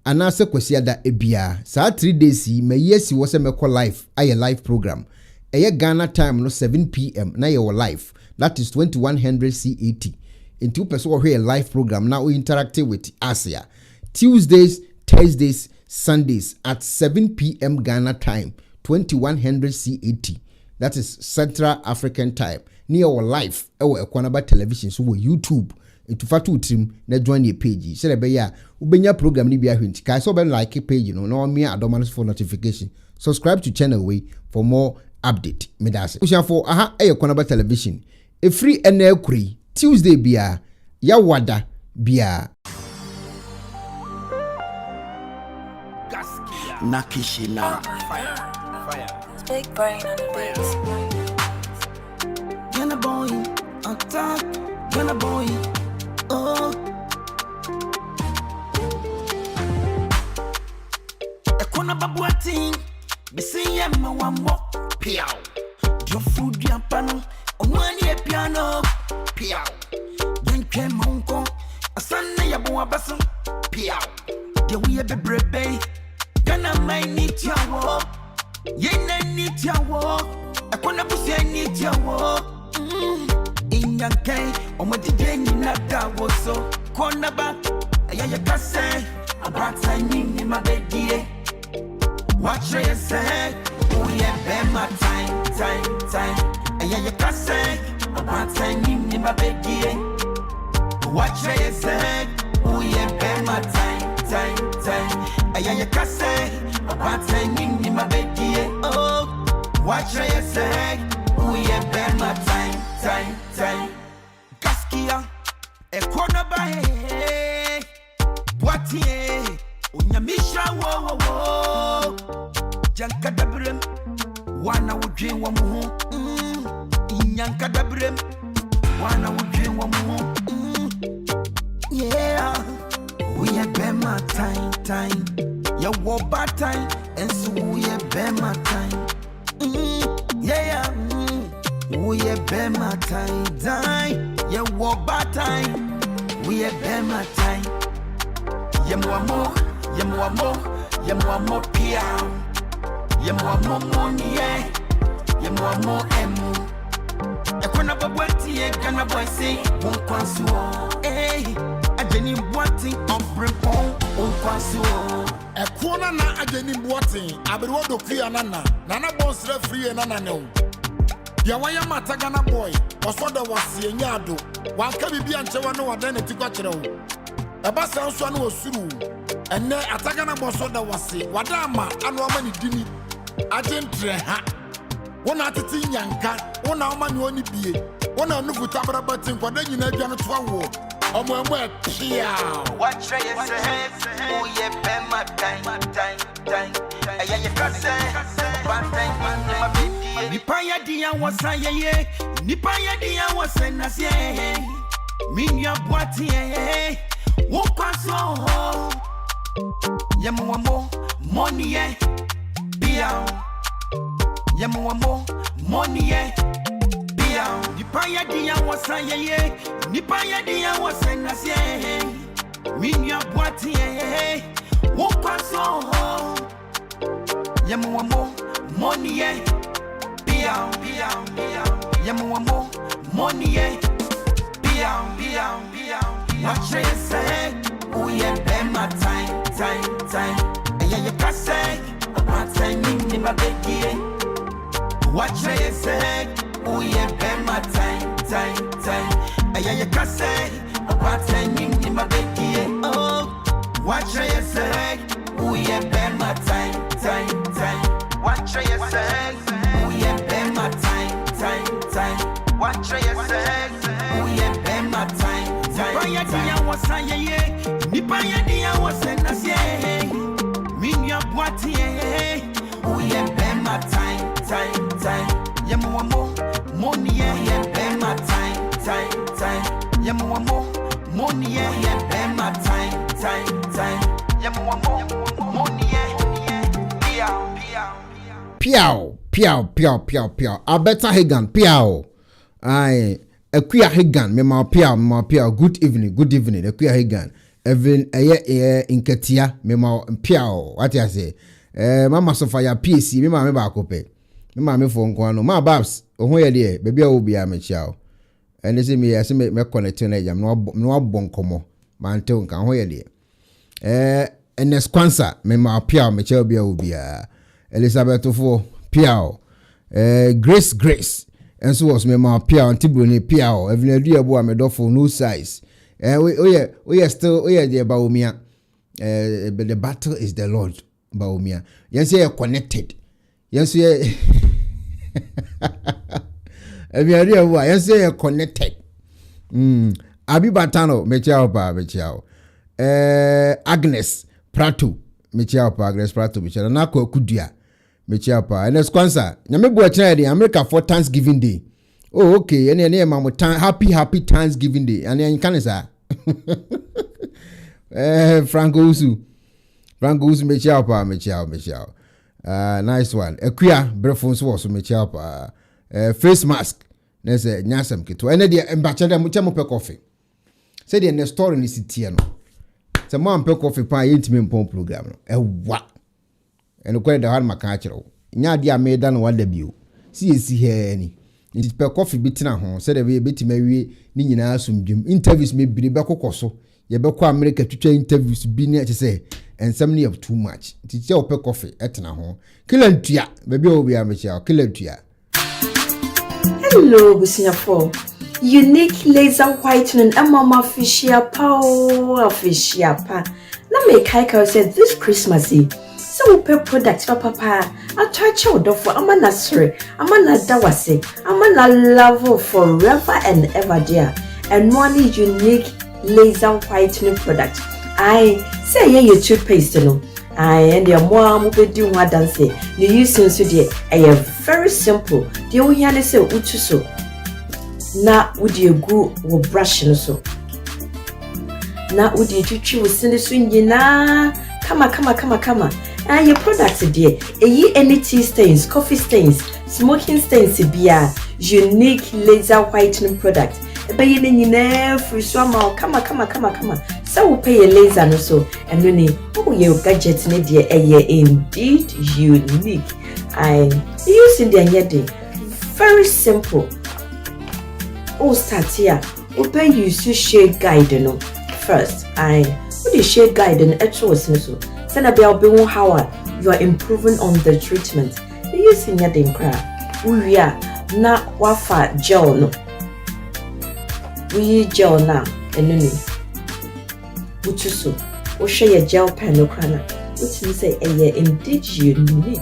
anase kwasi ada ebia saa 3 days yi mayesi wo se mekọ live aye live program eye Ghana time no 7 p.m. na ye wo live that is 2100 CAT into person wo hear live program now we interact with Asia Tuesdays, Thursdays, Sundays at 7 p.m. Ghana time 2100 CAT that is Central African time near our live ewo Ekuonaba television so YouTube into fatu trim na join your page say be ya ubenya program ni bia hwenti kai so be like page no na me adomanos for notification subscribe to channel way for more update medase usha for aha Ekuonaba television e free ena ekuri Tuesday bia ya wada bia Nakishila Fire. Big brain on the beats. Gonna boy attack, gonna boy. Oh, Ekuonaba boating, be see ya mawamo, piao. Your food ya pano, one ye piano, piao. Yanke monko, a son ya boa basso, piao. The we be brebe, gonna my need your walk. Yena need your walk, Ekuonaba say need your walk. In your gay, on my day, nada was so. Ekuonaba, I kase, about time in my baby. Watch you say, oh yeah, be my time. I kase, about time in my baby. Watch you say, oh yeah, be my time. I kase, about time in my baby. Oh, watch you say, oh yeah, be my time. Gaskia, Ekuonaba, Boatie, Unyamisha, wo, Jankadabrem, wana would dream one more, Yankadabrem, wana would dream one more, yeah, we have been my time, ya war bad time, and so we have been my time, yeah. We have been my time, yeah, war bad time. We have been my time. Yemuamo, piao. Yemuamo money, yemuamo emu. Ekuonaba boatie, Ghana boy say, won kwansuo. Ajeni boating, ombrepon, won kwansuo. Ekuona na ajeni boating, abewo do clear nana boss referee nana no. Ya wanya mata Ghana boy osoda wase nyado wanka bibia nchewa no wada na tikwa kire wo eba san so na osuru enne atagana bosoda wase wada ama anu ama ni dini agentre ha wona atete nyanka wona ama ni oni bie wona nufu tabraba tin kwada nyina adwa no toa wo omo etia Watch you say, oh yeah, be my time. Aya kase, bad time in my baby. Nipa ya dia wasaya ye, nipa ya dia wasena se. Minya boatie, wo kwaso. Yemuamo money ye, biao. Yemuamo money ye, biao. Nipa ya dia wasaya ye, nipa ya dia wasena se. Minya boatie, wo kwaso. Yemuamo money ye. Biao. Yemuamo money ye. Biao. Watch you say, oh yeah, be my time. Aya kase, about time in my baby. Watch you say, oh yeah, be my time. Aya kase, about time in my baby. Oh, watch you say, oh yeah, be my time. Watch you say, oh yeah, be my time. Watch you say, oh yeah, be my time. Nipa dia wasaya ye, nipa dia wasena se. Minya boatie, oh yeah, be my time. Yemuamo money ye, be my time. Yemuamo money ye, be my time. Yemuamo money ye, piao abeta hegan piao ai Ekuya Hegan, me ma pia, good evening, Ekuya Hegan. even inketia mema piao what I say mama sofa ya PC me ma me ba kope me ma me fo nko ano ma babs ohun ye de baby a obi a me chiao ene se me connect na jam no abon komo ma nte nka ho ye de enes kwansa me ma piao me chiao bia obi a Elizabeth fo piao Grace enso was me ma piao ntibro ne piao even adu abo a me dofo no size we still the baumia the battle is the Lord baumia yes you are connected yes you yes you are connected abi batano mechiao pa mechiao Agnes Prato mechiao pa Agnes Prato mechiao na kwa kudua mechiao pa and sponsor nyame bo chira dey America for Thanksgiving Day. Oh okay ene mamo happy Thanksgiving Day and you can say Franco Usu mechiao pa mechiao nice one Ekuya brefons was mechiao pa face mask na say nyasam keto ene dey embache dem mo pe coffee say dey ne story ni sitie no say mo pe coffee pa yentime mpon program no ewa ene ko da har maka kire nya dia me da no wada bio si he ni nti pe coffee bitina ho say dey betima wie ni nyina asomdwem interviews me bi be kokoso ye be ko America twitwa interviews bi ni say ensem ni of too much nti che ope coffee etena ho kilantua baby obi amechia kilantua. Hello businyafo unique laser whitening mama official pa na me kai say this Christmas so pe product papa attract you for amana sere amana dawase amana love forever and ever dear and one unique laser whitening product I say your toothpaste no I and your mom will do what dance you use so dear I very simple the only one say utu so na would you go or brush so na would you chuchu will send so nyina kama and your products dear any tea stains coffee stains smoking stains bia unique laser whitening product ebe nyina free so ma kama so we pay a laser no so and no ni your gadget ne dear indeed unique I using the anyade very simple. Oh, start here. Open use shade guide no first. I what the shade guide and actual so. Send a bell be how you are improving on the treatment. You using your thing cry. We are na wafa gel no. We gel na enuni. Uchuso. O share your gel pen no crana. Which means say indeed unique.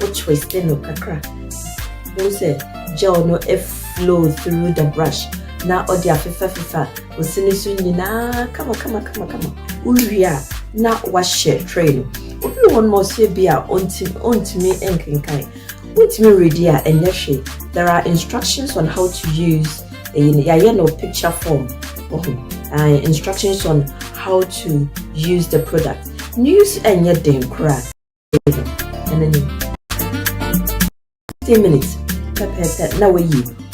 O choice no kakra. Who say gel no flow through the brush. Na odi afifa osinisu nyina kama uria na washe train obi one more say bia ontimi enkenkan ontimi ready a enye there are instructions on how to use no picture form instructions on how to use the product news enye den kra and then 10 minutes pepper na we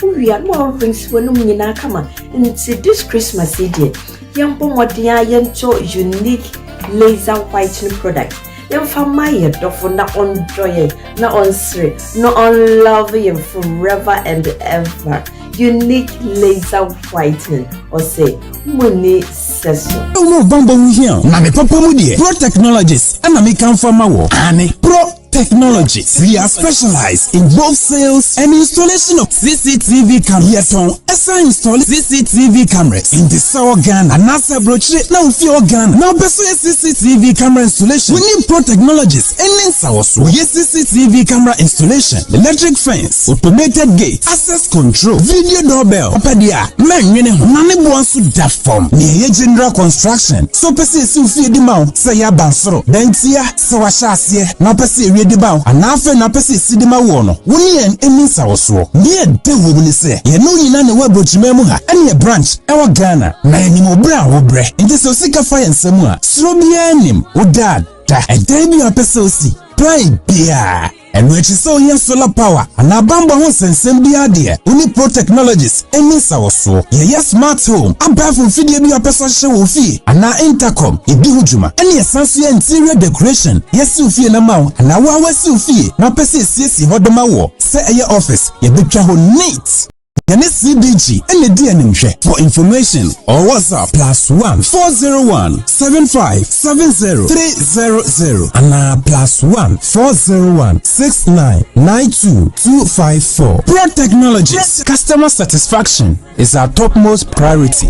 we are more rings when nyina kama into this Christmas day yampo modia yento unique laser whitening product yamfa my dofo na on joy na on sre na on love you forever and ever unique laser whitening or say money seso no bambo here na me papa mu de pro technologies and me kan fama wo ani pro Technologies. We are specialized in both sales and installation of CCTV cameras. Yes, on install CCTV cameras in the Sour Ghana and NASA brochure now for Ghana. Now, best CCTV camera installation. We need Pro Technologies and then so yes CCTV camera installation, electric fence, automated gate, access control, video doorbell. Opadia, man, none wants to that form. Near general construction. So, person see the mount say ya bansoro. Then tia so washasie. Now, person ready bow and after na person sidima wono. Woni en eminsa woso. Near de wo ni say. Ye no nyina ne wabochimemu ha. Any branch ewa Ghana. Na eni mo bra wo bre. Nti so sika fa ensemu a. Sro bia nim. O dad. Da. E dey bi apese osi. Plan bia. And when she saw here solar power, and our bamba wants and send be idea. Only Pro Technologies, and Miss our so. Yeah, smart home. A buy from video be a person show fee. And now intercom, a bihujuma. And yes, fancy interior decoration. Yes, Sophie and a mouth. And now our Sophie. Now, Pessi, see, Hodoma war. Say a your office. You be neat. Can it CBG and the DNM for information or WhatsApp +1 401 7570 300 and +1 401 6992 254. Pro Technologies. Customer satisfaction is our topmost priority.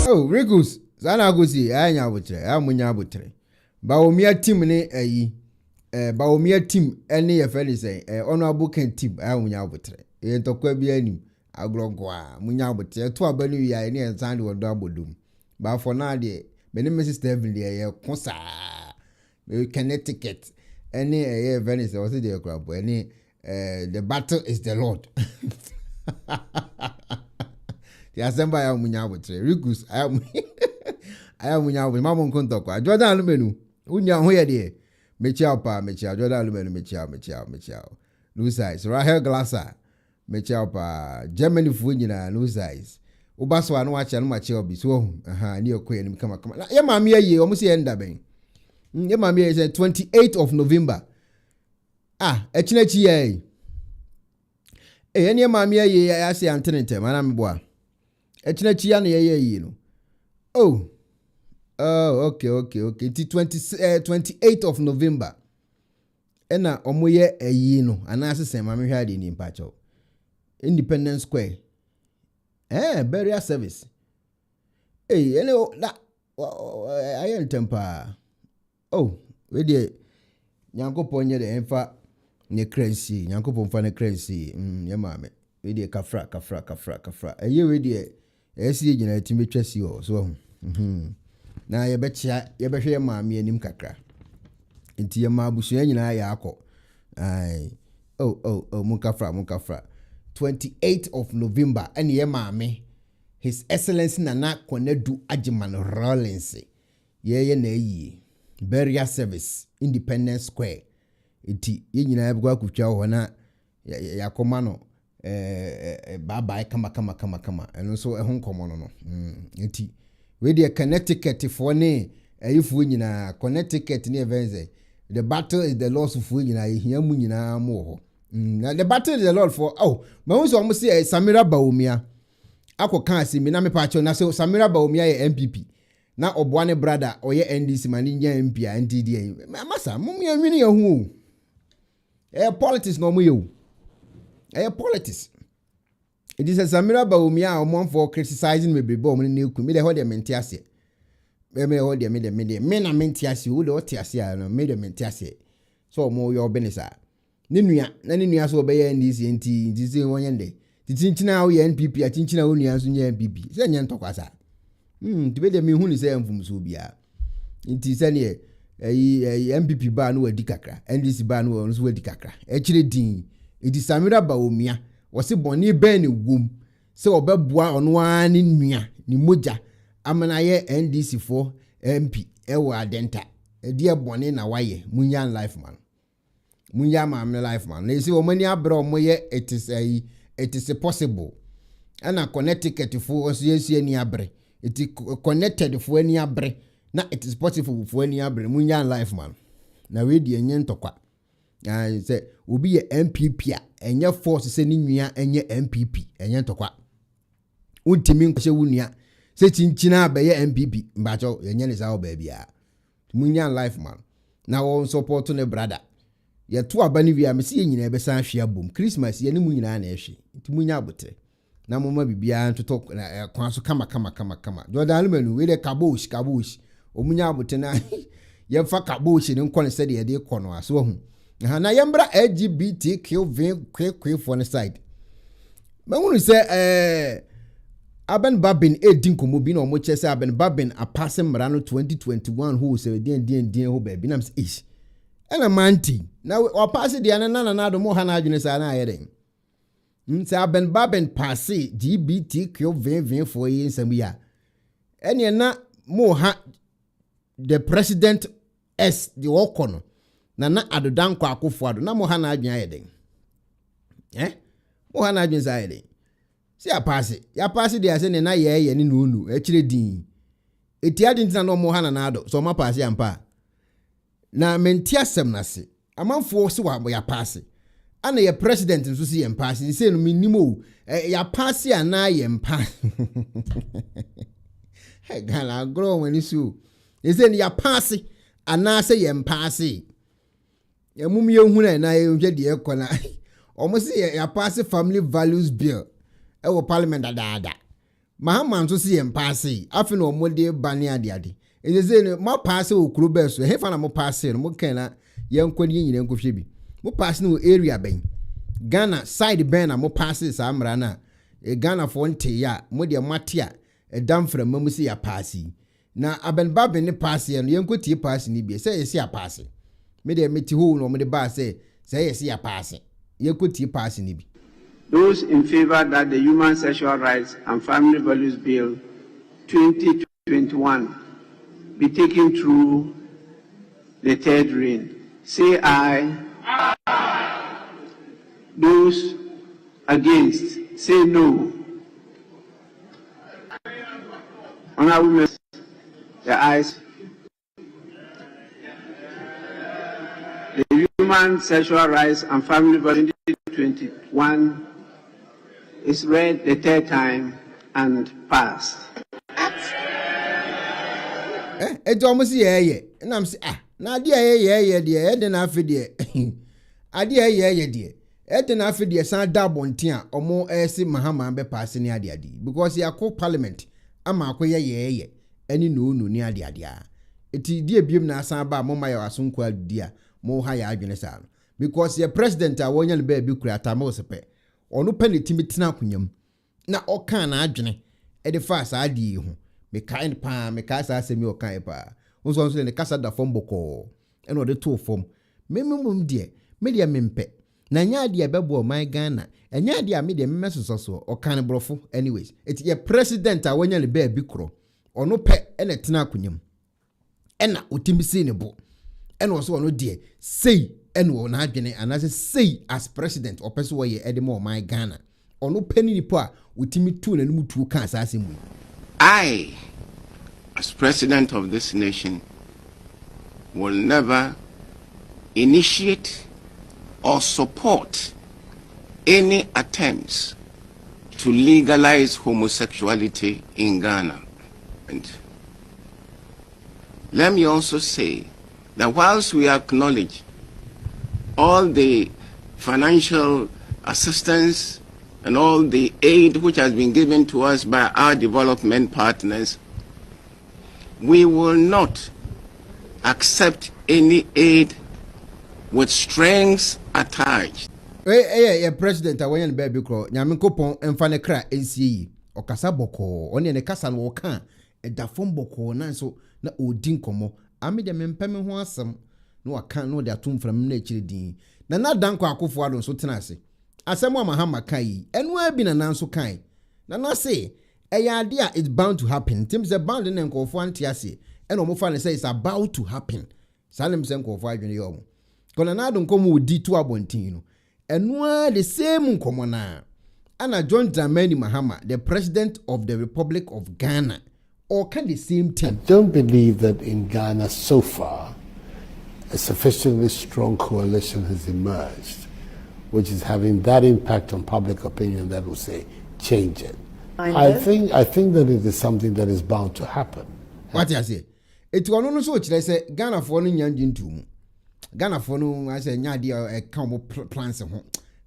Oh, Rigus, Zana Gusi, Anya Butre, Amunya Butre. Baumia team ne Baumia team any affair say, honorable can team, Amunya Butre. Yentokwa bi anim agrogwa munya bote to abanu wi ya ne ensan de wodo abodum ba for na de me ne sister Evelyn de ye kosa me Connecticut any Venice was the club any the battle is the Lord the assembly ya munya bote Rigus I am munya bote mamo nkontokwa Jordan alumenu unya ho ye de mechia Jordan alumenu mechia no size Rahel Glasser mechia pa Germany fu nyina no size ubaso anu acha no machia obi so ni okoye ni kama ya mami ye o musi enda ben ya mami ye 28th of November echinachi ye ye mami ye ya se antenete mana meboa echinachi ya na ye no okay 28th of November ena omoye eyi no anase sen mami hwa de ni mpacho Independence Square burial service that I am temper we dey Nyankopon ye de emfa ne crazy Nyankopon fa ne crazy ye maame we dey kafra eye we dey esi gina timetwa si o so na ye bechia ye behwe maame anim kakra nti ye maabusu nyina ya akọ mun kafra 28th of November and ye maame His Excellency Nana Konedu Ajiman Rollins ye na yi burial service Independence Square iti ye nyina ebwa kutwa ho na yakoma no bye kama eno so ehun komo no iti we dey Connecticut for ne ayifu nyina Connecticut ne events the battle is the Lord's fu nyina ehia mu nyina mo ho the battle is the Lord for ma so say Samira Baumia akoka asimi na mepacho na say Samira Baumia ye MPP na oboane brother oye NDC mani nya MP NTD masa mumia nwini ye hu politics no mo ye politics it is Samira Baumia omon for criticizing me bebo mo ne ku me de ho de mente ase me ho de me na mente ase wo de o te ase no me de mente ase so mo yo benisa ne nua so be ye NDC nti se wonyende titinchina wo ye NPP a tinchina wo nua so nye NPP se nye ntokwasa tibe de me hu ni se mfumso bia nti se ne MPP ba no wadi kakra NDC ba no so wadi kakra kire din iti Samira Baumia wo se boni ben ne wom se obeboa ono ani nua ni moja amana ye NDC for MP ewo adenta die boni na waye munyan life man munya maame life man na si o mani abra o ye it is possible ana Connecticut for so yesu ani abre it connected for ani abre na it is possible for ani abre munya life man na we die enye ntokwa say obi ye MPP a enye force se ni nua enye MPP enye ntokwa untimi nkwese wunua se chinchina ba ye MPP mbacho enye ne sa o ba bia munya life man na won support ne brother ye to abani wi am se nyina be san hwe abom Christmas ye ne mu nyina na ehwe nti munya abote na mama bibia ntoto kwan so kama Jordan alumenu we de kabosh omunya abote na ye fa kabosh ne nkon se de ye de kono aso hu na ye mbra LGBTQ kwe for the side mahunu se Aben Babin edin komo bi na omo chese Aben Babin apase mra no 2021 who se den ho ba bi na ish ena manti na o pass de na do mo ha na adwene sa na ayede nse Aben Babin passe LGBTQ for yin samia ene na mo ha the president s the okono na adodan kwa akofo ado na mo ha na adwen ayeden mo ha na adwen sa ayeden si ya pass de ase ne na ye ne nunu e kire din eti adintina no mo ha na ado so ma pass ya mpa na menti asem na se amanfo se wa ya pass ana ye president nso si ye pass ni se no minimo ya pass ya na ye mpa he gala grow when isu ese ni ya pass ana se ye pass ya mum ye hu na ye hwe de ekona omo se ya pass family values bill e wo parliament dada mahama nso se ye pass afi no omo de bani ade ese ni ma pass o kuro be so he fa na mo pass no mo kan na ye nkoni nyine nkohwe bi mo pass no area ben Ghana side ben na mo pass sa amra na Ghana for nte ya mo de matia damfra mamu se ya pass na abenba ben ne pass ya no ye nkoti pass ni bi se ye se ya pass me de meti ho no mo de ba se ye se ya pass ye nkoti pass ni bi. Those in favor that the Human Sexual Rights and Family Values Bill 2021 be taken through the third reading, say aye. Aye. Those against, say no. Honorable members, the ayes. The Human Sexual Rights and Family Values 2021 is read the third time and passed. Eto mo si ye na m si na ade ye de e de na afi de ade ye de e de na afi de san da bonten a omo esi mahama be pass ni ade because ya ko parliament ama akoye ye ani no ni ade a eti die biem na asan ba mo ma ya asonko adi a mo ha ya adwene sa no because your president a wonya le ba bi kura ta mo sepe onu pa ne timi tena akunyam na oka na adwene e de fa sa ade hu me kind pa me kasa asemi okan pa unso ne kasa da fom boko eno de to fom memum de me de mempe na nya de bebo man Ghana enya de me de memesoso okan brofo anyways it your president a wonya le ba bi kro onu pe ene tena akunyam ena otimisi ne bo eno so onu de sei eno na adwene anase sei as president opeso ye edemo man Ghana onu pani nipo a otimi tu na num tu kan asase mu. I, as president of this nation, will never initiate or support any attempts to legalize homosexuality in Ghana. And let me also say that whilst we acknowledge all the financial assistance and all the aid which has been given to us by our development partners, we will not accept any aid with strings attached. Hey, president, I want to be big. Nyame kopon emfa kra ensie okasa boko one ne kasa no ka da fom boko na so na odi nkomo ame de mempem ho asem na waka no de atom fram na ekire din na danko akofo ado so tena ase asem amahama kai enu abi na nanso kai na say eya ade a it's bound to happen tim say bound na nkofo anti ase eno mo fa ne say it's about to happen salim say nkofo adwene yo kona na ado nkomo odi to abontin no enu the same nkomo na ana John Dramani Mahama, the president of the Republic of Ghana, or can the same thing? I don't believe that in Ghana so far a sufficiently strong coalition has emerged which is having that impact on public opinion that will say change it. I think that it is something that is bound to happen. What you say? It will not so say Ghana for no nyanjintu. Ghana for no I say nyadi a come plans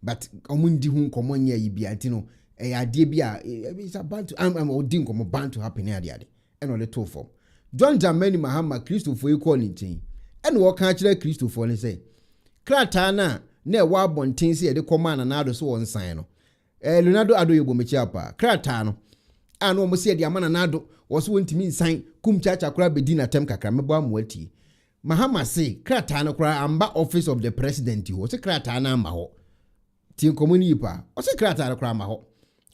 but omundi hu komo nya yibi antino e ade bia it's about to am odin komo bound to happen ade and on the two form John Dramani Mahama Christopher Ekuonaba ntin and wo kan kire Christopher ne say krata na e wa bontin se e de command na ado so won san no Leonardo Adoyebo mechiapa krata no ano mo se de amana na ado wo so wontimi nsan kum chacha kura bedi na tem kakra mebo amwati Mahama say krata no kura amba office of the president ho se krata na amba ho tin komuni pa o se krata kra ma ho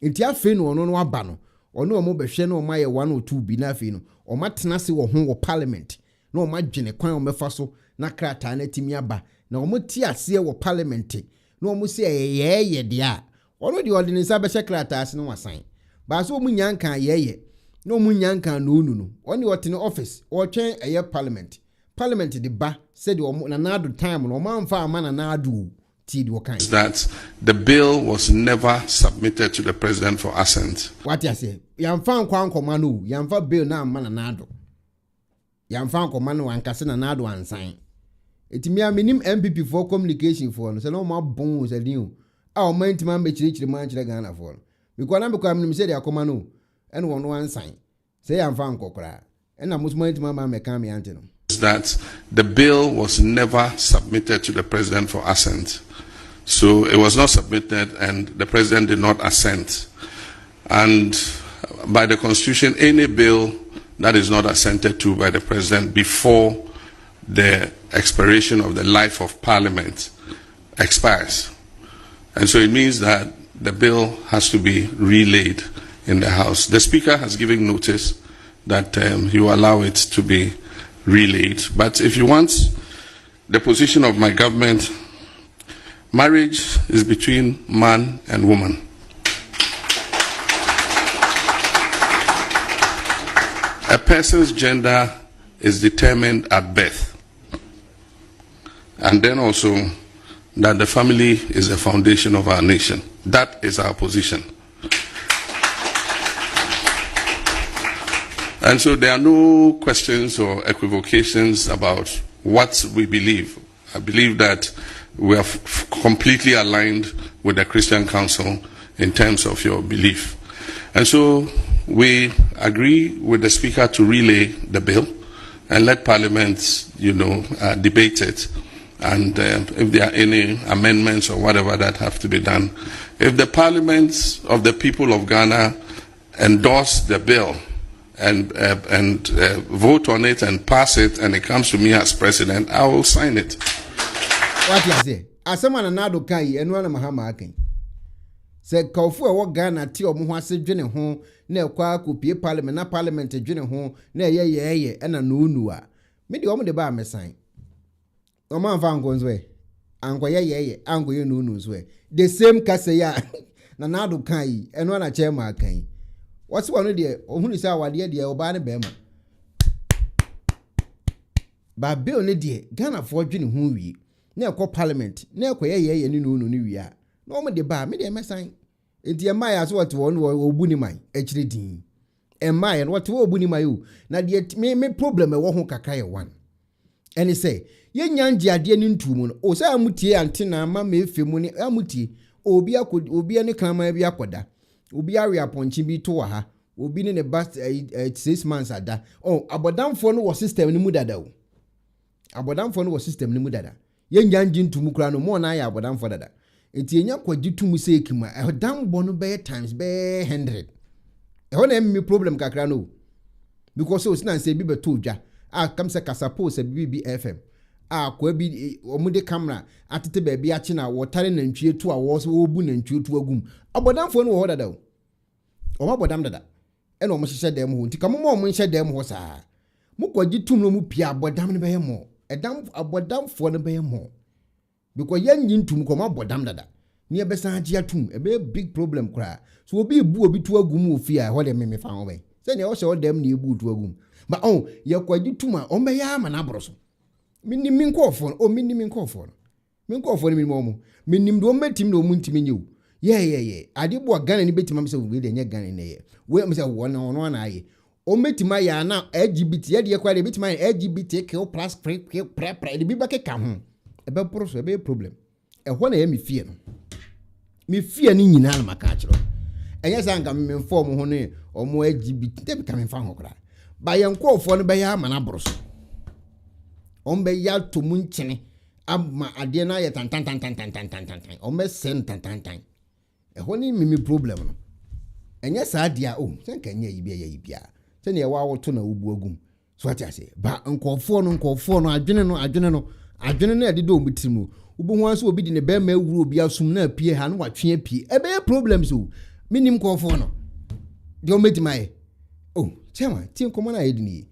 enti afi no no aba no ono mo behwe no ma ye 1 or 2 bi na afi no o matena se wo ho wo parliament no madwene kwan o mefa so na krata na timi aba na o moti ase wo parliament na o mo se ye de a ono de ordinance abehye krata ase no wasan ba so o mu nyanka ye no mu nyanka no no oni wote ne office o twen eye parliament de ba said o na nado time no man fa ama na nado ti de wokan that the bill was never submitted to the president for assent. What you say yamfa nkwa nkoma no yamfa bill na ama na nado yamfa nkoma no ankase na nado ansan etimi a minim MPP for communication for no se no ma bon se din a o man ntima ma chirichiri man chire Ghana for no because na because minim se de akoma no ene wono ansan se yamfa nkokora ena musuma ntima ma meka me ante no that the bill was never submitted to the president for assent. So it was not submitted and the president did not assent. And by the constitution, any bill that is not assented to by the president before the expiration of the life of parliament expires. And so it means that the bill has to be relayed in the House. The Speaker has given notice that he will allow it to be relayed. But if you want the position of my government, marriage is between man and woman. A person's gender is determined at birth. And then also that the family is the foundation of our nation. That is our position. And so there are no questions or equivocations about what we believe. I believe that we are completely aligned with the Christian Council in terms of your belief. And so we agree with the Speaker to relay the bill and let Parliament, debate it. And if there are any amendments or whatever that have to be done, if the Parliament of the people of Ghana endorse the bill and vote on it and pass it, and it comes to me as president, I will sign it. What you say? Asama na do kai enu na mahama akin. Se kaufu e Ghana ti omo ho ase dwene ho na ekwa kopie parliament na parliament dwene ho na ye na no a. Me de omo de ba mesan. Omo anfa ngonzo e. Anko ye anko ye no so e. The same kase ya na do kai enu na chairman akan. What's one of the who say our dear Obana Bema? But Bill Nidia, Ghana for Jin who we near call parliament, near quay ye and no we are. No more the bar, me dear sign. It's your my as what one or bunimai, HD. And my and what will bunimayu, not yet me problem a wahon kakaya one. And he say, Yen Yanji dear Nintumun, or say Amuti and Tina, mamma, Fimuni, Amuti, Obia could Obia any clamor biakoda. Ubi area upon Chibi to her, will be in a bus 6 months at that. Oh, Abodam phone was system in Mudada. Abodam phone was system in Mudada. Yen Yanjin to Mukrano, more na Abodam for that. It's a young quadu to Musekima, a damn bono bear times bear 100. A whole me problem Kakrano. Because so snang say Biba Tuja, come say Casapos a BBFM. Kwebi omude camera atete baby achina watare na ntwie to a wo so obu na ntwie to agum abodamfo no wo dada o mabodam dada e no mo hye dem ho nti kamo mo hye dem ho saa mo kwaji tum no mu pia abodam ne be mo edam abodamfo ne be mo because yan yin tum ko mabodam dada ne be san agi atum e be big problem kra so obi bu obi to agum ofi a ho de me fa ho be se ne wo hye dem na ebu to agum ba ye kwaji tum a o be ya ma na abroso minim minkofo o minim minkofo minkofo ni mimomo minim do metim do muntimi nyew ye ade bo Ghana ni betima me se we de nya Ghana ne ye we me se wono na aye o metima ya na LGBT ye de kwa de betima LGBTQ+ pre de bi ba keka ho e be proso e be problem e ho na ye me fie no me fie ni nyina na maka kiro enye sa nka me form ho ne o mo LGBT de bi ka me fa ho kra ba ye nkofo no be ya ma na broso ombe ya to munchene ama ade na ye tan ombe sen tan e honi mimi problem no enye sa ade a sen kan ye yibia se ne wa woto na ubu agum so ati ase ba nkofo no adwene no ade do mbitimu ubu ho anso obi di ne be ma ewuru obi asum na pie ha no watwe apie e be problems o minim nkofo no de o metima chema ti nkomo na ye di ni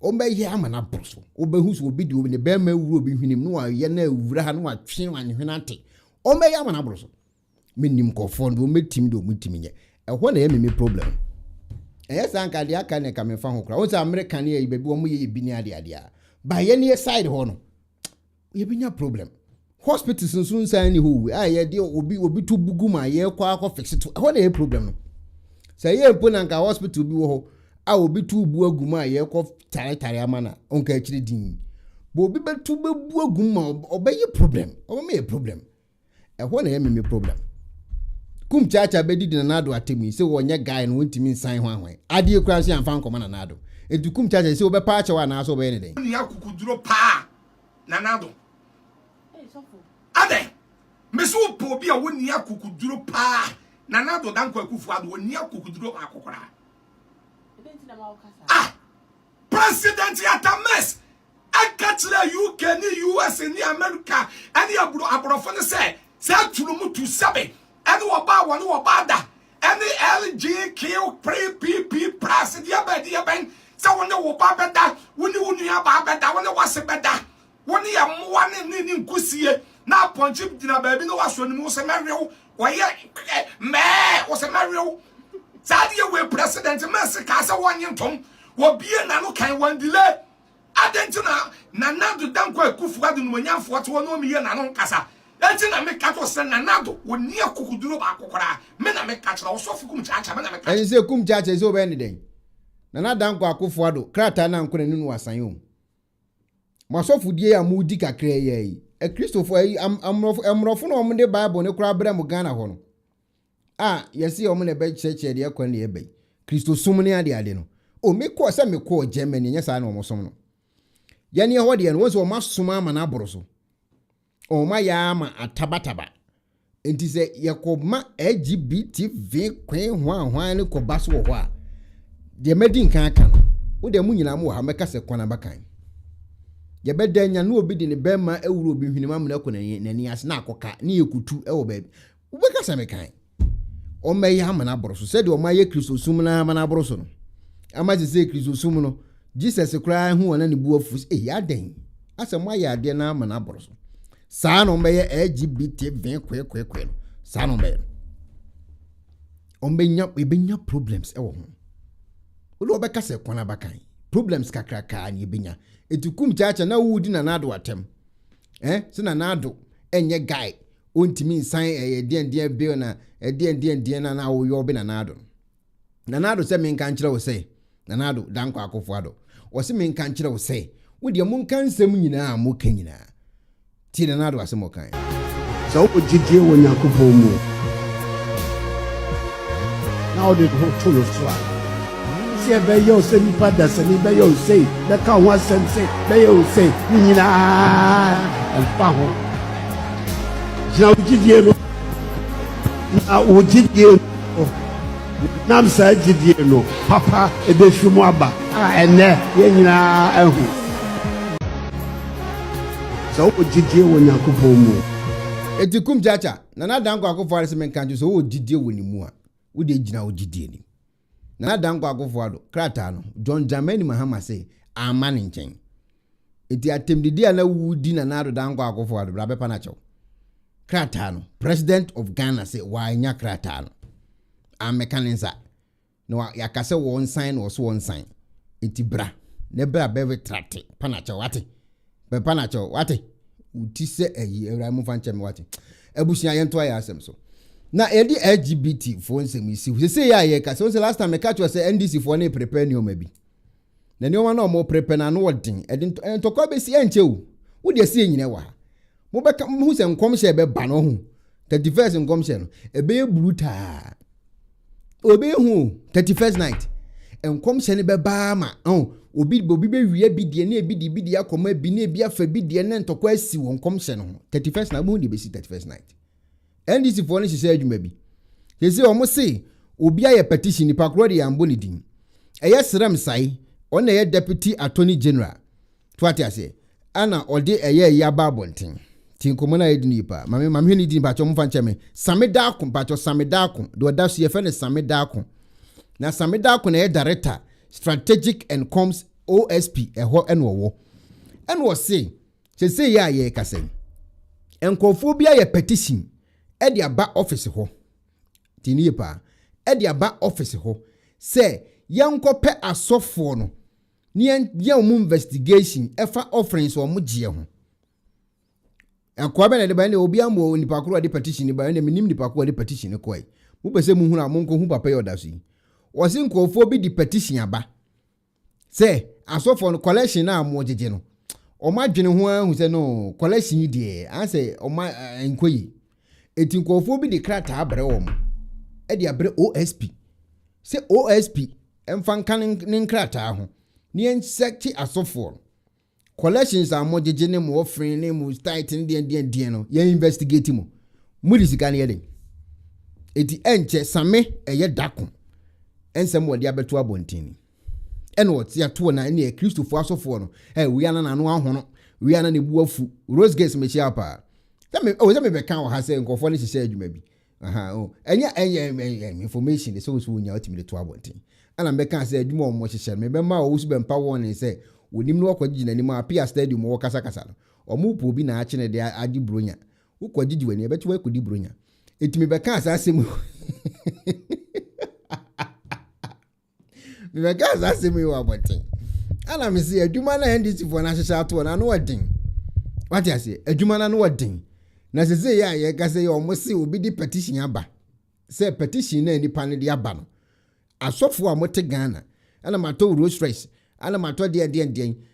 ombe ye amana broso obe hu so obi di obi ne be ma wuro obi hwinim no ye na wura ha no wa twen wa ne hwenate ombe ye amana broso menim kofo ndo metim do mutim nye ehwo na ye me problem yes anka de aka ne ka me fa ho kra o se American ye bebi wo mo ye bi ni ade ade a ba ye ne side ho no ye bi nya problem hospitals nso nsan ni ho a ye de obi to bugu ma ye kwa akọ fix to ehwo na ye problem no say ye mpo na nka hospital bi wo ho a obi tu bu agum a ye kọ tare amana onka akiri din bo obi betu bebu agum ma obeye problem me problem ehwo na ye me problem kum chacha bedidi na nado atemi se wonye guy no wontimi nsan ho ahwan ade kura se amfa nkoma na nado edu kum chacha se obe pa acha wa na so be ne den ni akukuduro pa na nado ade mesu po bi a woni akukuduro pa na nado danko akufu ado woni akukuduro akokora president Atames akatla UK ni US ni America ani abrofo ne se atulumu tu sabe ani woba woni woba da ani LGQ plus dia ben se woni woba beda woni wonu ya ba beda woni wase beda woni ya mwa ni nkusie na ponchi dina baabi no waso ni mu se marew woye me wo se marew Sadia we president Messi Casa one yintom will be an anokan one delay. Adentina Nanado Danko Kufuad and Wanyan for no me and Anon Casa. Entina make cattle send Nanado when near Kukuduro Bakora. Men I make cattle also for Kum Chacha. And you say Kum Chacha is over any day. Nana Danko Kufuado, Kratana and Kuren was saying. Masofu dear Mudika Crey, a Christopher, I'm Rofun on the Bible, no crab Mugana Hono. Ah, yesi o mune be cheche de akwan de ebe. Kristo sumne ade ade no. O me ko se me ko Germany nya sa na o mosom no. Ya ne ho de no wonso o masoma ama na aboro so. O ma ya ama atabataba. Enti se yakoma LGBT kwen hwan ne ko baso ho a. De medi nkan aka no. Wo de mu nyina mo ha meka se Ekuonaba kan. Ye bedanya no obi de ne bema ewuro obi hwinima amna ko nani ase na akoka ne yekutu ewo ba. Wo beka se me kan. O me ya mana broso said o ma ye Kristo sum na mana broso no ama se Kristo sum no Jesus kra hu ona ne bu afu ya den asem ya de na mana broso sa no me ye LGBT kwe no sa no me o me nya problems e wo ho wo lo be ka se Ekuonaba kan problems kakraka ni benya etukum chacha na wudi na nado atem se na nado enye guy ontimi nsan den bill na den na wo yo be na nado se men kan kire wo se na nado Danko Akufuado wo se men kan kire wo se wo de mun kan sem nyina mo kan nyina ti na nado asemo kan so ojidie wo Nyankopon mu na o de ho to lo so se be yo se ni pada se ni be yo se da ka ho asem se be yo se nyina alfa ho na ojidie no na ojidie no nam sa ojidie no papa ebefimu aba ene ye nyina ahu so ojidie wo Nyankopon mu etikum chacha na Danko Akufuado se men kanju so ojidie wo ni mu a wo de gina ojidie ni na Danko Akufuado krata no John Dramani Mahama se amane nchen eti atemdidi na wudi na nado Danko Akufuado bra be pa na chew krata no president of Ghana say why nya krata no amekaninsa no yakase one sign or so one sign iti bra ne bra be trate panacho wate be panacho wate uti se eyi ewra mu fanche me wate ebusia yento ya asem so na edi LGBT fo nsem isi se ya ye ka se last time catch was NDC fo na prepare ni o mabi na ni o ma no mo prepare na no odin edi ntokwa be si enche o wo de si enyine wa mo be ka mo se nkom she be ba no hu 31st nkom she no ebe brutal obi hu 31st night enkom she ne be ba ma obi be wie bidie na ebidi akoma bi na ebi afa bidie na ntokwa asi won nkom she no 31st na mo de be si 31st night NDC for she say adwuma bi they say omo say obi aye petition ni pakro de ambo ni din eye srem sai on na deputy attorney general to atiase ana ode eye ya babonten tinkomo na edini pa mame ni din pa cho mfa nche me samedakun pa cho samedakun do da so ye fe ne samedakun na samedakun na director strategic and comms OSP ɛhɔ ɛna ɔwɔ ɛna ɔse sese yɛ a yɛ kasa nkɔfo bi ayɛ petition ɛde aba office hɔ tini pa ɛde aba office hɔ sɛ yɛnkɔpɛ asɔfoɔ no ne yɛ ɔmo investigation ɛfa offerings ɔmo gye ho akwa bɛ na de ba ne obi ambo nipa koro de petition ne ba ne minim nipa koro de petition ne kɔe mo pese mu hunu amonko hu papa yɛ odaso yi wɔse nkɔfo bi de petition aba sɛ asɔfoɔ no collection na amo gyegye no ɔmo adwene ho ahu sɛ no collection yi de ansɛ ɔmo nkoyi eti nkɔfo bi de krata abrɛ wɔn ɛde abrɛ OSP sɛ OSP ɛmfa nka ne nkrata ho ne nsɛkti asɔfoɔ collections are more gyegye ne mo offering ne mo tight ne de no ye investigate mo muri sika ne yede eti enche same eye dako ensem wode abeto abontini ene wote ato na ne Kristofo asofo no we ana na no ahono we ana ne buafu Rose Gates me chia pa me be kan ha se nkofo ne hye adwuma bi enya information so nya otimi to abontini ana me kan se adwuma o mo hye me be ma o su be mpa won se wonim no wakwaji na nim apia stadium wo kasa kasa no omupo obi na ache ne de adi bronya ukwaji wani ebeti wa kodi bronya etimi be kan asase mu me be kan asase mu wa boten ana me se adwuma na ndc fo na hyehyɛ ato na no wadin wati ase adwuma na no wadin na sese ya ye kase ye omosi obi di petition aba se petition na nipa ne de aba no asofo a mote Ghana ana mato Rose Stress ana mato de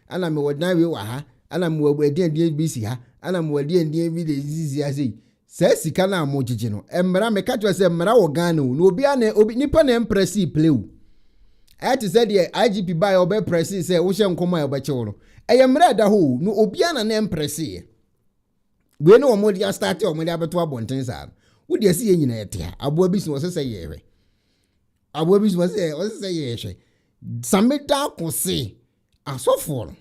ana me wodan we wa ha ana me wo de bi si ha ana me wo de bi de zizi ase se sika na mo gyegye no emra me ka to se emra wo Ghana no obi ana obi nipa na impressi play o ati se de IGP buy obe pressi se wo hye nkoma e beche wo no emra da ho no obi ana na impressi we no mo dia start o mo dia beto abonten sa wo de se nyina yete ha aboa bi so wo se ye hwe aboa bi so wo se ye hwe sameda kose asofo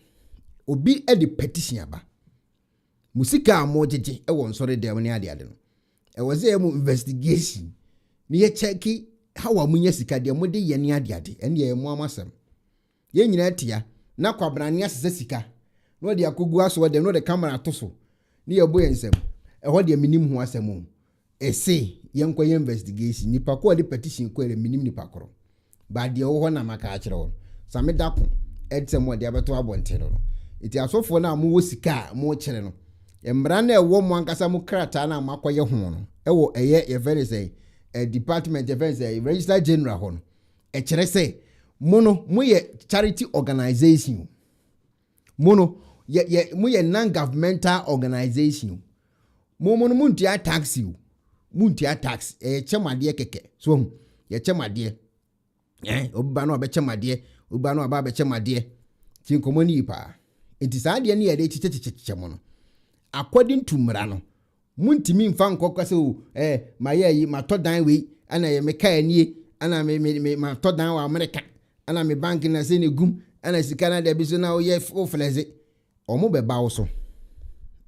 obi e de petition aba musika amogege e won sore dem ne ade no e wo se mu investigation ni ye cheki how amunya sika de mo de ye ne ade ene ye mu amasem ye nyina tia na kwabrane asese sika no de akogu aso de no de camera to so ni ye boye nsem e ho de minim ho asem e se ye nkoye investigation ni pa ko de petition ko re minim ni pa koro ba de wo ho na maka a kire wo sameda ko etem de abeto abonte no iti asofo na mo wosika mo kire no emra na ewo mo ankasa mo krata na makoye ho no ewo eye ye very say department ye very say register general ho no e kire say mo ye charity organization mo ye non governmental organization mo ntia tax you muntia tax chemade keke so ye chemade oba no abechemade oba no aba abechemade tin komoni pa enti saade ne ye de chichechiche mo no according to mra no muntimi mfa nkokwa se maye yi matodan we ana ye meka anie ana me matodan wa America ana me bank na se ne gum ana sika na de bi so na o ye ofleze omo beba wo so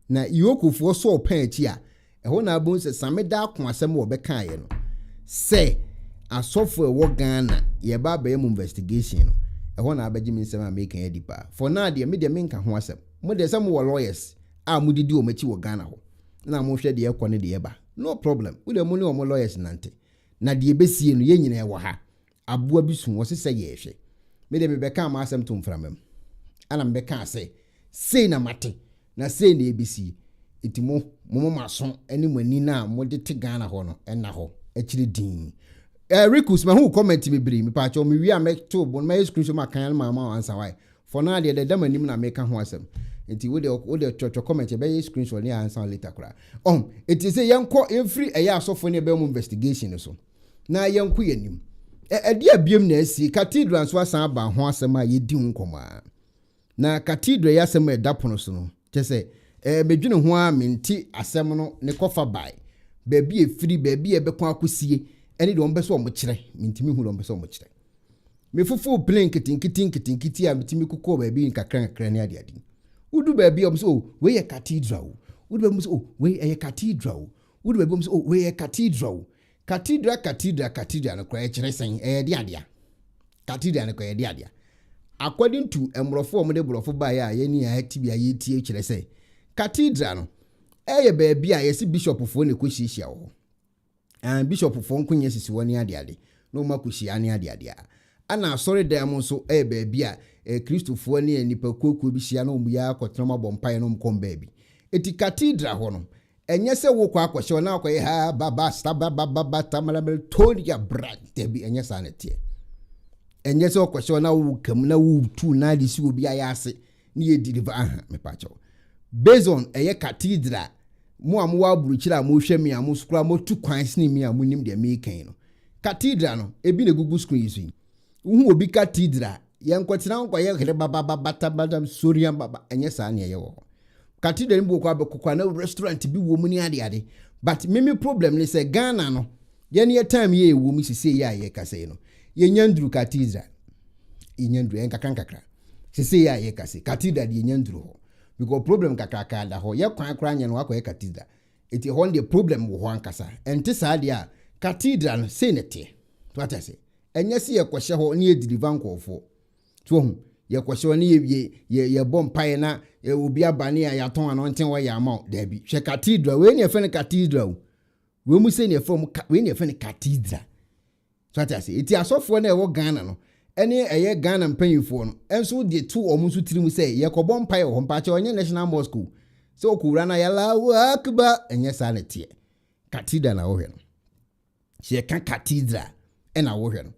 na iyokofo so pan achi a eho na abon se sameda ko asem wo beka ye no se asofo e wo Ghana ye ba ba mu investigation no eho na abaji mi nsem American edipa for now de me de menka ho asem mo de some wo lawyers a mo didi o machi wo Ghana ho na mo hwe de ye kɔ ne de ye ba no problem we de mo ne o mo lawyers nante na de besie no ye nyina e wo ha aboa bi su wo se se ye hwe me de me beka ma asem to mframam ana me beka se na mate na se na ebisi itimo mo maso ani mani na mo de te Ghana ho no na ho akire din Rikus ma hu comment me bri me pa cho me wi a me to bon my screenshot ma kan ma answer why for now de dem anim na me ka ho asem enti wo de cho comment be screenshot ni answer later kura enti say yenko every eya asofo ne be mu investigation so na yenko yanim dia biem na asi Cathedral so asan ba ho asem a ye di nkoma na Cathedral ya asem e dapono so no che say medwene ho a menti asem no ne kofa bai ba bi e free ba bi e be kwa akosie eni de ombeso omo kire mintimi hu de ombeso omo kire me fufu plane kitin a mitimi kokko ba bi nkakran ne ade udu ba bi omso we ye Cathedral udu ba omso we ye Cathedral udu ba omso we ye Cathedral no kwa kire sen de ade Cathedral no kwa de ade according to emrofo mo de brofo ba ya ye ni a ti bia ye tie kire say cathedral no eye ba bia ye si bishop fo ne ko hihia wo and bishop fo nkunye sisi woni ade no makushi ane ade ana sorry dem nso ba bia Christopher ne nipa kokuo bi hia no mu ya akotrama bompa no mkom ba bi eti cathedral ho no enye se wo kwa akwhye na akoye ha baba baba tamalabel todia brand debi enye sa na tie enye se akwhye na wo kam na wo tu na de si obi ayase ne ye deliver aha me pa cho based on eye cathedral mo amwa buruchira mo hwe me am skura mo tu kwan sini me am nim de me kan no cathedral no ebi na gugu screen yi hu obi cathedral yen kwetena nkwa ye hele baba tabadam sorian baba enye sa na ye wo cathedral mbo kwa bekokwa na restaurant bi wo mu ni ade but mimi problem ni say Ghana no ye ne time ye wo mu sise ye kase no ye nyanduru cathedral nyanduru en kakra sise ye kase cathedral ye nyanduru ho because problem kakra da ho ye kwan kra nya no akwa ye cathedral eti ho the problem wo ho ankasa enti sa de a cathedral say nete to atase enye se ye kwhye ho ne ye deliver nkofo to hu ye kwhye ne ye bom pae na obi abane ya yaton anonten wo ya ma da bi hwe cathedral we ne ye fe cathedral we mu se ne from we ne ye fe cathedral so atase eti asofo na e wo Ghana no ene eye Ghana mpanyifo no enso de tu omunso tirimu se ye kobom pae ho mpache onye national mosque so okura na yala akba enye sa na tie cathedral na wo hwe no she kan cathedral ena wo hwe no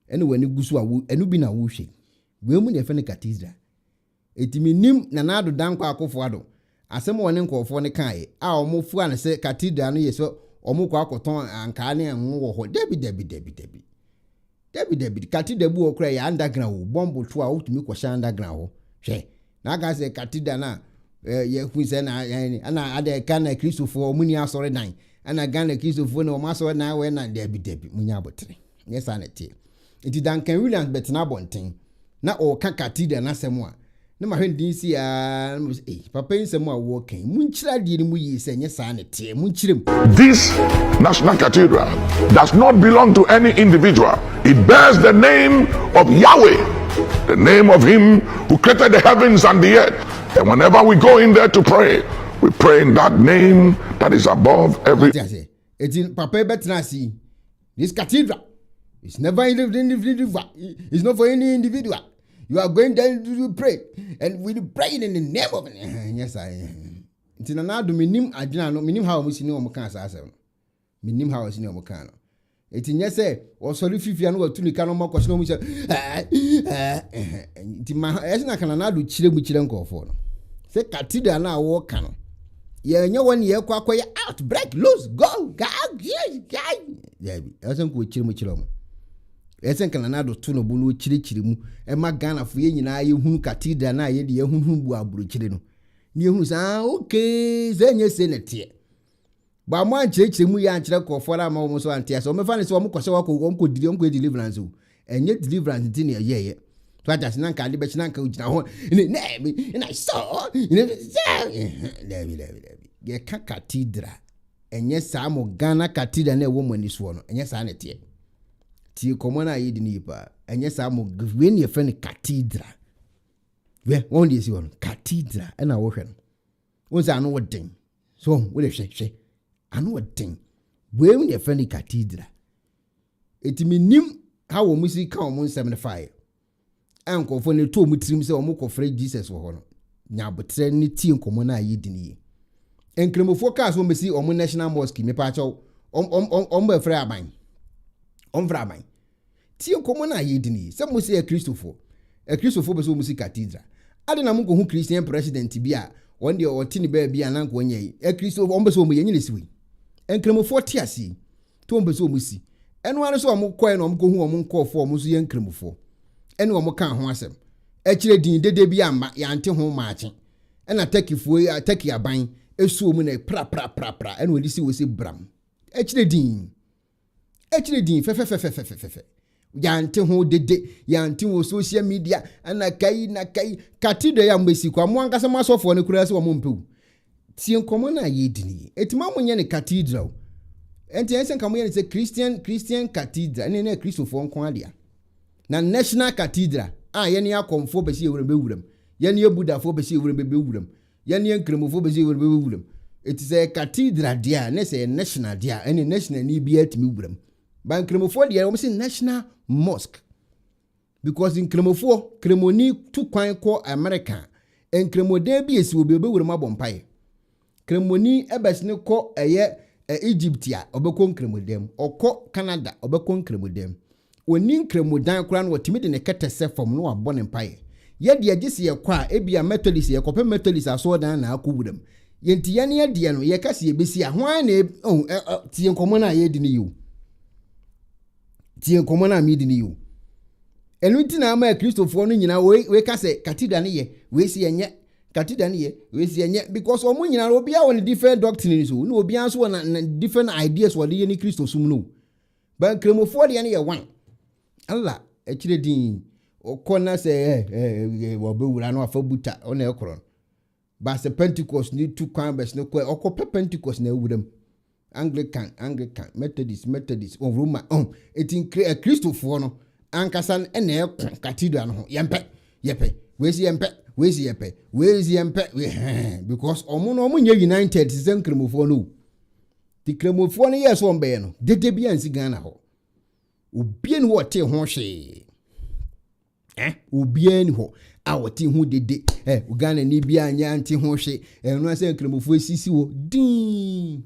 ene wani gusu a enu bi na wo hwe we mu ne fe cathedral etimi nim na na ado dankwa akofo ado asem woni nkofo ne kan a omofu an se cathedral no yeso omukwa akoton anka ne enwo wo ho debi cathedral bu okra ya underground bombo to a utumi ko sha underground ho hwe na ga se cathedral na ye hu se na ana ade kan Christopher omuni asore dan ana Ghana Christopher no masore na we na debi munya abotre yes ana tie enti Duncan Williams betena bonten na o ka cathedral na semu a na ma hwendin si a papa nsemu a wo kan munchira die ni mu yi se nye sa na tie munchirem. This national cathedral does not belong to any individual. It bears the name of Yahweh, the name of him who created the heavens and the earth. And whenever we go in there to pray, we pray in that name that is above every. It's papa betena si this cathedral is never individual. It's not for any individual. You are going there to pray, and we pray in the name of. Yes, I. It's na na do minim adina no minim how musi ni o mkan asase. Minim how musi ni o mkan no. Eti nye se o sori fifia no watu ni kanu mo kwose no mu se. Eti ma esi na kana na do chire nkofo no. Se cathedral na wo kan no. Ye nye woni ye kwa akoye out break loose go guy. Debi. Esen ko chire mo. Esen kana na do to no bu no chire mu e ma Ghana fo ye nyina ye hunu cathedral na ye de ye hunu bu aburu chire no ni hunu sa okay zenye se netie ba mo anchire mu ya anchire ko fora ma mo so antia so me fa ne so mo kwose wa ko deliverance o enye deliverance ti ne ye to adas na nka de be china nka ugina ho na so debi ye ka cathedral enye sa mo Ghana cathedral na e wo mo ni so no enye sa netie ti komona yidi ni pa enye sa mo gwen ye fe ne cathedral we won dey see one cathedral na wo hwe no won say anu wodin so we dey hwe anu wodin we won ye fe ne cathedral etimi nim how wo musi ka wo 75 anko fo ne to mu trim say wo mo kofre Jesus wo ho no nya botre ni ti komona yidi ni enkremofo ka so mesi o mo national mosque me pa chaw be frɛ aban onvraban ti komo na yedini se mo se Christopher be so mo si cathedral ade na mo ko hu Christian president bi a won de o tini ba bi ananko onye Christopher on be so mo yenyi lesiwi enkremofo ti asi to on be so mo si eno ane so o mo koe no mo ko hu o mo nkofo o mo so yenkremofo ene o mo kan ho asem akire din dede bi amma ya nte ho maache ena taki aban esu o mo na pra ene o di si wo se bram akire din fe yante ho dede yante wo social media ana kai na kai cathedral ya mbesi kwa mo ankasa masofo ne kura se wo mpew tie nkomo na yedini etima mo nye ne cathedral enti ensen kamo ye ne se Christian cathedral ne Christopher nko adia na national cathedral yɛne akɔmfo bɛsi ewuram bewuram yɛne abudafo bɛsi ewuram bewuram yɛne nkremofo bɛsi ewuram bewuram eti sɛ cathedral dia ne sɛ national dia ɛne national ni bi atimi wuram ba nkremofo dia wɔn sɛ national mosque because nkremofo kremoni tu kwan kɔ America nkremode bi esi obi bewuram abɔmpae kremoni ebɛsne kɔ ɛyɛ Egypt a obɛkɔ nkremodem ɔkɔ Canada obɛkɔ nkremodem oni nkremodan kora no watimi de ne ketese fam no abɔ ne mpae ye de agese ye kɔ a ebia Methodist ye kɔpɛ Methodist aso dan na akɔwuram yenti ye ne de no ye kase ye besi a hwan na tie nkomo na ye di ne yo tie nkomo na me di ne yo enu ti na ama Kristofo no nyina we kase cathedral ne ye we si enye cathedral ne ye we si enye because omo nyina obi a won different doctrines so no obi anso na different ideas wode ye ni Kristo sum no ba kremofo de ne ye wan Allah ekire din okona se wo bewura no afa buta ona ekoro ba se Pentecost ni tu kwan bes ne ko okope Pentecost na ewuram Anglican Methodist Roma etin Kristofo no ankasa na cathedral no yepe we si yepe because omo no omo nye united se kremofo no ti kremofo no yes won be no dede bia nsi Ghana ho obie ni wo te ho hwe obie ni ho a wo te ho dede Ghana ni bia anya anti ho hwe enu ase kremofo sisi wo din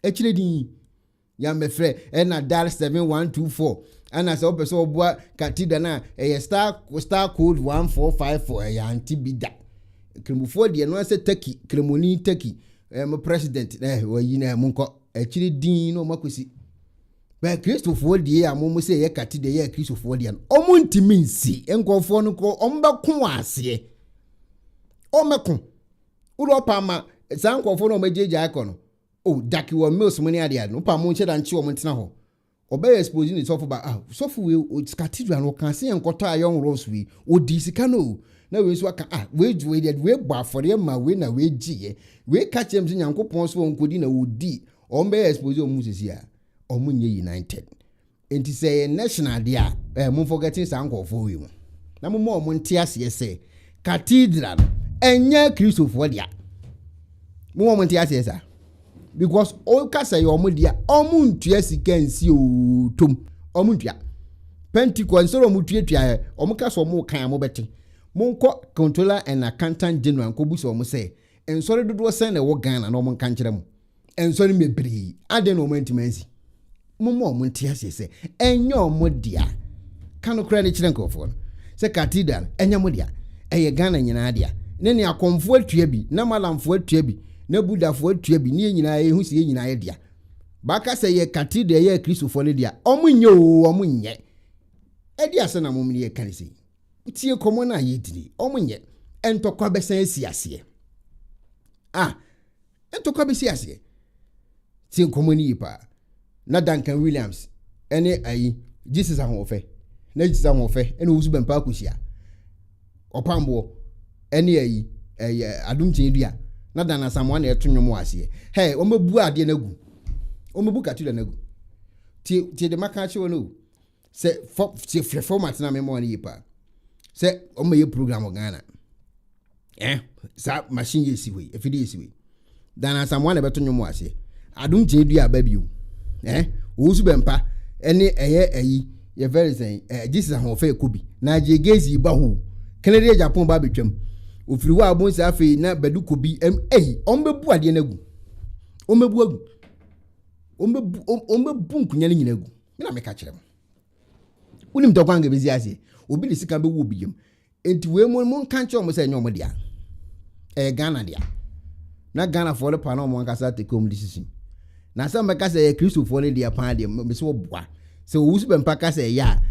ekire din ya mefre na dar 7124 ana se opeso obua cathedral na star code 1454 ya anti bida kremofo de no ase Turkey kremoni Turkey president wayi na munko ekire din no makosi ba Kristofo die amomo se ye cathedral ye Kristofo die no omo ntimi nsi enkofo no ko ombako ase omeko ulo pama sankofo no majeje ikono daki wo mills money ade no pa mo nche da nche wo ntena ho obey exposing it sofo ba sofo we cathedral no kan se enkoto ayon rose we odi sika no na we so aka we bo afore ma we na we giye we ka chem se nyankopon so onkodi na odi obey exposing omu sisi a omunye united enti say national dia mo forgetting sankofo we mu na mo nte ase se cathedral enye Kristofo dia mo nte ase sa because all kasa yo omudia omuntua sika nsi otom omuntua Pentecost so omutua omukasa omu kan amobete monko controller and accountant general ko buso omu say ensori dodo sen na wo Ghana na omu kan kire mu ensori mebiri ade no omantimansi momo omuntia se enye omudia kanu kra ne kire nkofo no se cathedral enye mudia eye Ghana nyina dia ne ne akomfo atua bi na malamfo atua bi na budafo atua bi ne nyina ehu se nyina ye dia baka se ye cathedral ye Kristofo ne dia omunye edi ase na momni ye kanise tie komo na ye dini omunye entokwa besan asiase entokwa besi ase tie komo ni yipa na Duncan Williams ene ayi Jesus ahofe na Jesus ahofe ene wusu bempa akosia opambo ene ayi adumchen dua na dana samwa na etonwom ase omebu ade na gu omebu cathedral na gu tie de maka che wono se format na me mo ni yipa se omaye program Ghana sa machine yesi we efidi yesi we dana samwa na betonwom ase adumchen dua babio wusu bempa ene ayi ye very say Jesus ahofe kobi na jegezi ba ho Canada Japan ba betwam ofiri wa abonsa afi na baduko bi ombebu ade na gu ombebu nkunya ne nyina gu na meka kire unim to kwanga bezi ase obi ne sika be wo biyem enti we mo kan che omo se nyom dia Ghana dia na Ghana for the panel mo nkasa take home decision na some meka se Kristofo ne dia pan dia me se wo boa se wusu be mpaka se ya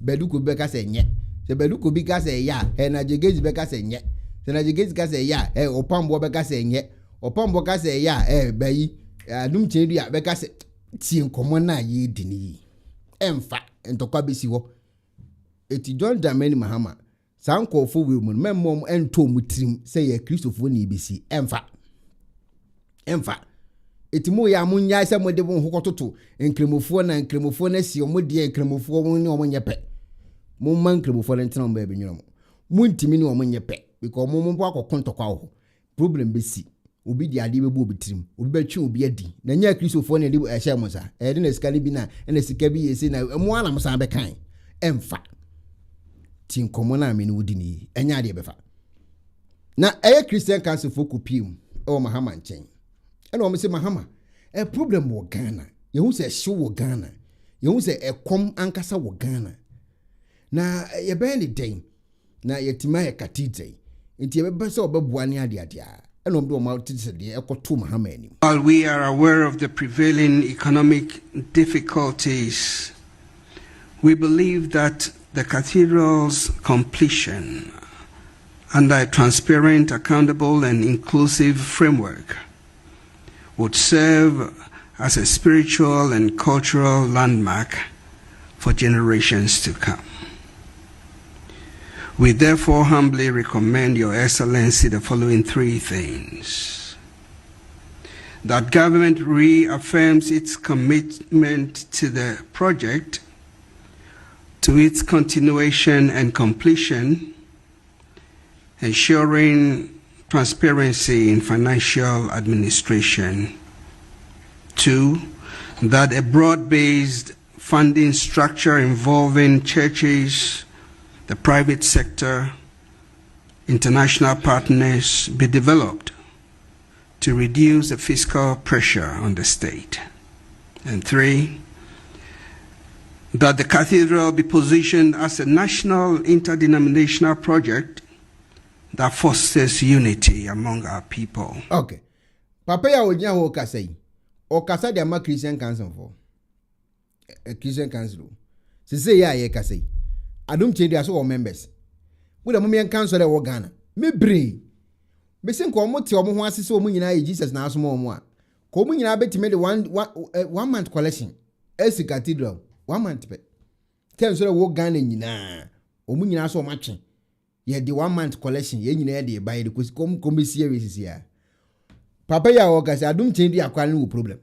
baduko be ka se nye se baduko bi ka se ya na jegezi be ka se nye se na jegezi ka se ya opambo be ka se nye opambo ka se ya bayi adum chendu be ka se tie nkomo na ye dini emfa entokwa besi ho eti John Dramani Mahama sankofo we mu memmom ento mutrim se ye Kristofo ni besi emfa eti mo ya munya se mo de bo hokototo nkremofo na si omo de nkremofo ni omo nyepe mo man krebo for ntena mo ba be nwuno mo muntimi ne omo nye pe because mo mbo akokontokwa ho problem be si obi di ade be bu obi tirim obi be twe obi adi na nya kristofo na de ehye mo sa e de na sika bi na na sika bi yesi na mo ana mo sa be kan emfa tin komo na me ne wudi ni enya de be fa na Christian Council for Kupim o Mahama nchen ena o me se Mahama problem wo Ghana ye hu se hye wo Ghana ye hu se ekom ankasa wo Ghana na ye be ni den na ye tima ye Cathedral nti ye be se obeboa ne ade ade a ena o do ma tise de ekoto Mahama ani. While we are aware of the prevailing economic difficulties, we believe that the Cathedral's completion under a transparent, accountable, and inclusive framework would serve as a spiritual and cultural landmark for generations to come. We therefore humbly recommend Your Excellency the following three things: that government reaffirms its commitment to the project, to its continuation and completion, ensuring transparency in financial administration. 2, that a broad-based funding structure involving churches, the private sector, international partners be developed to reduce the fiscal pressure on the state. And 3, that the Cathedral be positioned as a national interdenominational project that fosters unity among our people. Okay. Papa ya onya ho kasa yi. O kasa de ma Christian Council for. Christian Council. Se ya ye kasa yi. Adum che dia so o members. Wo da mo men council de wo Ghana. Me bre. Me se nko mo te o mo ho asese o mo nyina ye Jesus na aso mo mo a. Ko mo nyina betime de one month collection. Esi Cathedral 1 month pe. Tell so wo Ghana nyina. O mo nyina so o matwe. Ye the 1 month collection ye nyina ye de buy the come serious here. Papa ya o kasa adum chen di akwa no problem.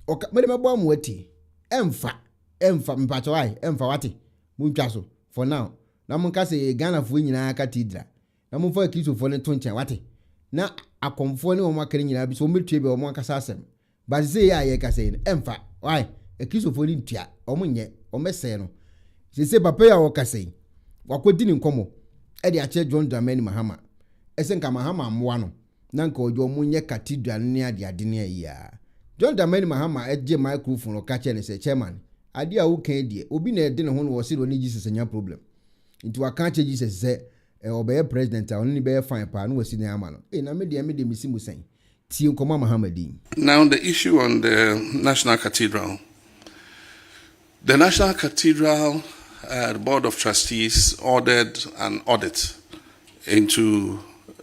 O ka me mebo am wati. Emfa mpacho why emfa wati. Muntwa so for now. Na mun kasa ye Ghana fo nyina Cathedral. Na mun fo Kristo fo ne to nchen wati. Na akomfo ne o makere nyina bi so metwe be o mo kasa asem. Ba se ya ye kasa ye emfa why e Kristo fo ni ntua o mo nye o mese no. Se papa ya o kasa yi. Wakodi ni nkomo e de ache John Dramani Mahama ese nka Mahama amwa no na nka ojo munye Cathedral ne ade ne ya John Dramani Mahama eje microphone ka che ne se chairman ade a wo kan die obi na ede ne ho no wo se ni Jesus anya problem nti wa kan che Jesus se obeye president a oni be fine pa no wasi ne ama no na me de misi musan tie nkomo Mahama din. Now the issue on the National Cathedral. The National Cathedral the Board of Trustees ordered an audit into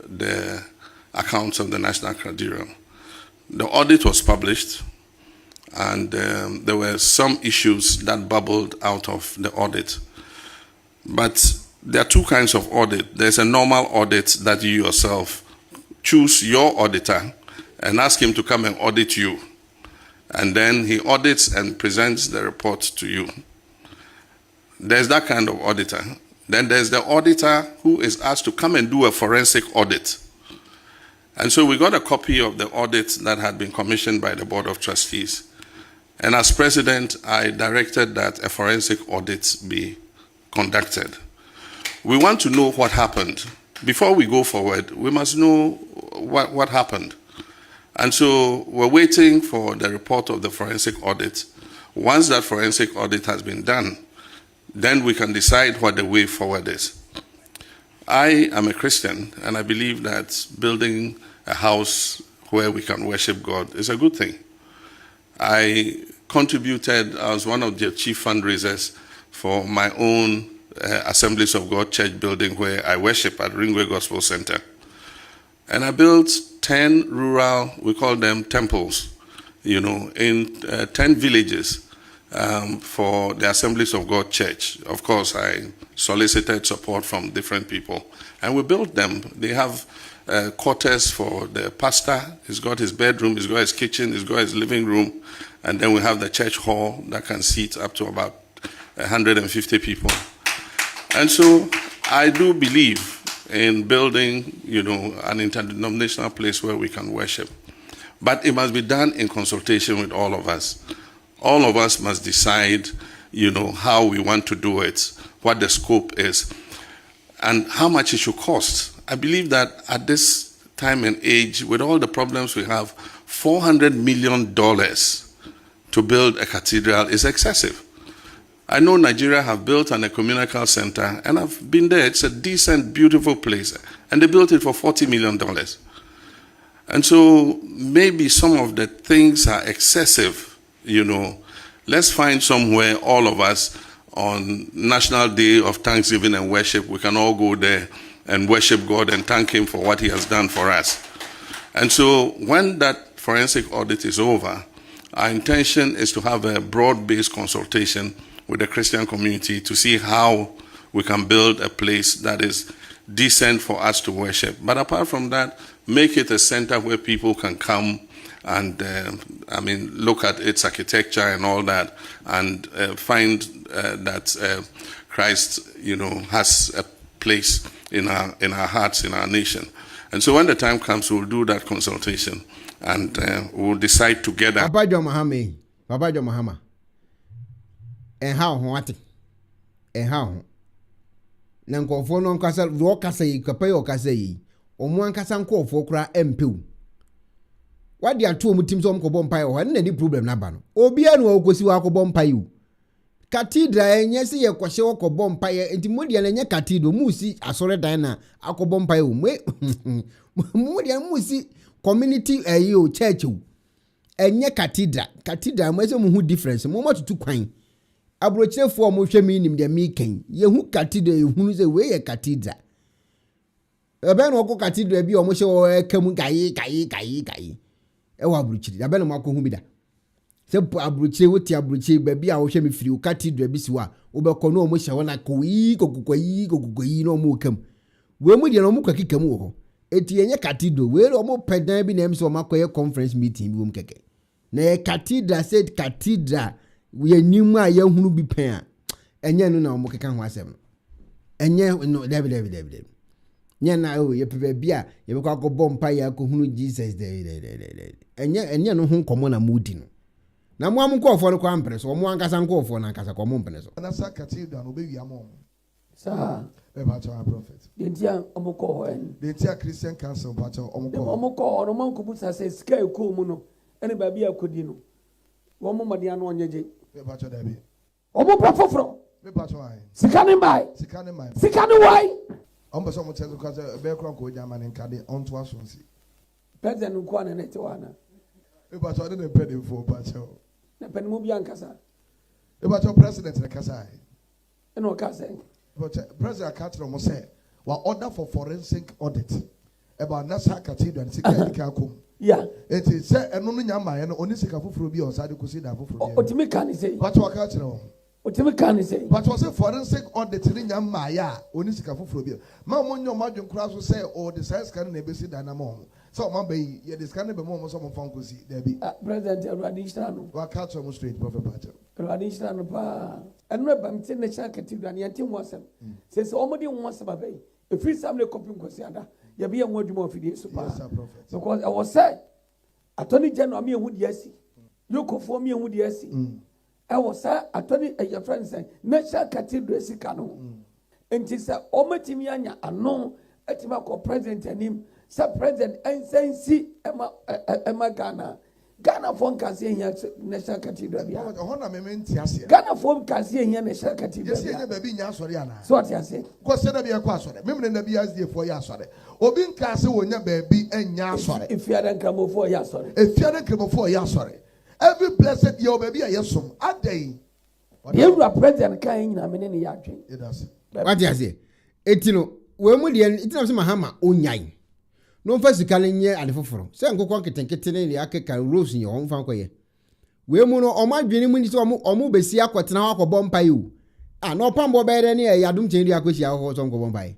the accounts of the National Cathedral. The audit was published, and there were some issues that bubbled out of the audit. But there are two kinds of audit. There's a normal audit that you yourself choose your auditor and ask him to come and audit you. And then he audits and presents the report to you. There's that kind of auditor. Then there's the auditor who is asked to come and do a forensic audit. And so we got a copy of the audit that had been commissioned by the Board of Trustees. And as president, I directed that a forensic audit be conducted. We want to know what happened. Before we go forward, we must know what happened. And so we're waiting for the report of the forensic audit. Once that forensic audit has been done, then we can decide what the way forward is. I am a Christian, and I believe that building a house where we can worship God is a good thing. I contributed as one of the chief fundraisers for my own Assemblies of God church building where I worship at Ringway Gospel Center. And I built 10 rural, we call them temples, in 10 villages. For the Assemblies of God Church. Of course, I solicited support from different people, and we built them. They have quarters for the pastor. He's got his bedroom, he's got his kitchen, he's got his living room, and then we have the church hall that can seat up to about 150 people. And so I do believe in building, an interdenominational place where we can worship. But it must be done in consultation with all of us. All of us must decide, how we want to do it, what the scope is, and how much it should cost. I believe that at this time and age, with all the problems we have, $400 million to build a cathedral is excessive. I know Nigeria have built an ecumenical center, and I've been there. It's a decent, beautiful place. And they built it for $40 million. And so maybe some of the things are excessive, Let's find somewhere, all of us, on National Day of Thanksgiving and Worship, we can all go there and worship God and thank Him for what He has done for us. And so when that forensic audit is over, our intention is to have a broad-based consultation with the Christian community to see how we can build a place that is decent for us to worship. But apart from that, make it a center where people can come and, look at its architecture and all that, and find that Christ, has a place in our hearts, in our nation. And so when the time comes, we'll do that consultation, and we'll decide together. Papa John Mahama. And how what? And how? Nanko for non kasa ro kasa yi kapa yo kasa yi. Omo an kasa nko for kra empew. What dia to mu tim so mko bom pai o na ni problem na ba no. Obi anu okosi wa akobom pai u. Cathedral enye se ye kwhye okobom pai enti modia na enye cathedral mu si asore dan na akobom pai u. Modia mu si community o church u. Enye cathedral mo se mu hu difference mo matutu kwan. Abrochefo mo hwe mi nim de mi ken ye hu cathedral ye hu se we ye cathedral ebe no ko cathedral bi o mo hye o ekam kai e wa abrochiri ebe no mako hu bi da se abrochiri woti abrochiri ba bi a wo hwe mi firi o cathedral bi si wa wo be ko no mo hye wona kokoyi no mo kam we mu de no mo kakikam wo ho eti yenye cathedral we o mo pedan bi na em so makoye conference meeting bi wo m keke na cathedral said cathedral we nimu a ye hunu bi pen a enye no na omo keka ho asem enye no David nya na o ye pepe bia ye be kwa ko bompa ya ko hunu Jesus enye no ho komo na mudi no na mo am ko ofo no kwa mpre so mo ankasa nko ofo na ankasa ko mo mpre so na sa cathedral no be wi am sa be ba cha prophet dentia omo ko ho en dentia Christian council ba cha omo ko no man ko busa se sika e ko mu no ene ba bia akodi no wo mo made anu onyeje be ba cha da bi omo profofro be ba cha ai sika ne mai wai on person mo tell because be kro ko jama ne nkade on to aso nsi president nko na nete wana be ba cha ne pede fo ba cha na pede mo bia nkasa be ba cha president ne kasa ai eno kasa but president Cathedral mo say wa order for forensic audit about Nasa Cathedral sika edika kom yeah it is say eno no nyama ye no oni sika foforo bi on sade kusi da foforo bi otimi kan say but wa Cathedral otimi kan say but was say forensic audit ni nyama ya oni sika foforo bi ma mo nyo madwen kura so say o the size kan na ebesi da na mo so ma be ye the scan be mo so mo fan kusi da bi president Radishna no wa Cathedral mo straight prophet Patel Radishna no pa eno ba mti National Cathedral ni anti wasem say so omodi wasem ba be e free family copy kwasi ada ya be yan wadwuma ofidie so pa because I was said attorney general me ehudi asi yokofo me ehudi asi I was said attorney your friend say National Cathedral sika no enti say omatimi anya ano etima ko president anim say president ensensi ema Ghana phone can see here National Cathedral. Ghana phone can see here National Cathedral. Yes, yes, baby, nya sorry ana. So what you say? Because say na be akwa sorry. Me na be as dey for ya sorry. Obi nka se wonya baby enya sorry. If you are cramo for ya sorry. If you are cramo for ya sorry. Every blessed your baby ayesom adai. You are president kan na me ne ya twen. It does. What you say? Etino we mu de etino se mahama onyan. No first can nye ade foforo se nkokọ nketenkete ne akeka rose nye on fa koye we mu no o madwene mu ni se o besi akotena akobọ mpa yi o no pambo bere ne ya dum chen ri akosi aho so nkobọ mpa yi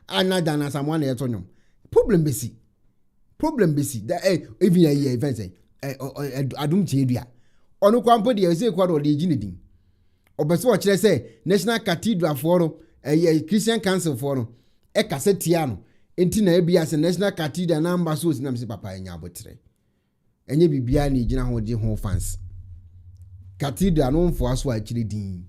anada na samwa na yeto nyom problem besi that even a event say adum chen ri a onu kwampo de se kwado de ginedin obeso o kire say National Cathedral for no Christian Council for no e kase tia no enti na ebia se National Cathedral na amba so sinam se papa enya abotre enye bibia na ejina ho de ho fans Cathedral no mfo aso akire din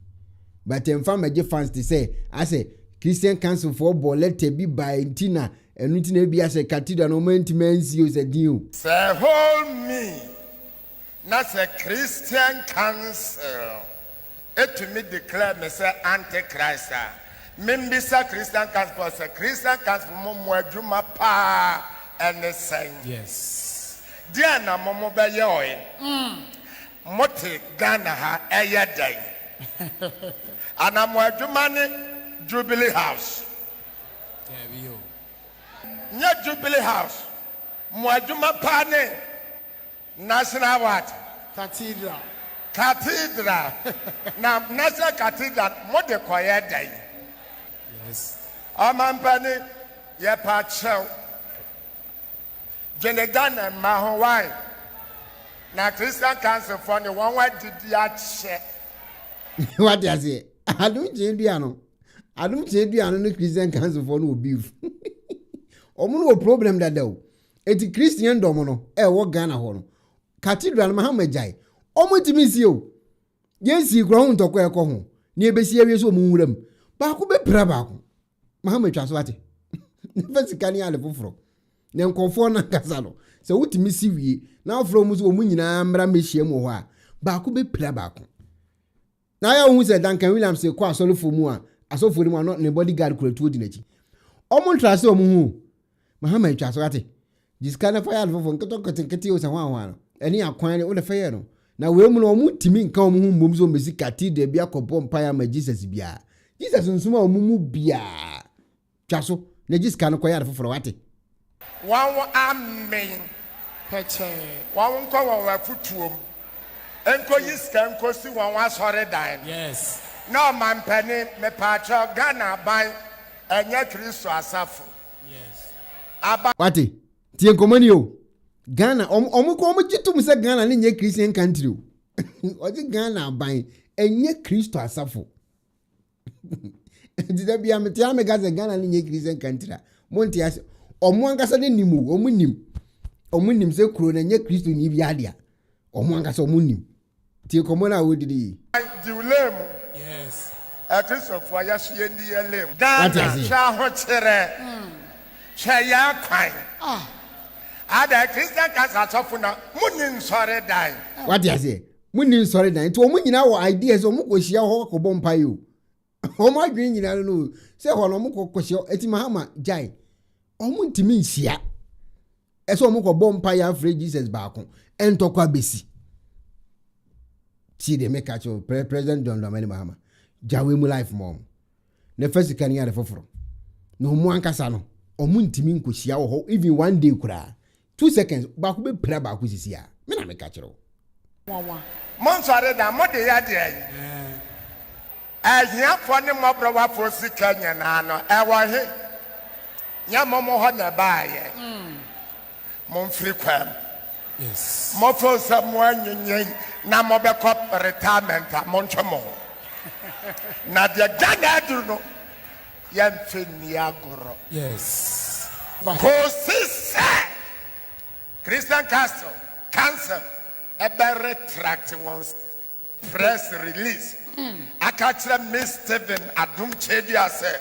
but emfa maje fans to say I say Christian Council for bolete bi by ntina enu ntina ebia se Cathedral no mantimensi o se din say hold me na say Christian Council to me declare me say antichrist membisa Christian Council say Christian Council mo adwuma pa and say yes dia na mo be ye oy mote Ghana ha eye dan ana mo adwuma ni Jubilee House there we go nya Jubilee House mo adwuma pa ni National what Cathedral na National Cathedral mo de koye dan yes amampani ye pa chew Ghana ma ho why na Christian Council for the one why did ya che what you say adum cheduano no Christian Council for no beef omo no problem that do eti Christian dom no e wo Ghana ho no Cathedral ma ha majai omo timi si o yensi kro ho ntoko e ko ho ni ebesi awie so mu wuram ba ko be pra ba ko ma ha matwa so ate fasikani ale foforo na nkofo na kasa no se wutimi si wie na afro mu so omu nyina mra mehie mu ho a ba ko be pra ba ko na ya hu se Duncan Williams se ko asolofo mu a asofo ni mu no ne bodyguard kura tuo di nachi omo ntrase omu hu ma ha matwa so ate jiskana fa ya ale foforo nketo ketenkete o se ho no eni akwan o le fa ye no na we mu no omu timi nka omu hu mbom so mbesi Cathedral bia kopo mpaya ma Jesus bia Jesus nsuma omu mu bia twaso na jiskana ko ya ale foforo wate wan amen peche wan ko wa futuom enko yiska enko si wan asore dan yes no man pani me pacho Ghana ban enye Kristo asafo yes aba wate tie nkomani o Ghana omu ko omu jitum se Ghana ni nye Christian country o odi Ghana ban enye Kristo asafo dida bia me tia me gaze Ghana ni nye Christian country monti ase omu angasa de nimu omu nim se kuro na nye Kristo ni bia dia omu angasa omu nim tie komona wodidi diulem yes Kristo fo ya hye ndi elem Ghana sha ho kire sha ya kwan ada Christian Council atofuna munin sore dan what you say munin sore dan to omu nyina wo ideas omu ko hia ho ko bompa yo omu adwen nyina no se ho no omu ko hia eti mahama jai omu ntimi nhia eso omu ko bompa ya free Jesus baako entokwa besi ti de make cho President John Dramani Mahama jawe mu life mom na first kan ya de foforo no omu ankasa no omu ntimi nko hia ho even one day kura 2 seconds ba ko be pra ba ko sisi a me na me ka kire wawa mon sare da mo de ya de ahia fo ne mo bro wa fo sika nya na no e wo he nya mo ho na ba ye mon free kwam yes mo fo sa mo anyenyen na mo be ko retirement mo nchomo na de Ghana duru no ya mfeni agoro yes ko sisa Christian Council ever retract once press release. I catch them Miss Stephen Adum Chedia say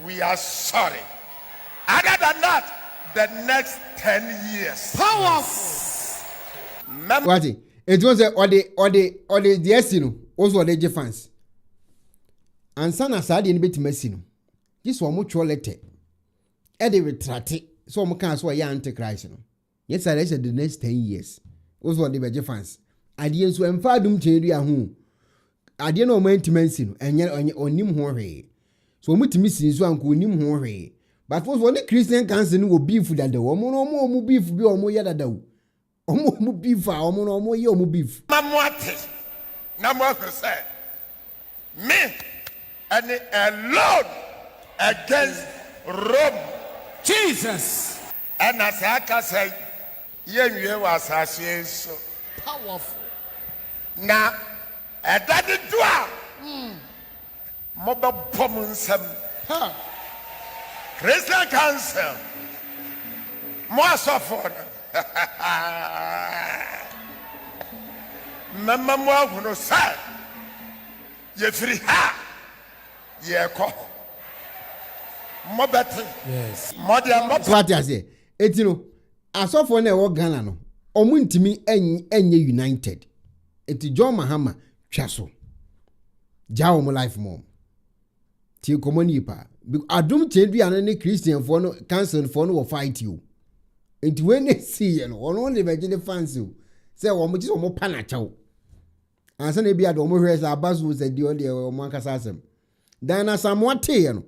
we are sorry. Other than that, the next 10 years. Powerful. What it was or the destiny also the fans. And sana sadi in bit messino. This one much letter. Eddie retract so much so ya antichrist. Yes, I said the next 10 years. Also the fans. Adiye so emfa dum chedu ahu. Adiye no maintenance no enye onim ho hwe. So mutimi sin so anko onim ho hwe. But for one Christian Council no beef that the omo beef bi omo ye dada o. Omo beef a omo ye omo beef. Mamwate. Na mo say me and alone against Rome. Jesus. And as I say yenwe was asase so powerful na edade do a Mobile Pomon Sam. Christian Council. More suffer. Mamma more no say. Ye free ha. Ye ko. More better. Yes. More than more. What I say? Etino. Asofo na wo Ghana no. Omo ntimi enye united. Eti John Mahama twaso. Jawo mo life mom. Ti komoni pa. Adum chedu ane ne Christian for no cancel for no fight you. Enti when they see no ono le beje the fans you. Say wo mo just wo pa na chawo. Ansa na bia do mo hwese abazu se di o de o mo akasa asem. Dan na samwate no.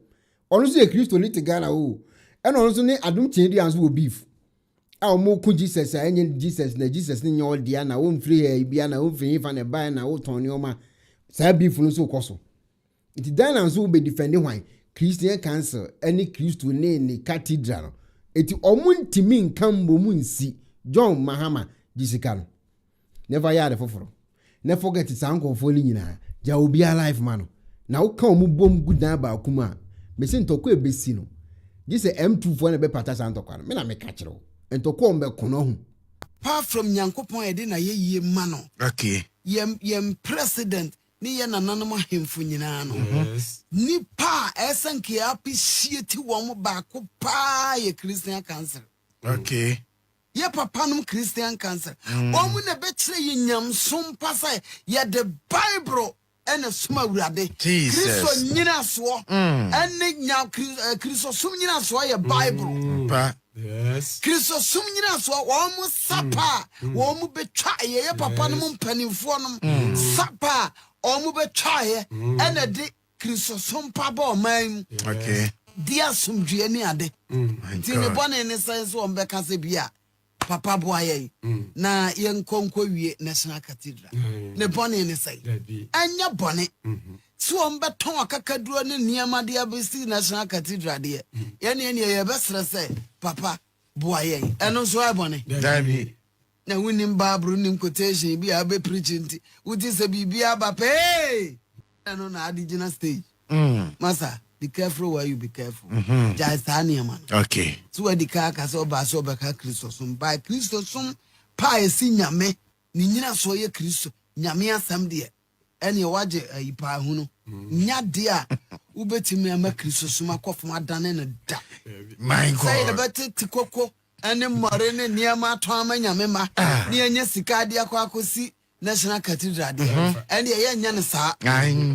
Ono so e Christo liti Ghana o. Eno ono so ne adum chedu anso wo beef. A mo ku Jesus enye Jesus na Jesus ne nye odia na wo free here bia na wo free fa na buy na wo ton ne oma. Sa beef no so koso. Iti dan anso wo be defend hwan. Christian Council any Christo ne Cathedral. Eti omuntimi nkambo munsi John Mahama jisika no. Never yard foforo. Never forget it sanko fo ni nyina. Ja obi alive man. Na wo ka omubom gudan ba akuma. Me se ntoko ebesi no. This M2 fo na be pata santokwa no. Me na me ka kire wo. Ntoko mbe kono hu. Apart from Nyankopon ede na ye mano. Okay. Yem president ni ye nananum ahemfo nyina no. Ni pa esanke appreciate wo ba ko pa ye Christian Council. Okay. Ye papa num Christian Council. Omu na be kire ye nyamsom pasa ye the Bible ene suma wurade. Kristo nyina so. Ene nya Kristo sum nyina so ye Bible. Pa. Yes. Kristo sum nyina so wo sapa wo mu betwa ye papa num mpanimfo num sapa o mu betwa ye ene de Kristo sum pa ba man. Okay. Dia sumdue ni ade. Ti ne bone ne sense wo mbeka se bia papa boaye na ye nkonko wie National Cathedral. Ne bone ne sai. Anya bone. So mbeton akakaduro ne niama de abesi National Cathedral de. Ye ne ye besre say papa boaye. Eno so abone. Dabi. Na winim babru nim quotation bi abe preaching ti. Uti se bibia ba pe. Eno na adigina stage. Masa, be careful where you be careful. Just man. Okay. So where the car ka so ba Christos by Christos pa esi nyame ni nyina so ye Christo nyame asam de ene waje ipa hu no nya de a ubetimi ama Christos makofo adane ne da. My God. Say the better tikoko ene more ne niama to ama nyame ma ne enya sika de akosi National Cathedral de ene ye nya ne sa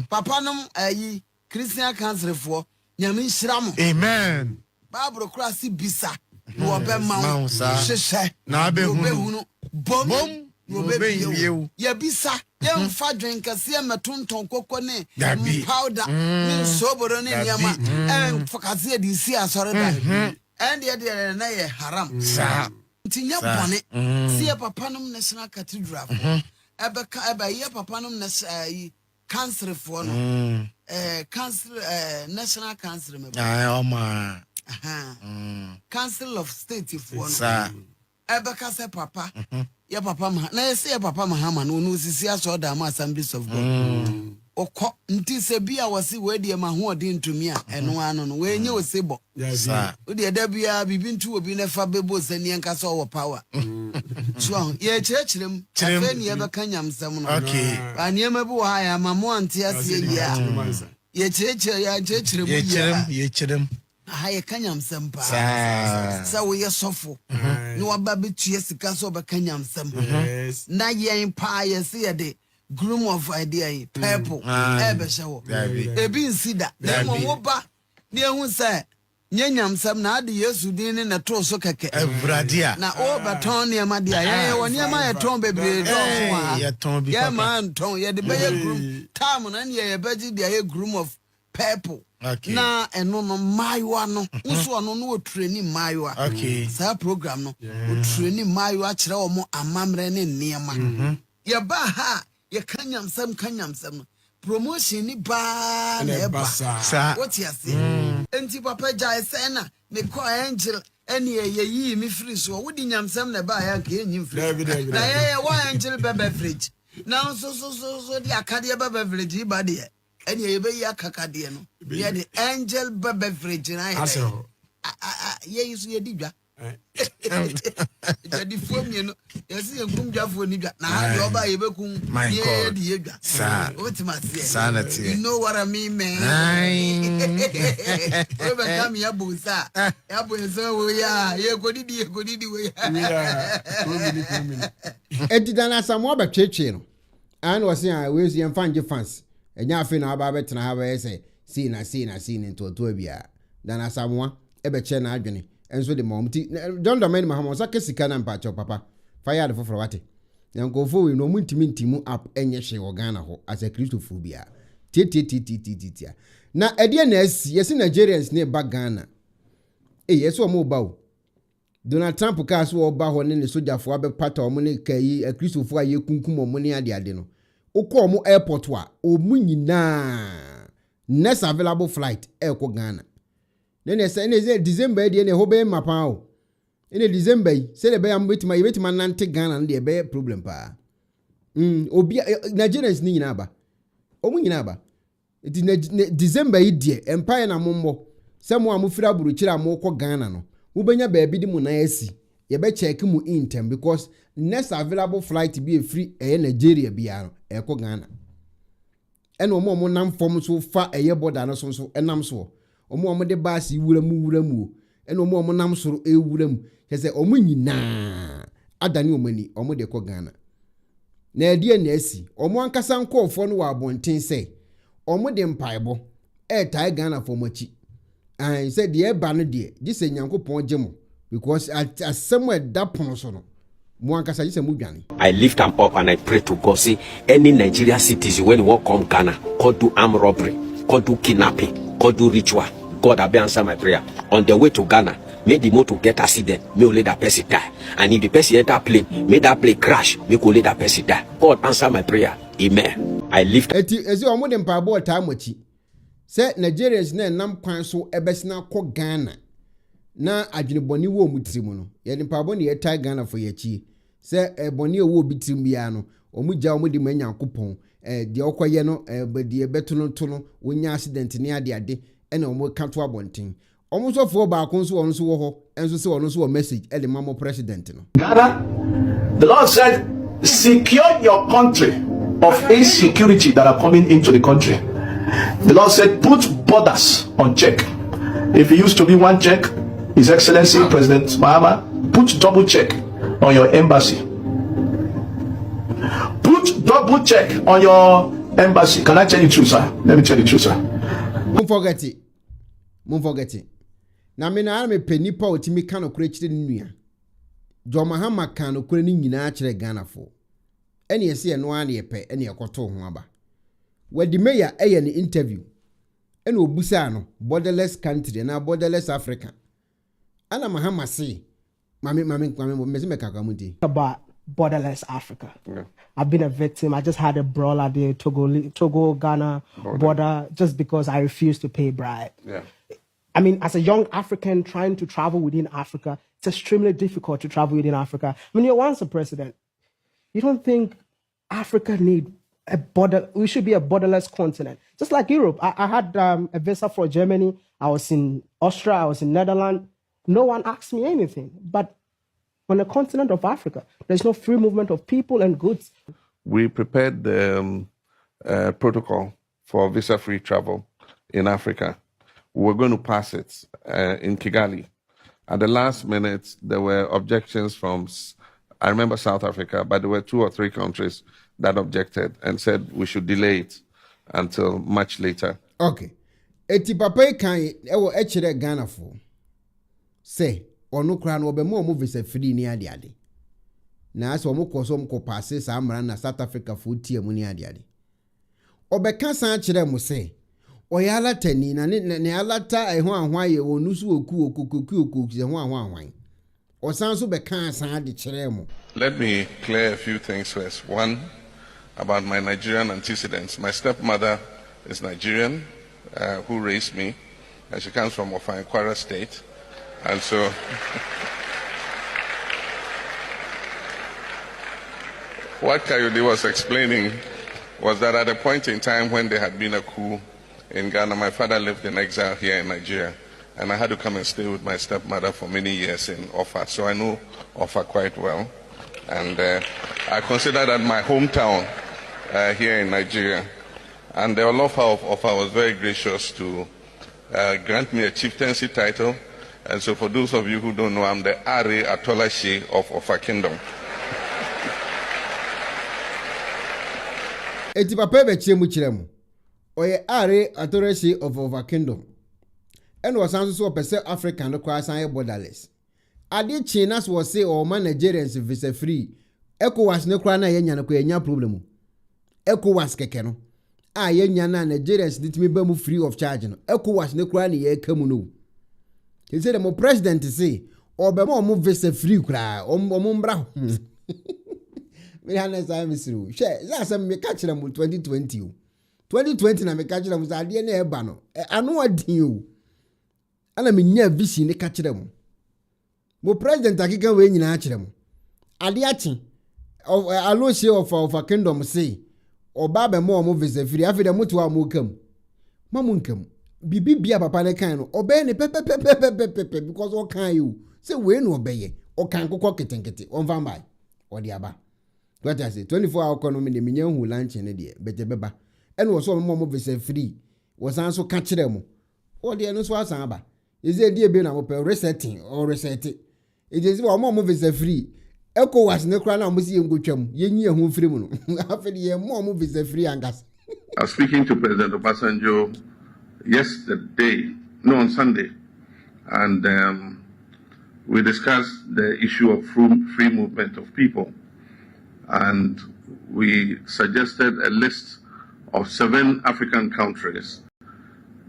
papa nom ayi Christian Council for nyame nhyiramo. Amen. Bible cross bisa no be ma hwehwe na be hunu bom no be bio ya bisa ya mfa dwenka se metonton kokko ne powder ne soboro ne nyama en fakaze di si asore da and the na ye haram sa tinya bone se papa nom National Cathedral ebeka eba ye papa nom na council for no council National Council me Council of State for no ebeka se papa ya papa ma na se ya papa Mahama no no sisi aso da ma Assemblies of God okọ nti se bia wasi we de ma ho odi ntumi a eno ano no we nye osebo o de da bia bibi ntu obi na fa bebo sani enka so wo power so ye chirechirem afa ni ebeka nyamsam no ani ma bu ha ya mamo ante ase ya ye chirechire ya chirechirem ye chirem ha ye kanyamsam pa sa wo ye sofo ni wa ba betu sika so be kanyamsam na ye pa ye se ye de groom of idea purple ebe shawo ebi nsida na mo ba ne hu say nyanyamsam na ade Yesu din ne na to so keke evradia na o baton ne ma dia ye woni ma ye ton bebre don wa ye ton bi ye man ton ye de be ye groom tam na ne ye beji dia ye groom of purple na eno no maiwa no nso no no training maiwa sa program no o training maiwa kire o mo amamre ne niema ye ba ha ye kanyamsam no promotion ni ba na eba what you say enti papa jai say na me call angel eni ye yi mi free so wo di nyamsam na ba ya ka enyi free na ye wa angel bebe fridge na so di akade bebe fridge ba de and you be a cacadiano. Yeah, the angel beverage and I say, yeah, you see a digger. Jadi form you know, you see a boom job for nigga. Now you buy a book. My God, what must sanity? You know what I mean, man. Over come here, Busa. So yeah, you go did we Edidana Samoa be cheche. And was saying, we see and find your fans. And ya fin about better have a say, seen into a tuabia. Then as someone, ebe chen agony. And so the mom, don't domain Mahamas, I can see can patch your papa. Fire for what? Now go forward, no minti mu up and yeshe organa as a Christophobia. Tia. Now, a DNS, yes, in Nigerians near Bagana. Yes, or more bow. Donald Trump cast war baho in the soldier for Abe Pata or money kay a Christopher ye kunkum or money at the adeno. Okomo airport wa, o muni na. Next available flight, Eko Ghana. Then they say December, the hobe mapao. In a December, say the bear with my nante Ghana and the bear problem pa. Obi Nigerians ni naba. Omunaba. It is December, dear, Empire na mumbo. Someone mufira buruchira moko Ghana no. Ubenya baby di mu na esi. Ye be check mu in time because next available flight be a free Nigeria biano Eko Ghana. Eno mo nam form so fa eye border no so enam so. Omo de basi wuramu. Eno mo nam so wuramu. He say omo nyina adani omani omo de ko Ghana. Na edi na esi omo ankasa nkofo no wa abonten say omo de mpaebo tai Ghana for machi. And said the eba no de this Nyankopon gemo because at somewhere that pono no mo ankasa yi say mo dwane. I lift them up and I pray to God, say any Nigeria citizen when walk come Ghana could do armed robbery, could do kidnapping, could do ritual, God will answer my prayer. On the way to Ghana, may the motor get accident, may let that person die. And if the person enter plane, may that plane crash, may let that person die. God answer my prayer. Amen. I lift. As you are more than parabo time wachi. Say Nigerians na nam kwan so ebesina ko Ghana. Na adwene boni wo mutirimu no. Ye ni parabo ne yetai Ghana for yechi. Say boni wo bitirim bia no. Omugya omudi manyankopon. De okoye no de beto no to no wonya accident ne ade ena omo kanto abonten. Omo so for ba kon so won so wo ho enso se won so message e de mamo president no. Ghana, the Lord said, secure your country of insecurity that are coming into the country. The Lord said, put borders on check. If it used to be one check, His Excellency President Mahama, put double check on your embassy. Put double check on your embassy. Can I tell you the truth, sir? Let me tell you the truth, sir. Don't forget it. Na me na me penipa otimi kan okure chire nnua. Jo Mahama kan okure ni nyina chire Ghana fo. Ene yesi eno an ye pe ene ekoto ho aba. Wadi meya eye ni interview. Ene obusa no borderless country na borderless Africa. Ana Mahama say mame me kakamuti. About borderless Africa. Yeah. I've been a victim. I just had a brawl at the Togo Ghana border just because I refused to pay bribe. Yeah. I mean, as a young African trying to travel within Africa, it's extremely difficult to travel within Africa. I mean, you're once a president. You don't think Africa need a border? We should be a borderless continent. Just like Europe. I had a visa for Germany. I was in Austria. I was in Netherlands. No one asked me anything. But on the continent of Africa, there's no free movement of people and goods. We prepared the protocol for visa-free travel in Africa. We were going to pass it in Kigali. At the last minute, there were objections from, I remember South Africa, but there were 2 or 3 countries that objected and said we should delay it until much later. Okay. Eti papa kan ewo echere Ghana for. Say, onu kra no obemo mo visa free ni ade. Na aso mo koso mo pass sa amra na South Africa for tie mu ni ade. Obeka san kire mo say oyala tani na ne alata ehun ahwan ye onusu oku se ho ahwan osan so be kan san de kire mo. Let me clear a few things first. One, about my Nigerian antecedents. My stepmother is Nigerian, who raised me, and she comes from Kwara State, and so what Kayode was explaining was that at a point in time when there had been a coup in Ghana, my father lived in exile here in Nigeria, and I had to come and stay with my stepmother for many years in Offa. So I know Offa quite well, and I consider that my hometown here in Nigeria. And the Olofa of Offa was very gracious to grant me a chieftaincy title. And so for those of you who don't know, I'm the Are Atolashi of Offa Kingdom. Eti papa be chire mu chire mu. Oye Are Atolashi of Offa Kingdom. And was also person African no kwa san borderless. Ade China was say o man Nigerians visa free. ECOWAS ne kwa na yenya no kwa yenya problem. ECOWAS keke no. Yenya na Nigerians ditimi ba mu free of charge no. ECOWAS ne kwa na ye kamu no. He said the president say obema omo visa free kra omo mbra. Me hanes am siru. She za asem me ka kire mu 2020 2020 na me ka kire mu za ade na eba no. Ano adin o. Ana me nya vision ne ka kire mu. Mo president akika we nyina kire mu. Ade achi alosie of kingdom say oba be mo visa free afi de moto a mo kam. Mamu nkam. Bibi bia papa ne kan no obey ne pepe because o kan you say we no obey o kan kokko ketenkete on van by o de aba what I say 24-hour economy de menyan hu lunch ne de bete beba ene wo so mo visa free wo san so ka kire mo o de no so asan aba is e de be na mo pe resetting or reset it is mo visa free ECOWAS ne kra na mo si ngotwam yenyi ehun free mu no afi de mo visa free angas. I was speaking to President Obasanjo on Sunday, and we discussed the issue of free movement of people, and we suggested a list of 7 African countries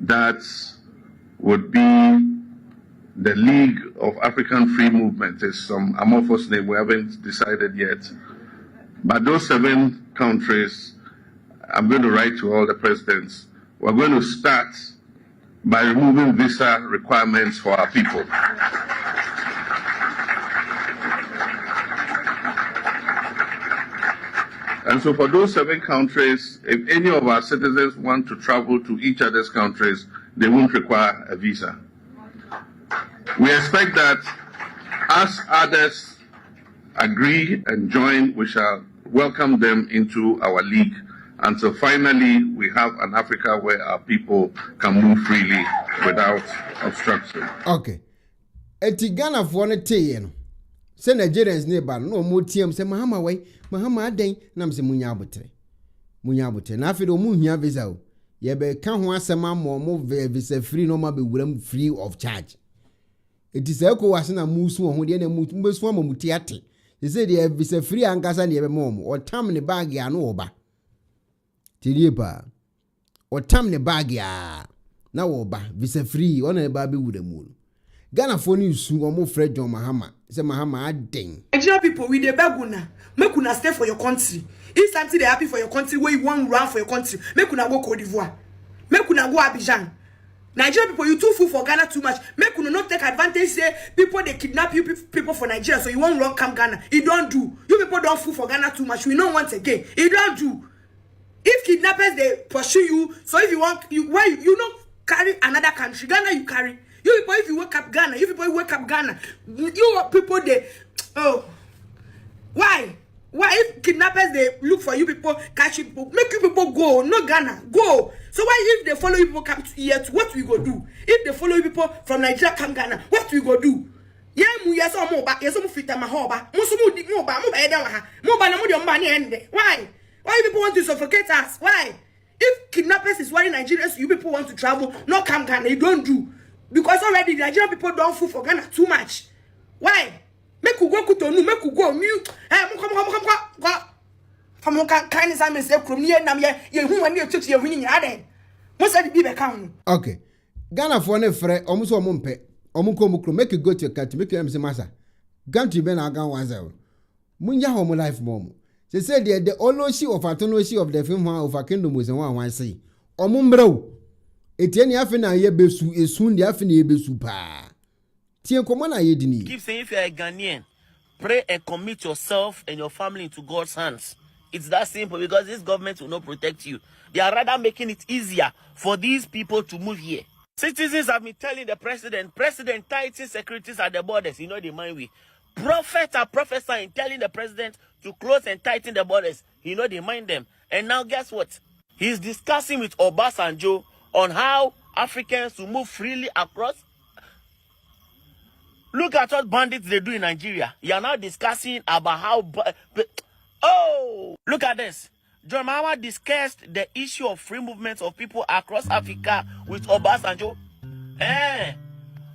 that would be the League of African Free Movement. Is some amorphous name, we haven't decided yet, but those 7 countries, I'm going to write to all the presidents. We're going to start by removing visa requirements for our people. And so for those 7 countries, if any of our citizens want to travel to each other's countries, they won't require a visa. We expect that as others agree and join, we shall welcome them into our league. Until finally we have an Africa where our people can move freely without obstruction. Okay. Eti Ghana for ne teye no. Se Nigerians ne ba no mo tiem se mahama wai, mahama aden nam se munya abotre. Munya abotre. Na afi do mu hia visa o. Ye be ka ho asema mo visa free no ma be wuram free of charge. Eti se ko wase na musu ho de na mu besu ma muti ate. They say the visa free ankasa ne be mo o tam ne bag ya no oba. Tirieba o tam ne bag ya na wo ba visa free ona ne ba be wuramu Ghana phone su omo Fred John Mahama say Mahama aden Nigeria people we dey beg una make una stay for your country. If something dey happy for your country where you want run for your country, make una go Cote d'Ivoire, make una go Abidjan. Nigeria people, you too full for Ghana too much. Make una not take advantage say people they kidnap you people for Nigeria, so you won't run come Ghana. It don't do. You people don't full for Ghana too much. We don't want again. It don't do. If kidnappers they pursue you, so if you want you don't carry another country, Ghana you carry. You people if you wake up Ghana, you people wake up Ghana. You people they why if kidnappers they look for you people, catch you people, make you people go, no Ghana, go. So why if they follow you people come to here, what we go do? If they follow you people from Nigeria come Ghana, what we go do? Yeah, yes or more back, yes, some fit my hoba, why? Why people want to suffocate us? Why? If kidnappers is worrying Nigerians, you people want to travel, not come Ghana, you don't do. Because already the Nigerian people don't fool for Ghana too much. Why? Make you go Kutonu, make you go mute. From kind of time say from near Namia, you who when you took your winning Aden. Most of the people come. Okay. Ghana for ne fre almost a mumpe. Omuko make you go to your country, make you say massa. Country ben agan wazel. Munya home life mom. They said the ownership of autonomy of the film of a kingdom was one say. Omumbro. Etienne afina ye besu esun de afina ye besu pa. Tien komana ye dini. Keep saying if you are a Ghanaian, pray and commit yourself and your family into God's hands. It's that simple, because this government will not protect you. They are rather making it easier for these people to move here. Citizens have been telling the president tightening securities at the borders. You know the mind we. Prophets are prophesying, telling the president to close and tighten the borders. You know they mind them. And now guess what? He's discussing with Obasanjo on how Africans will move freely across. Look at what bandits they do in Nigeria. You are now discussing about how... Oh! Look at this. John Mahama discussed the issue of free movement of people across Africa with Obasanjo.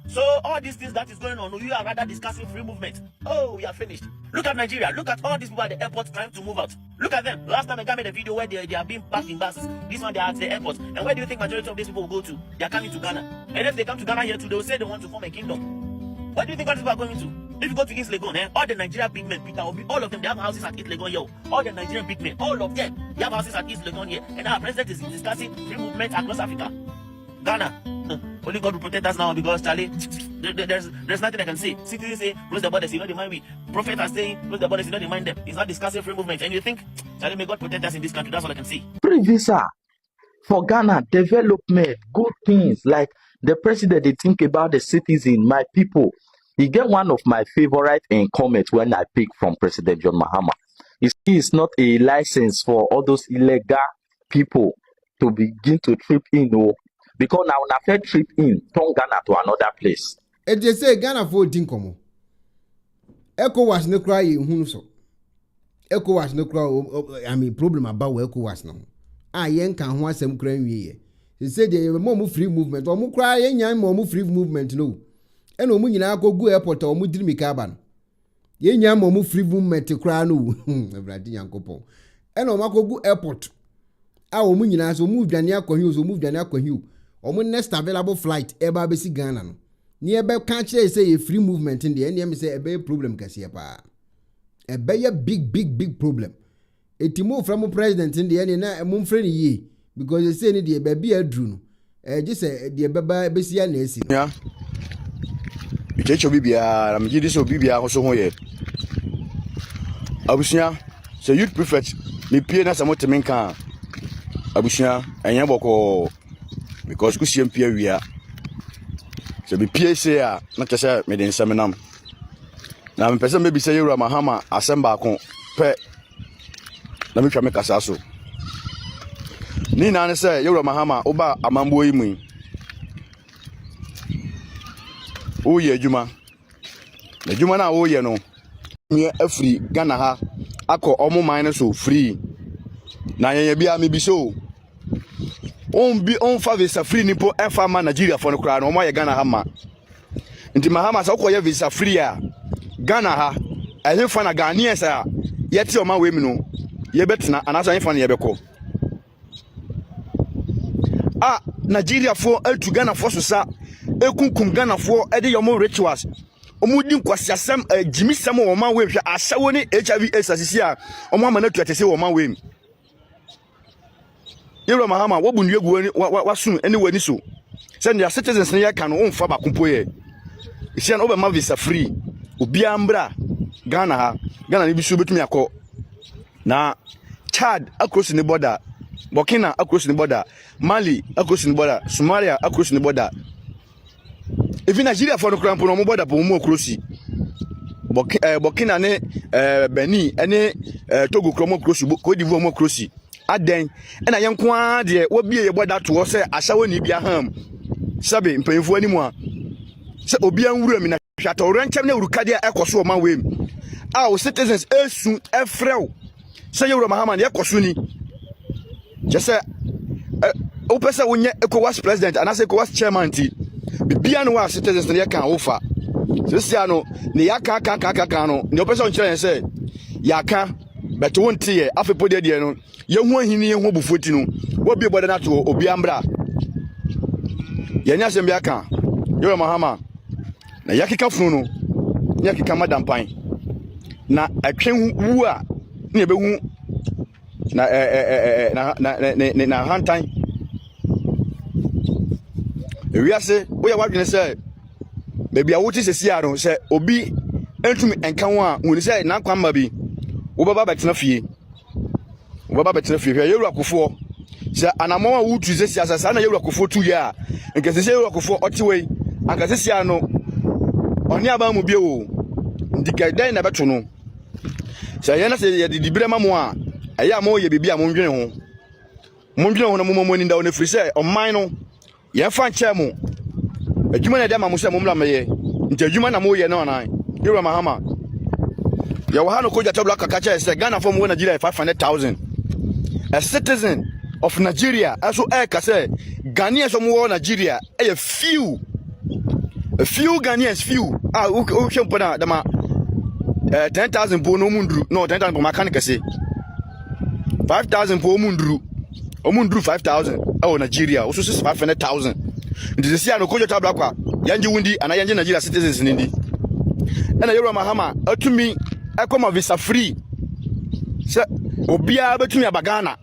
So all these things that is going on, you are rather discussing free movement. Oh, we are finished. Look at Nigeria. Look at all these people at the airport trying to move out. Look at them. Last time I made a video where they are being packed in buses. This one they are at the airport. And where do you think majority of these people will go to? They are coming to Ghana. And if they come to Ghana here too, they will say they want to form a kingdom. Where do you think all these people are going to? If you go to East Legon, all the Nigerian big men, Peter Obi, all of them, they have houses at East Legon here. All the Nigerian big men, all of them, they have houses at East Legon here. And our president is discussing free movement across Africa. Ghana. Only God will protect us now, because Charlie, there's nothing I can say. Citizens say close the borders, you know they mind me. Prophets are saying close the borders, you know they mind them. He's not discussing free movement. And you think, Charlie, may God protect us in this country. That's all I can say. Free visa for Ghana, development, good things like the president. They think about the citizen, my people. He get one of my favorite in comments when I pick from President John Mahama. It's not a license for all those illegal people to begin to trip in, because now when I trip in, turn Ghana to another place. And they say Ghana for Dinkomo. ECOWAS no cry in Hunso. ECOWAS no cry. I mean, problem about ECOWAS now. Yen can want some crane ye. He said they have more free movement, or more cry, and more free movement, no. And no money now go airport or Mudrimi Caban. Yen yam more free movement to cry no. Bradian Copo. And no Mako go airport. Our money now so move Dania Cohu, so move Dania Cohu. Or when next available flight, Eba Bessie Ghana. Nearby can't say a free movement in the end, say a big problem, Cassiapa. A big problem. A Timo from a president in the end, and a moon friendly ye, because they say the baby a drone. Just say the Baba Bessia Nancy. Yeah. You take your Bibia, I'm Gidis or Bibia or so here. Abusia, so you'd prefer me peer as a motominka. Abusia, and Yaboko, because Kusian Pierre we are. So be PSA, not to say made in Seminam. Now, I'm person maybe say you're a Mahama, assemble pet. Let me try make a sasso. Nina say you're a Mahama, Oba, a mambo imi. Oh, yeah, Juma. The Juma now, oh, yeah, no. Me a free Ghana ha. Ako omo minus so free. Na ye bia me bi so. On fa visa free nipo enfa ma Nigeria for no kra no mo ye Ghana ha ma. Nti Mahama sa ko ye visa free a Ghana ha. Ehun fa na Ghanaians a ye ti o ma we mi no. Ye betena anasa ehun fa na ye beko. Ah, Nigeria for to Ghana for so sa ekunkum Ghana for e de yomo rituals. Omudi nkwasiasem Jimmy Sam o man we hwe asawo ni HIV AIDS asisi a omo amana tuatese o man we. Yero Mahama wo bunu egu wasun ene wani so. Say their citizens na yaka no onfa ba kompo ye. Isia no be ma visa free. Obi ambra Ghana ha. Ghana ni bisu betumi akọ. Na Chad across the border, Burkina across the border, Mali across the border, Somalia across the border. Even Nigeria for no cramp no border po mo crossy. Burkina ne Benin ene Togo kromo crossy, Cote d'Ivoire mo crossy. Aden na yenko a de wo bie ye border to say asawo ni bia ham. Sabe mpanyefo ani mu a. Se obi anwura mi na hwato renchem na uruka dia ekoso o man we. Ah, citizens esu efrew. Say you Mahama ye koso ni. Just say o pesa wonye ECOWAS president and as ECOWAS chairman ti. Bibia no wa citizens na ye kan ofa. So sia no ne yaka kan no. Ne o pesa on kire say yaka but won tie afepo de no. Ye hu ahini ye hu bufoti no. Wo bi boda na to obi ambra. Ye nya sem bia kan. Yo Mahama. Na yakika funu no. Yakika madam pan. Na atwen wu a ne be hu na hantan ewiase wo ya wadwene say baby a wo ti sesi a no say obi entumi enka ho a woni say na kwamba bi wo baba betena fie Baba betre fi hwe yewura kofo se anamon a wutu se siasa na yewura kofo tu ya nke se yewura kofo otiwe anka se sia no oni aba mu bie o ndika dan na beto no se ye na se ye dibire mamo a eya mo ye bibia mo ndwene ho na mo ni nda on free se oman no ye fa nche mo adwuma na de ma mo se mo mla meye nti adwuma na mo ye na onan yewura mahama ya wa no koja tabla kakacha se Ghana for mo Nigeria 500,000 a citizen of Nigeria also say Ghanaians from Nigeria a few Ghanaians few okay pona dama 10,000 po no mundru no 10,000 po mechanic say 5,000 po mundru 5,000 oh Nigeria also 500,000 ndi se no koja tabla kwa yanje wundi ana yanje Nigeria citizens ndi na yoro mahama atumi ekoma visa free se obia betumi abagana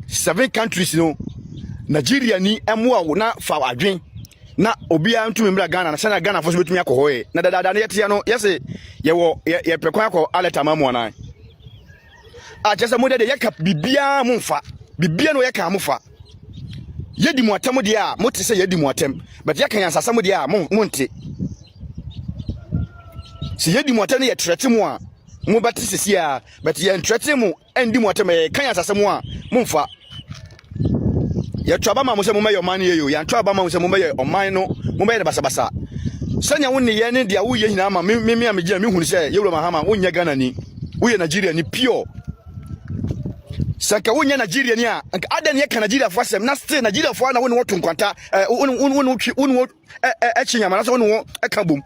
7 countries no Nigeria ni emwa na fa adwen na obia ntumi mbra Ghana na sana Ghana fo so betumi akohoe na dada na yete no yese ye pekwan akọ aleta mamu anan a chese mo de yeka bibia mumfa bibia no yeka amfa yedi mu atem de a mo te se yedi mu atem but yeka yan sasa mo de a monte si yedi mu atem ne ye trete mu a mo bati sisi a but ye trete mu endi mu atem ye kan yan sasa mu a mumfa ya twaba ma mo se mo mayo man ye yo ya twaba ma mo se mo mayo oman no mo mayo basa basa sanya wonni ye ne dia wo ye hina ma me amegina me hunu se yewro mahama wonye Ghana ni wo ye Nigeria ni pure saka wonye Nigeria ni a adan ye ka Nigeria fo asem na still Nigeria fo na woni woto nkwanta woni echinyama na so woni wo eka bom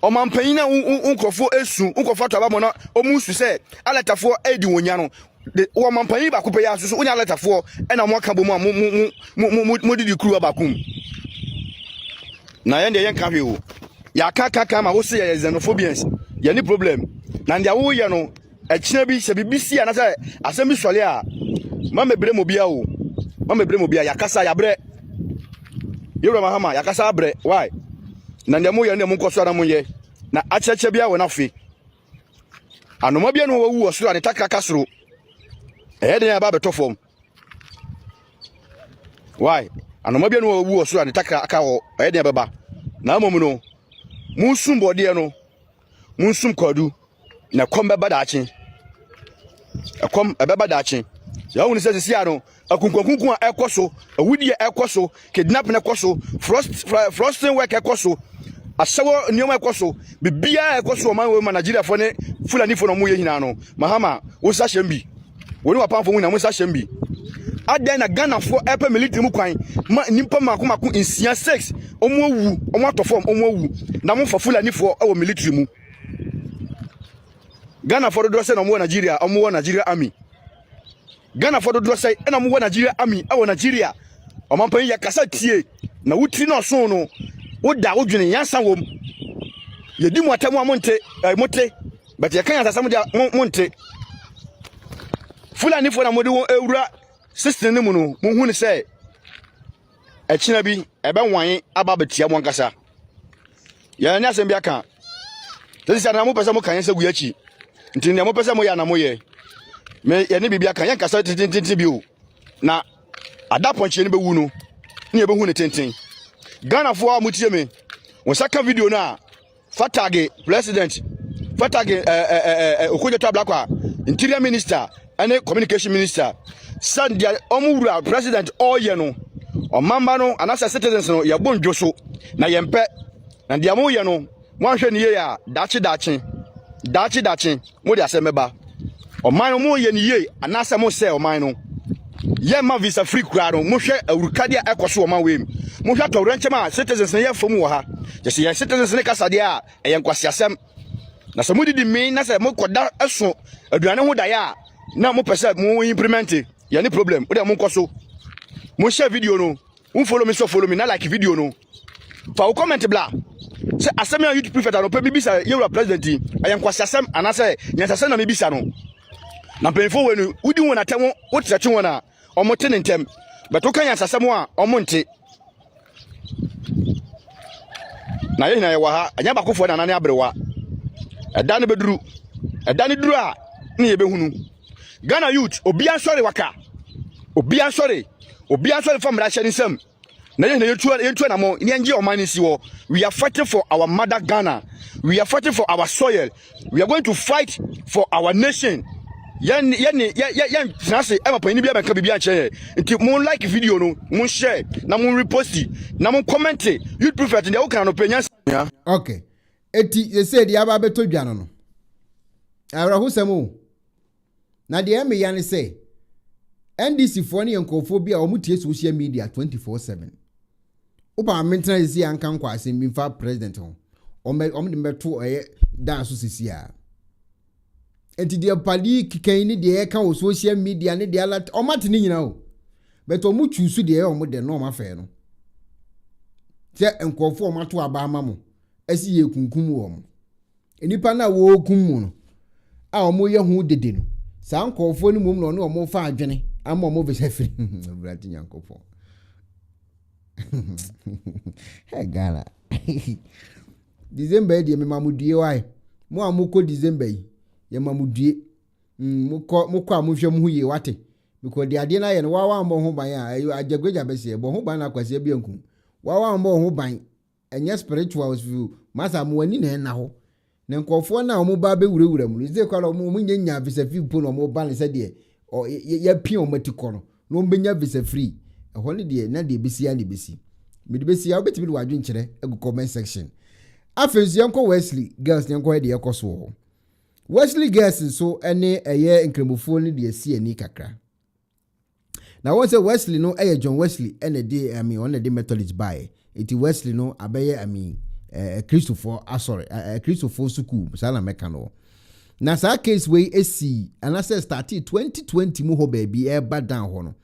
o man panyina unkofo esu unkofo twaba mo na o musu se aletafo edi wonya no de o man panyi ba kupe ya so wonya aletafo e na mo aka bom a mo didi kru abakum na yende yen ka hwe o ya kaka ma wo se ya xenophobians ya ni problem na ndia wo ye no echina bi se bibisi ana se asem bi sole a ma mebre mo bia o ma mebre mo bia ya kasa ya bre yewra mahama ya kasa bre why na ndia mo ye ne mo nkoso na mo ye na acheche bia wo na fe anoma bia no wawu osoro ani takaka soro de ya ba betofom why anoma bia no wawu osoro ani takaka wo de ya baba na momu no munsum bode no munsum kwadu na kombe badachi akom ebebadachi ya woni se sia no akunkunkun a ekoso awudi a ekoso kidnap na ekoso frosting work ekoso asawo nioma ekoso bibia ekoso man we Nigeria fo ne fulani fo no mu ye hina no mahama wo sa shembi woni wa pamfo mu na mu sa shembi adan na Ghana fo epe military mu kwan nimpa mako insia 6 omo wu omo atofom omo wu na mo fa fulani fo e wo military mu Ghana for do say no mo Nigeria omo wo Nigeria army Ghana for do say na mo wo Nigeria army e wo Nigeria omampan ya kasa tie na wutiri no so no woda wodwene yansa wom yedi mu atamu amonte mote but ya kan asasam dia monte fulani fo na mode wo ewura system ne mu no mo hu ne say echina bi ebe nwan aba betia mo nkasa ya nya asem bi aka tesi na mo pesa mo kan yansa gu yachi nti ne mo pesa mo ya na mo ye me ye ne bibia kan yan kasa tintin bi o na ada ponche ne be wu no ne ye be hu ne tintin Ghana fo amutie me won saka video na fatage president fatage okoje tabla kwa interior minister and communication minister sandia omura president oye no omamba no anasa citizens no ye bonjo so na yempe na dia mo ye no mo ahwe ne ye ya dachi mo dia semeba oman mo ye ne ye anasa mo se oman no ye ma visa free kura no mo hwe awurukade ekoso oman we mo hwe to renchema citizens ne ye fom wo ha je ye citizens ne kasade a ye nkwasiasem na se mo didi me na se mo koda eso aduane ho da ya na mo pese mo implement ye ni problem o de mo nkoso mo share video no mo follow me so follow me na like video no fa wo comment bla se asem ya youth prefect no pe bibisa yewra president ye nkwasiasem anase nyansase na me bisa no na penfo we no udi wona temo wo treche wona omote ne ntem beto kan yansasem a omonte na ye hina ye wa ha anya bakofo na nane abrewa eda ne beduru eda ne duru a ni ebe hunu Ghana youth obi ansori waka obi ansori from Russia nsam na yentu na mo ni nje omani si wo. We are fighting for our mother Ghana. We are fighting for our soil. We are going to fight for our nation. Yan say ema pani bia benka bibia che nti mo like video no mo share na mo repost na mo comment youth prophet dey o kan no penya. Okay, eti they say the aba beto dwa no awra husemo na de eme yan say NDC for ne enkophobia o mutie social media 24/7 oba mentra zi anka nkwa asem bi fa president ho o de meto dance sisi a enti de pali kikan ni de ka o social media ne de ala o mate ni nyina o but o mu chusu de o mu de no ma fe no se enkofo o mato aba ama mo asi ye kunkum wo mo enipa na wo kunmu no a o mo ye hu dede no sa nkofo ni mum no no mo fa adwene ama mo be sefiri brati nyankofo hey Ghana December de me mamudie wai mo amoko December yi ye mamudie moko amhwem hu ye wate because de ade na ye no wawa mbo ho ban a ajagweja bese bo ho ban na kwase bia nkum wawa mbo ho ban enye spiritual view masa mo ani na ho ne nkofo na omo ba be wurawura mu ze kwala omo nyanya visa free po no omo ban se de ya pin o matiko no no benya visa free ho ne de na de besi ya ne besi me de besi ya obetimi de wadwen kire egu comment section afensu yanko Wesley girls yanko de yakoso Wesley girls so ene eye nkremofo ne de asi ani kakra na won say Wesley no eye John Wesley ene de on de Methodist by eti Wesley no abeye Christopher Christopher Suku sala meka no na sa case we esi anase started 2020 mu ho baby e ba down ho no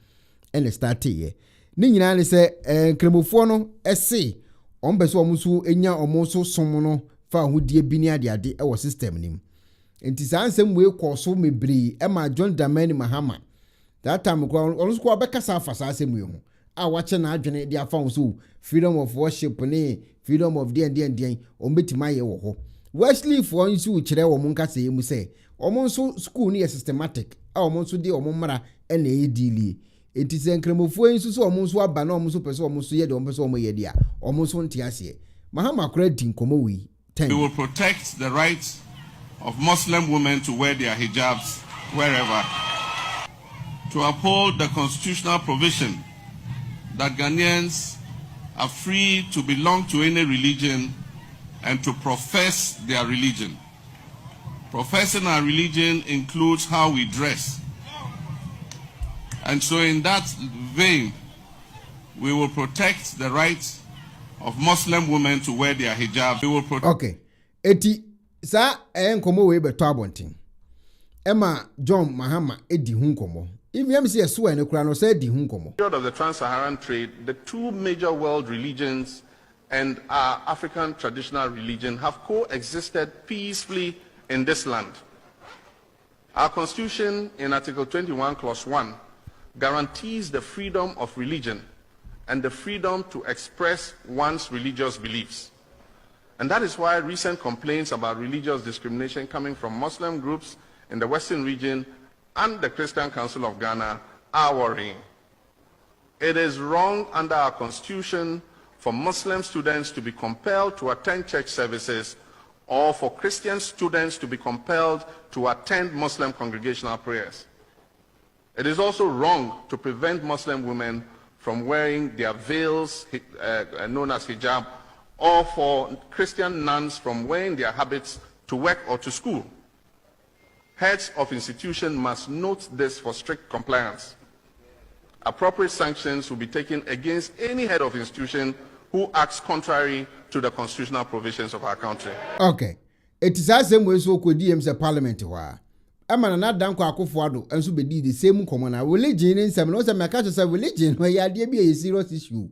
ene started ye ni nyina ne se nkremofo no ese ombeso omusu enya omusu som no fa hodie bi ni ade e wo system nim enti sa ansem we koso mebri e ma John Dramani Mahama that time ko onso ko abekasa afa sa asem we ho a wache na adwene dia fa so freedom of worship ne freedom of den ombetima ye wo ho Wesley for nsu kire wo mun kasa yemu se omo nso school ni systematic a omo nso de omo mara e na e dili enti se nkremofo nsu so omo nso aba na omo nso pese omo nso ye de omo pese omo ye dia omo nso ntiase Mahama kura din komo wi 10 We will protect the rights of Muslim women to wear their hijabs wherever, to uphold the constitutional provision that Ghanaians are free to belong to any religion and to profess their religion. Professing our religion includes how we dress. And so in that vein, we will protect the rights of Muslim women to wear their hijab. We will protect. Okay. Eti sa enkomo we beto abontin. Emma John Mahama edi hu nkomo. If you see a swear no kura no say edi hu nkomo. Of the trans-Saharan trade, the two major world religions and our African traditional religion have coexisted peacefully in this land. Our constitution in Article 21, Clause 1, guarantees the freedom of religion and the freedom to express one's religious beliefs. And that is why recent complaints about religious discrimination coming from Muslim groups in the Western region and the Christian Council of Ghana are worrying. It is wrong under our constitution for Muslim students to be compelled to attend church services or for Christian students to be compelled to attend Muslim congregational prayers. It is also wrong to prevent Muslim women from wearing their veils, known as hijab, or for Christian nuns from wearing their habits to work or to school. Heads of institutions must note this for strict compliance. Appropriate sanctions will be taken against any head of institution who acts contrary to the constitutional provisions of our country. Okay. It is as same way so ko DM's parliament wa. Ama na danko Akufo-Addo enso be di the same common na religion nsem no se meka to say religion no ya de bi a serious issue.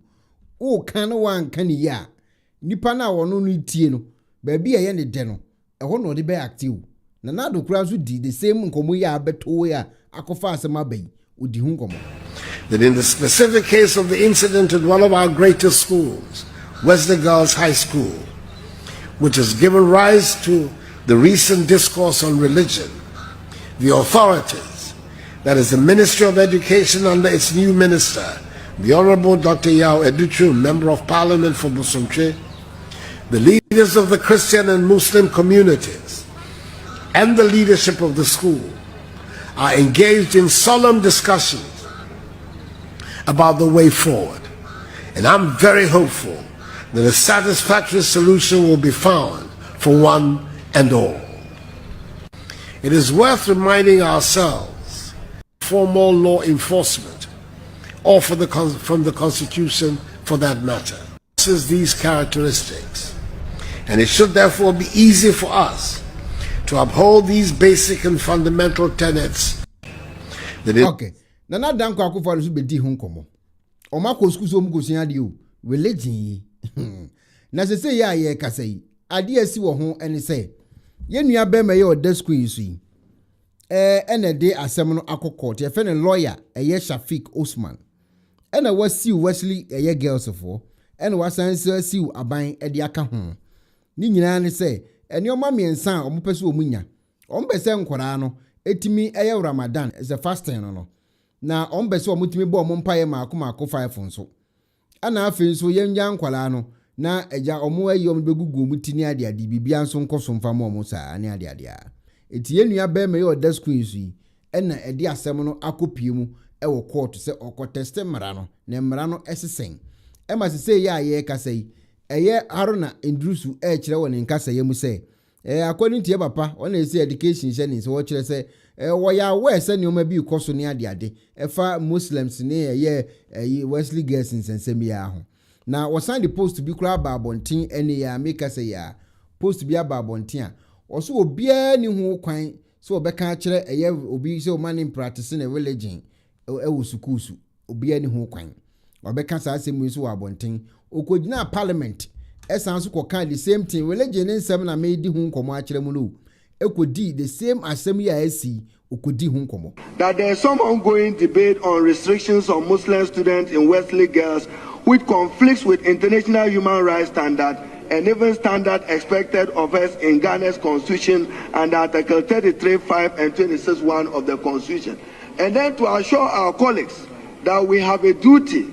O kan wan kan ya. Nipa na wono no tie no. Ba bi ye ne de no. E ho no de be active. Na do kura so di the same nkomo ya beto ya akofa asema bai. Odi hu nkomo. That in the specific case of the incident at one of our greatest schools, Wesley Girls High School, which has given rise to the recent discourse on religion, the authorities, that is the Ministry of Education under its new minister, the Honorable Dr. Yao Educhu, Member of Parliament for Busumche, the leaders of the Christian and Muslim communities, and the leadership of the school are engaged in solemn discussions about the way forward. And I'm very hopeful that a satisfactory solution will be found for one and all. It is worth reminding ourselves for more law enforcement, or from the Constitution for that matter, possesses these characteristics. And it should therefore be easy for us to uphold these basic and fundamental tenets. Okay. Nana danko akufo alusu bedi ho nkomo. Oma ko school so mu ko sua de o. Religion. Na se ya ye kasa yi. Ade asi wo ho ene se. Ye nua be me ye o da school yi so yi. Ene de asem no akokọ. Ye fe ne lawyer eye Shafiq Osman. Ene wasi Wesley eye girls for. Ene wasan si aban e de aka ho. Ni nyina ne se ene oma miensa o mo pese o munya. O mbese nkora no etimi eye Ramadan is a fasting no. Na o mbese o mutimi bo mo mpaye maako 5 nso. Ana afi nso yenya nkwala no na eja omo ayi om begugu mutini ade bibia nso nkoso mfa mo mo sa ane ade a. Eti yenua be me yo da screen so yi ena ede asem no akopie mu e wo court se okoteste mara no na mara no esesen. E ma se ya ye kasa yi eye Haruna Indrusu e kire woni nkasa ye mu se according to your papa on say education shenin so wo kire se wo ya we se ne o ma bi koso ne ade efa Muslims ne ye Wesley girls nsensem ya ho na wo sign the post bi kura ba bontin ene ya make say ya post bi aba bontin a wo so obia ni hu kwan so obeka kire eye obi se o man practice na religion wo sukusu obia ni hu kwan obeka sa asem so wa bontin okogina parliament esanso koka the same thing religion nsem na me di hu nkomo a kire mu no ekodi the same asem ya asi okodi hu nkomo that there is some ongoing debate on restrictions on Muslim students in Wesley girls which conflicts with international human rights standards and even standard expected of us in Ghana's constitution and Article 33(5) and 26(1) of the constitution, and then to assure our colleagues that we have a duty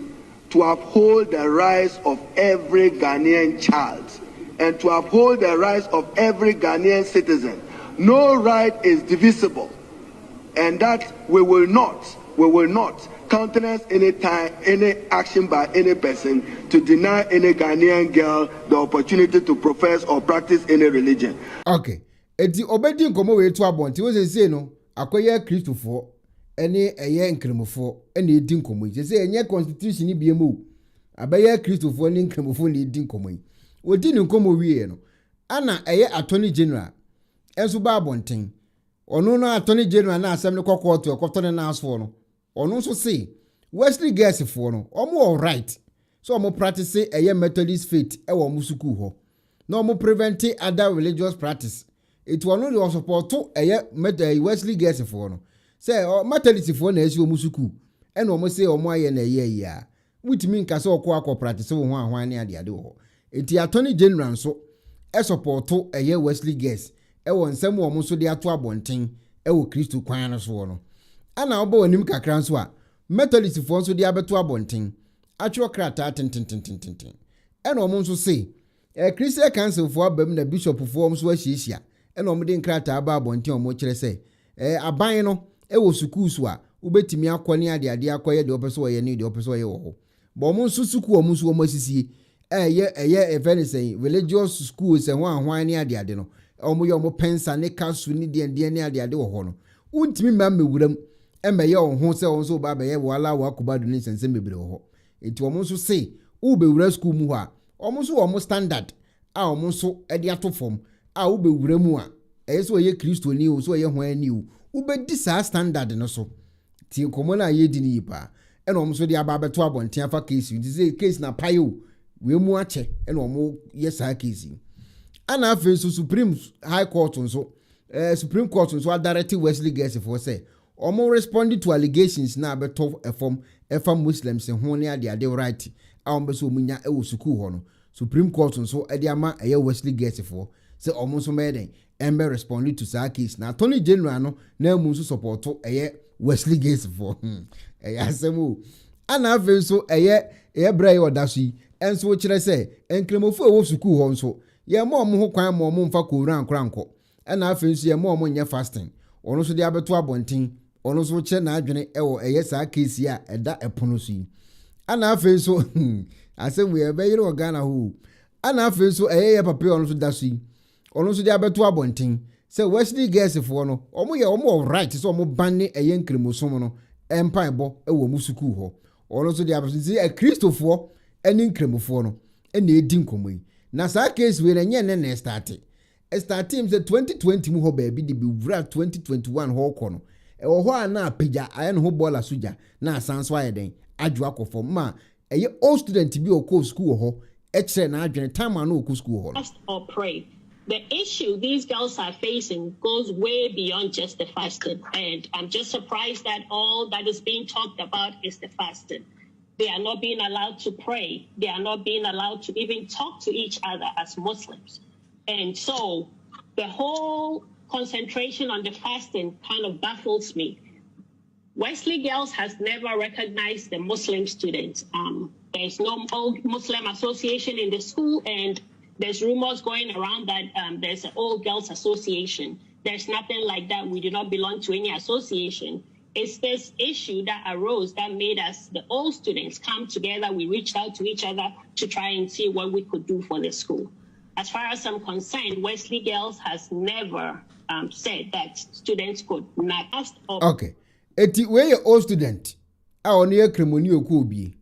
to uphold the rights of every Ghanaian child and to uphold the rights of every Ghanaian citizen. No right is divisible, and that we will not countenance any action by any person to deny any Ghanaian girl the opportunity to profess or practice any religion. Okay. Eti obedi nkomo we to abonti wo se no akoye Christopher ene eye nkremofo ene edi nkomo yi se enye constitution ni biemu abaye Christopher ni nkremofo ni edi nkomo yi odi ni nkomo wiye no ana eye attorney general enso ba abonten ono no attorney general na asem ne kokoto ekoto ne na aso no ono so say Wesley girls fo no omo all right so omo practice eye Methodist faith e wo musuku ho no omo prevent other religious practice it will not support to eye Wesley girls fo no say Methodist fo na esi omusuku e no omo say omo aye na eye ya witimi nka se okọ practice wo ho ahwan ne ade ho enti attorney general so e support to eye Wesley girls e wo nsem wo so de ato abonten e wo Kristo kwan no so no ana obo wanim kakra nso a Methodist fo nso de abeto abonten atwo krata tintintintintin ena omo nso say Christian council fo abam na bishop fo nso ahihia ena omo de krata aba abonten omo kire say aban no e wo sukuu so a ubetimi akone ade akoye de opeso wo ye ne de opeso wo ye wo bo omo nso sukuu omo nso omo asisie eye say religious school se ho ahwan ne ade no omo ye omo pensa ne kasu ne de ne ade wo ho no untimi mam mewuram emeye ho se on so ba beye wala wa kubadu ni sense mebre ho enti omo nso say u be wura school mu ho a omo nso omo standard a omo nso e de atofom a u be wura mu a so ye Kristo ni o so ye ho ani o u be di sa standard no so ti komo na ye di ni pa e no omo so de aba beto abonten afa case di say case na payo we mu ache e no omo ye sa case ana afi so Supreme Court nso directed Wesley girls for say omo responded to allegations na abeto efam Muslims ho ne ade right a ombe so munya e wo suku ho no Supreme Court nso e de ama eye Wesley girls for say omo so meden embe respond to sa case na Attorney General no na mu so support Wesley Gates for asemu ana afi so brai odaso yi enso kire se enklemofo wo suku ho nso ye mo ho kwan mo mfa ko ran kranko ana afi so ye mo nya fasting ono so de abeto abonten ono so kire na adwene ewo sa case ya eda epono so yi ana afi so asemu ye be yire ogana ho ana afi so ye papa ono so daso yi ono so de abeto abonten se Wesley Gates for no omo right so omo banne nkremosom no empaibo ewo musuku ho ono so de abeto e Christopher eni nkremofo no ena edi nkomoi na sa case we na nye ne start team say 2020 mu ho ba bi de bi wura 2021 ho kono ewo ho ana apija aye no ho bola soja na asanso aye den adwo akofo ma eye all student bi okọ school ho e kire na adwene time na okọ school ho or pray. The issue these girls are facing goes way beyond just the fasting, and I'm just surprised that all that is being talked about is the fasting. They are not being allowed to pray. They are not being allowed to even talk to each other as Muslims. And so the whole concentration on the fasting kind of baffles me. Wesley Girls has never recognized the Muslim students. There's no Muslim association in the school, and there's rumors going around that there's an old girls association. There's nothing like that. We do not belong to any association. It's this issue that arose that made us, the old students, come together. We reached out to each other to try and see what we could do for the school. As far as I'm concerned, Wesley Girls has never said that students could not ask. Okay. Eti we your old student. A oni e kremoni oku obi.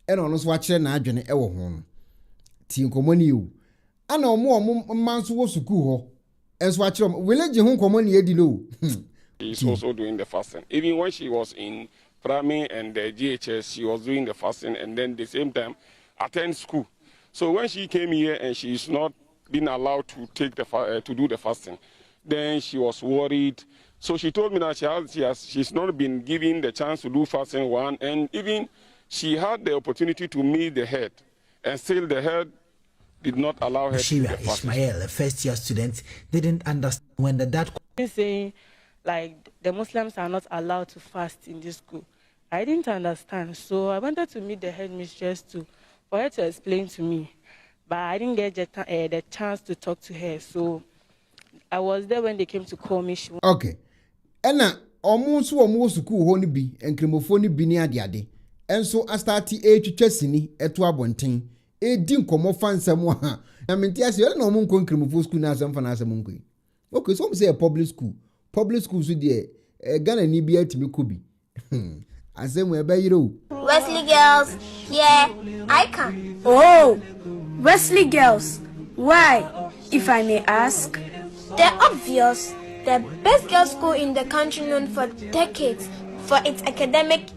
E no so akire na adwene e wo ho no. Ti nkomoni o. Ana omo manso wo suku ho. Enso akire village ho nkomoni edi no. She's also doing the fasting. Even when she was in primary and the GHS, she was doing the fasting, and then the same time attend school. So when she came here and she's not been allowed to take the to do the fasting, then she was worried. So she told me that she's not been given the chance to do fasting one, and even she had the opportunity to meet the head, and still the head did not allow her to do the fasting. Ismail, a first-year student, didn't understand when the dad saying like the Muslims are not allowed to fast in this school. I didn't understand, so I wanted to meet the headmistress for her to explain to me, but I didn't get the chance to talk to her. So I was there when they came to call me. Okay. Ena omo school ho ni bi enkremofo ni bi ni ade enso astati twetwa sini eto abonten di nkomo fansam ha na menti ase ele na omo nko enkremofo school na asem fa na asem nko. Okay, so say a public school so there Ghana ni bi atimi ko bi asem we ba yiro. Wesley Girls, yeah, I can. Oh, Wesley Girls, why, if I may ask? They're obvious. The best girls' school in the country, known for decades for its academic.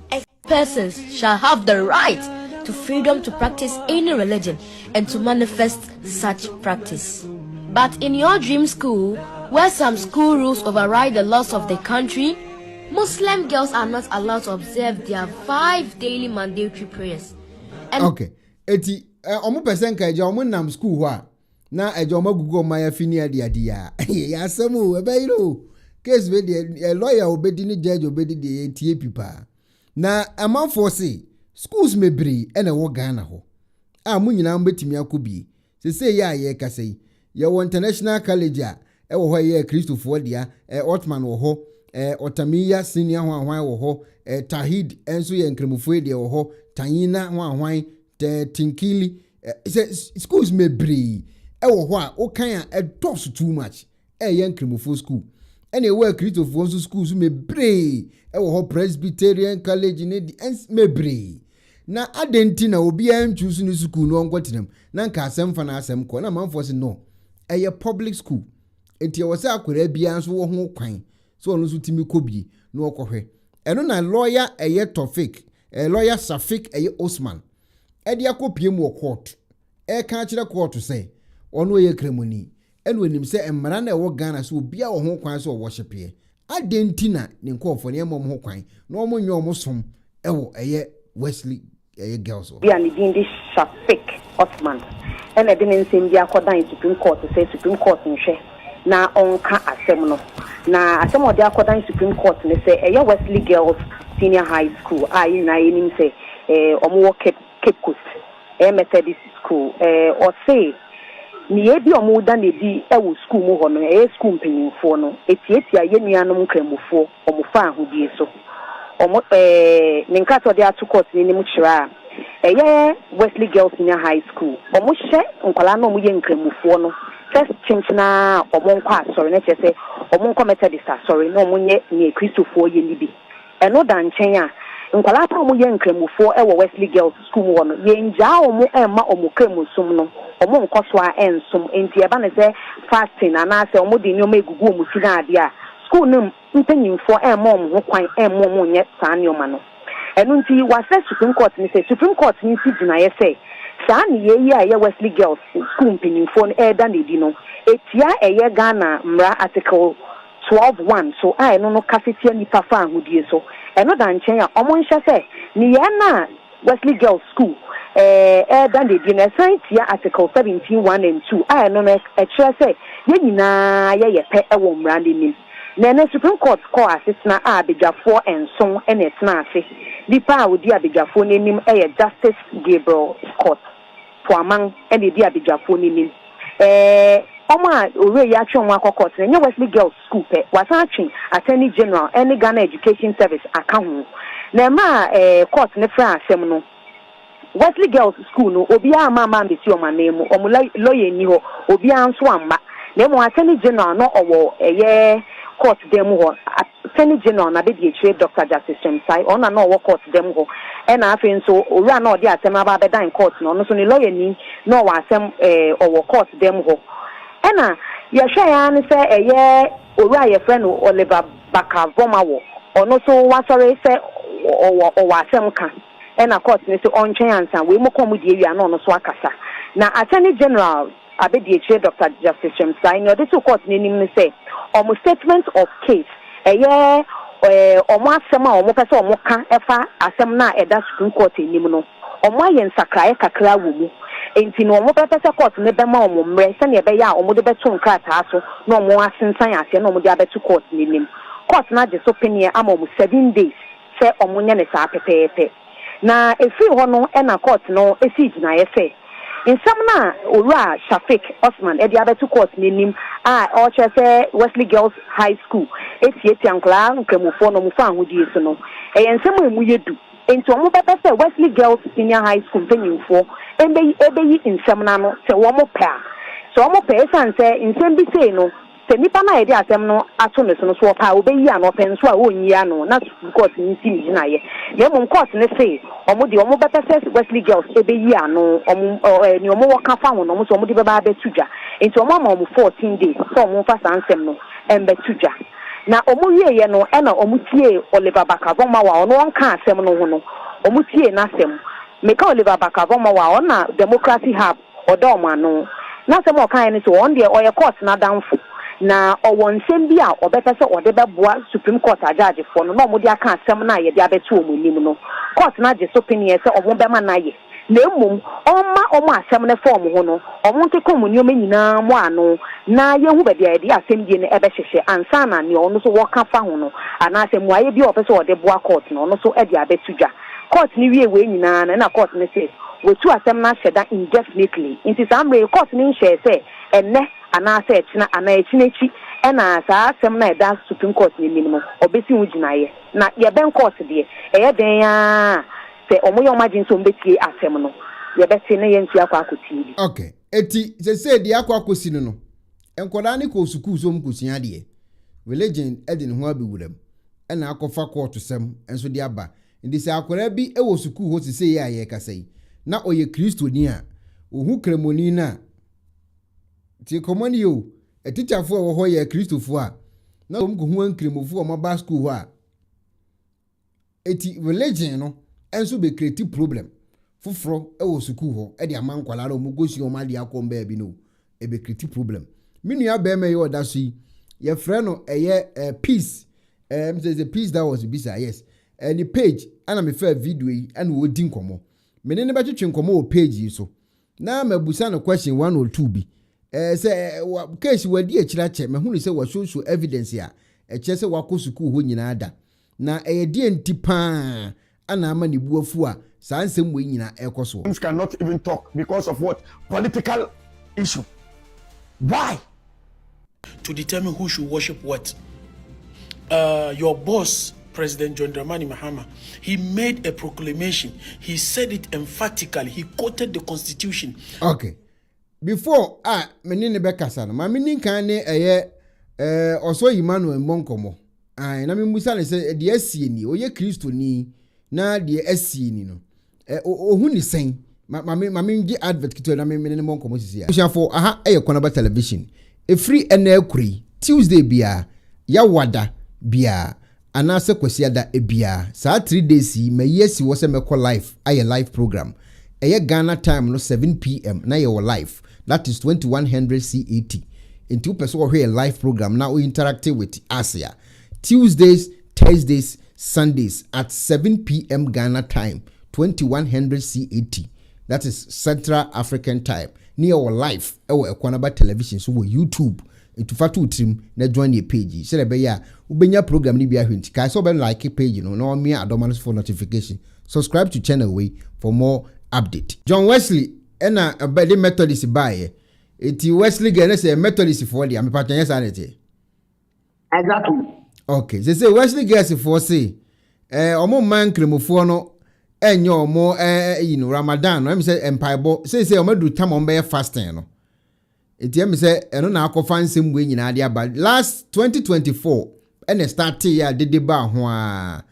Persons shall have the right to freedom to practice any religion and to manifest such practice. But in your dream school, where some school rules override the laws of the country, Muslim girls are not allowed to observe their 5 daily mandatory prayers. And okay, eti omo person ka eja omo nam school ho na eja omo gugu ma ya fini ade ya ya samu e be yiro case we the lawyer obedi ni judge obedi de tie pipa na amanfo say schools mebre e na wo Ghana ho a mu nyina mbetimi akobi se ya ye kasai ye wo international college a e wo ho ye Christopher dia Otman wo ho Otamiya senior ho ahwan wo ho Tahid enso ye nkremufo de wo ho Tanyina ho ahwan Tinkili schools mebre wo ho a o kan a does too much ye nkremufo school ene we Christopher nso schools mebre wo ho Presbyterian college ne di mebre na adenti na obi an choose no school no onkwetinem na nka asem fa na asem ko na manfo se no eye public school enti wo se akora bia nso wo ho kwan so ono so timi kobi na okohwe eno na lawyer eye Tofik lawyer Safik eye Osman edi akopie mu court ka kire court say ono ye kremoni eno anim se emara na wo Ghana so obi a wo ho kwan so worship ye adenti na ne nkofo ne emom ho kwan na omo nwe omo som ewo eye Wesley girls. We are needing this Shafik Osman. And I didn't send the Supreme Court to say Supreme Court in share. na onka asem no na asem odi akodan Supreme Court ne say eye Wesley Girls Senior High School ayi na yenim say omo Cape Coast Methodist School or say ni ebi omo da na di ewo school mu ho no school mpanyinfo no etietia yenuanom nkramufo omo fa ahodie so omo ne nkato de ato court ni mu kira Wesley Girls Senior High School omo hye nkwala na omo ye nkramufo no first chinchina omo nkwa asori na chese omo nkwa Methodist asori na omo nye ni Christopher ye libi eno da nchen a nkwala ta omo ye nkramufo ewo Wesley Girls School mu ho no ye nja omo emma omo kramusum no omo nkoso a ensum enti eba ne se fasting ana se omo de nyoma egugu omo si na ade a school nim mpanyimfo emma omo ho kwan emma omo nye saa nyoma no enu nti wa se Supreme Court ni se Supreme Court ni si dina ye se saa ni ye ya Wesley Girls School mpanyimfo no eda na di no etia eye Ghana mra article 12:1 so ai no kasetia nipa fa ahodie so eno da nchen a omo nhye se ni ye na Wesley Girls School dan de di tia article 17:1 and 2 ai no kire se ye nyina ye pe ewo mra nim na Supreme Court call assistant abijafo enson enetna ase dipa awodi abijafo nim Justice Gabriel Scott for among and di abijafo nim Oma ore ya twa nwa court na Wesley Girls School pe wasan atwen Attorney General any Ghana Education Service aka ho na ma court ne fra asem no Wesley Girls School no obi ama mbesi o manemu omo lawyer ni ho obi anso amma na mo Attorney General no owo court dem ho Attorney General na be di Dr. Justice Chemsai ona no owo court dem ho e na afi nso owura na odi asem aba be dan court no so ni lawyer ni no wa asem owo court dem ho ena yehwe ya ne se owura ye friend Oliver Bakavoma wo ono so wasore se owo asem ka ena court ni se ontwen ansan we mo komu die wi ano no so akasa na Attorney General abedi Dr. Justice Chemsai no de to court ni nim ne se omo statement of case omo asem a omo pese omo ka efa asem na eda Supreme Court nim no omo ayen sakrae kakra wo mu enti no omo pese court ne be ma omo mre se ne be ya omo de beto nkrata so na omo asensan ase na omo de abeto court nim court na je so penie ama omo 7 days se omo nya ne sa pepepe na efi ho no e na court no esi gina ye se nsam na owura Shafik Osman e de abeto court nim o che Wesley Girls High School eti ankla nkramufo no mu fa ahodie so no nsam emu yedu enti omo pese Wesley Girls Senior High School mpanyimfo ebeyi nsam na no se wo mo pa so omo pa esan se nsam bi sei no se nipa na yede asem no ato ne so no so pa obeyi ano penso a onyi ano na court ni si mi na ye na mo court ne sei omo de omo pese Wesley Girls ebeyi ano omo ni omo waka fa ho no omo so omo de beba betuja enti omo ama omo 14 days so omo fa sansem no embetuja na omo wieye no e na omo tie Oliver Bakavoma wa ono onka asem no ho no omo tie na asem meka Oliver Bakavoma wa ona Democracy Hub odo omo ano na asem o kan ni so on de oye court na danfo na owo nsem bi a obepese ode beboa Supreme Court judge for no omo de aka asem na ye de abeto omo nim no court na je so penie se omo be ma na ye na emum omo asem ne form ho no omo nke komunio nyina mo ano na ye hu be de asem die ne ebe hyehye ansa na ne ono so woka fa ho no ana asem waye bi opese ode boa court no ono so e de abetudwa court ni wie we nyina na court ne say we tu asem na sheda indefinitely inti samre court ni share say enne ana say china ana echinechi ena sa asem na eda Supreme Court ni minimum obesi hu ginaye na ye ben court de eye den ya se omo yo magin so mbetie asem no ye beti ne ye ntua kwa akoti okay eti se de akwa akosi no enkoda ne ko suku so mkosia de religion edin ho abewuram ena akofa court sem enso de aba ndi se akwara bi ewo suku ho se ye aye kasai na oye Kristo ni a ohu kremoni na ti komoni yo teacher fo wo ho ye Kristofo a na omko hu ankremofo o maba school ho a eti religion no enso be create problem foforo ewo suku ho e de amankwala ro mugosi o ma de akomba bi no e be create problem minu aba me yo da so ye frɛ no eye peace say the peace that was bisa yes any page ana me fa video yi ana wo di nkomo me ne be twetwe nkomo o page yi so na mabusa no question 1 or 2 bi say case wadi achirache me hunu say wa show evidence ya eche say wako school ho nyina ada na die ntipa ana ama ne buafu a saa nsem we nyina ekoso. Cannot even talk because of what? Political issue. Why? To determine who should worship what. Your boss, President John Dramani Mahama, he made a proclamation. He said it emphatically. He quoted the Constitution. Okay. Before menine bekasa no ma menin kan ne oso Emmanuel Monkomo na me musa ne se de asie ni oye Kristo ni na de asie ni no ohu ni sen ma me ngi advert kito na me menine Monkomo sisi ya shafo Ekuonaba television free na akuri Tuesday bia ya wada bia anase kwasiada bia saa 3 days ma yesi wo se meko live live program Ghana time no 7 p.m. na your live. That is 2100 CET. In 2 person here live program now we interactive with Asia. Tuesdays, Thursdays, Sundays at 7 p.m. Ghana time 2100 CET. That is Central African time. Near our live our Ekuonaba television so YouTube. Into fatu trim na join your page. Say be ya ubenya program ni bia hwenti. Kai so be like page no na me adomanos for notification. Subscribe to channel way for more update. John Wesley ena abedi Methodist bae. Eti Wesley gene say Methodist for the am pattern yes anete. Exactly. Okay. They say Wesley gets for say omo man kremofo no enyo omo Ramadan no am say empaibo say omo do time on be fasting no. Eti am say eno na akofa nsem we nyina ade aba. Last 2024 ena start ya dede ba ho a.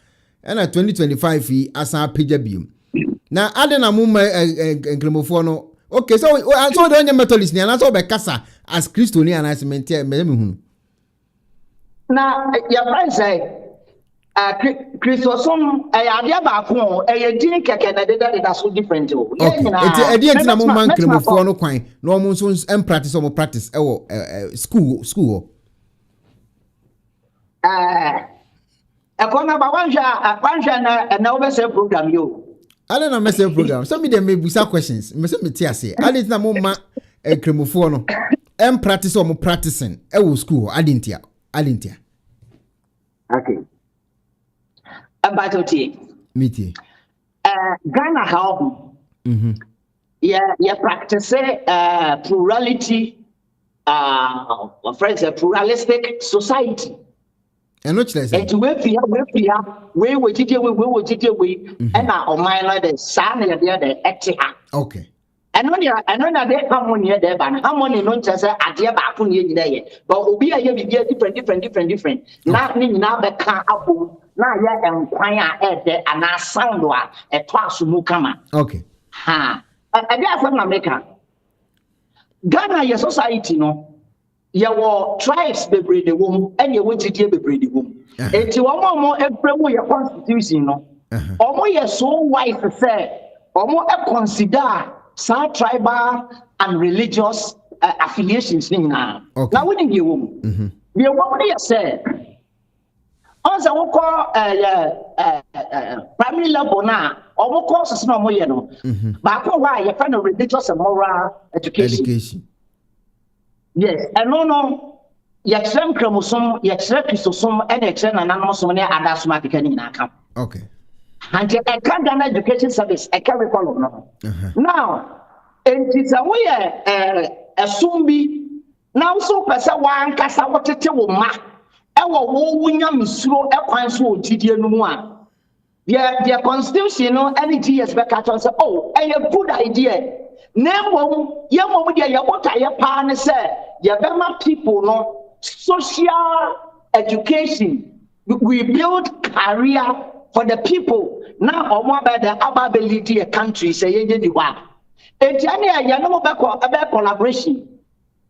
Ena 2025 yi asan pagya biom. Na ade na mumma enkremofo no okay so the only Methodist ni na so be kasa as Christian and as mentia me hunu na your friend say Christosum ade ba ko din keke na de so different o edi na mumma enkremofo no kwan na omo so practice ewo school Ekuonaba wanhwa na obese program yo. Ale na message program. Some of them may be some questions. Me say me tia say. Ale na mumma enkremofo no. Practice or practicing ewo school adintia. Okay. Abatoti. Miti. Ghana how yeah practice plurality friends a pluralistic society. And what should I say? And we and our minor the son and the etiha. Okay. And when they harmony there, but harmony not just a dear back on the day, but we are different. Nothing now the car up now yet and choir there and our sound a twice mukama. Okay. Ha. And that's what America. Ghana, your society, no. Your tribes be breed the womb, and you want to give the breed the womb. It's one more every your constitution, no. Or more so wise to say, or more consider some tribal and religious affiliations now. Now, wouldn't you womb? We are what you say. Also, we call primary level now, or we call us no more, you know. But why you find a religious and moral education. Yes, and no, yexem chromosome, chromosome, and yexem anonymous money and that's what in account. Okay. And I can't get education service, I can't recall no. Now, it is a way a sumbi now so person one cassa what it will ma. Our woman misro a quanso TD no one. Their constitution, any GS back at us, oh, a good idea. Nemo, Yamo, what I partner said, Yabama people, no social education. We build career for the people. Now, or more by the ability a country say, you are. And Jania, about collaboration.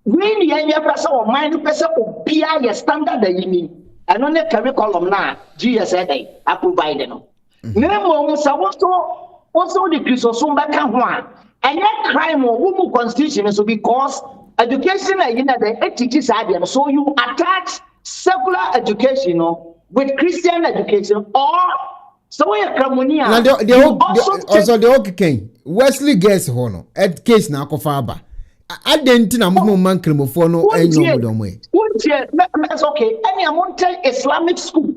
We need a person or mind person or PI standard that you mean. And on the curriculum now, GSA, I provide them. Nemo, also the Christosum back one. And that crime or woman constitution is because education teaches ideas. So you attach secular education with Christian education or so we are communia. Also the okay Wesley gets hono ed case na akofaba Adenti na mo man kremofo no enyo mo it's okay. Any amount Islamic school.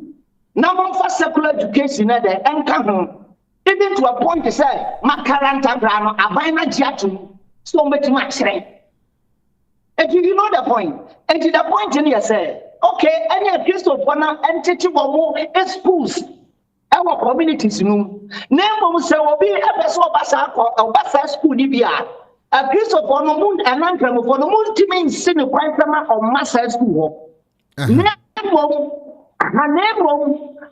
Now for secular education there and come even to a point to say makaranta grano abina jiatu so much and you know the point. And to the point in here say, okay, any Christopher and teach more schools. Our communities, no. Name say will be a vessel basa school Libya. A Christopher no moon and Ankram for the moon to mean sin or master school. Name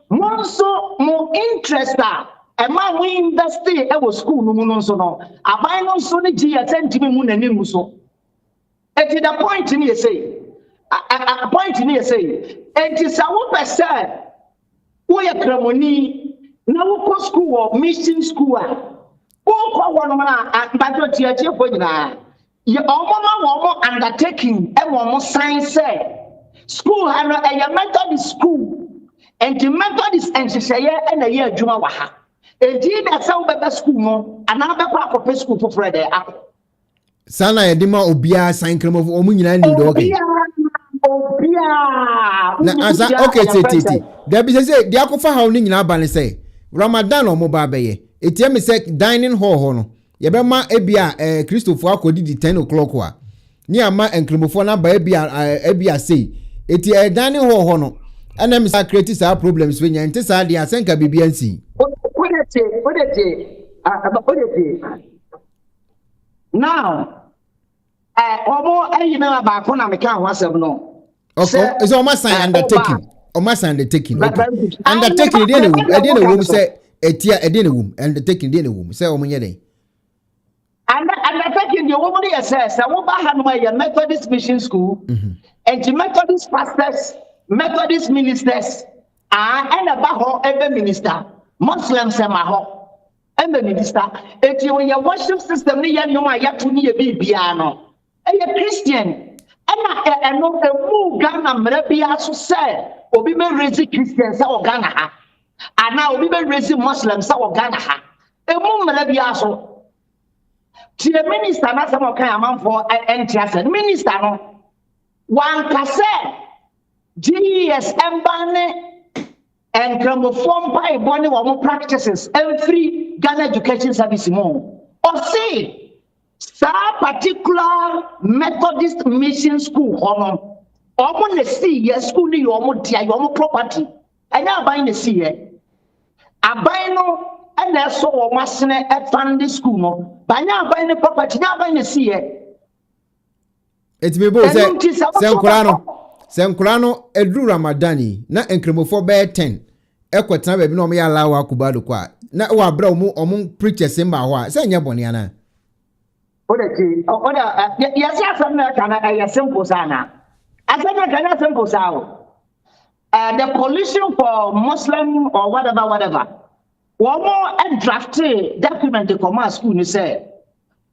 Monso more interest a man we invest in our school no moon so no. A bino so the G attend to me moon and muso. And to the point in here say, a point in here say, it is our percent. We are Cramoni, no school or mission school. Oh, one man, but what you are doing now. You almost undertaking and almost science. School had a Methodist school, and the Methodist and Shaya and a year Jumawaha. Indeed, that's how better school, another part of school for Friday. Sana edima obia sign kremo of omunyina ni do okay. Na asa okay tete. There be say dia kofa ha oni nyina ba ne say Ramadan o mo ba beye. Etie me say dining hall ho no. Ye be ma ebia Christopher akodi di 10 o'clock wa. Ni ama enkremofo na ba ebia say etie dining hall ho no. Ana me say create sa problems we nya nte sa dia senka bibiansi. Now, you know about Konamika was no. Okay, it's almost sign undertaking. Almost undertaking. Undertaking, I didn't room say a tear, I didn't room, undertaking, didn't room, say Omanyade. Undertaking the woman says, I won't have my Methodist mission school, and the Methodist pastors, Methodist ministers, and about every minister, Muslims and Maho. And the minister, if you your worship system, you know, I have to need a piano. And a Christian, and I know the move Ghana, maybe I should say, or be raising Christians or Ghana, and now we be raising Muslims or Ghana. A move maybe I so. To the minister, not some kind of for NTS minister, no one cassette, GS Mbane. And form by one more practices every Ghana education service more. Or say, some particular Methodist mission school, or the see, yes, school, your property. And now buying the sea. I buy no, and that's so much at family school. No, by now buying the property, now buying the sea. It's me, boy, Sam Kurano, Edru Ramadani, na enkremofo be 10. Ekwetna be bi no me ya lawa akubado kwa. Na wa bra omu preachers mba ho a, say nya bone ana. Yes, na kana simple sana. Asana kana simple sao. The coalition for Muslim or whatever. One more drafted document the command school ni say.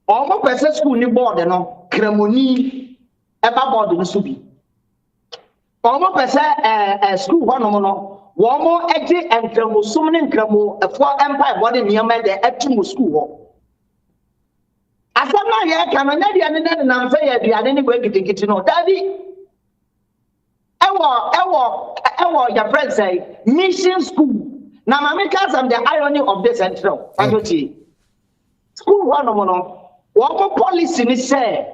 Omo person school ni board no kremoni eba board no so bi. Omo person school one no one more edgy and Kramusum Kramu, a 4 empire body near the Ekuonaba school. As I'm not yet, I'm not say the anyway getting to know, Daddy. Your friend say, mission school. Now, Mamika's and the irony of this central. School one more policy is say,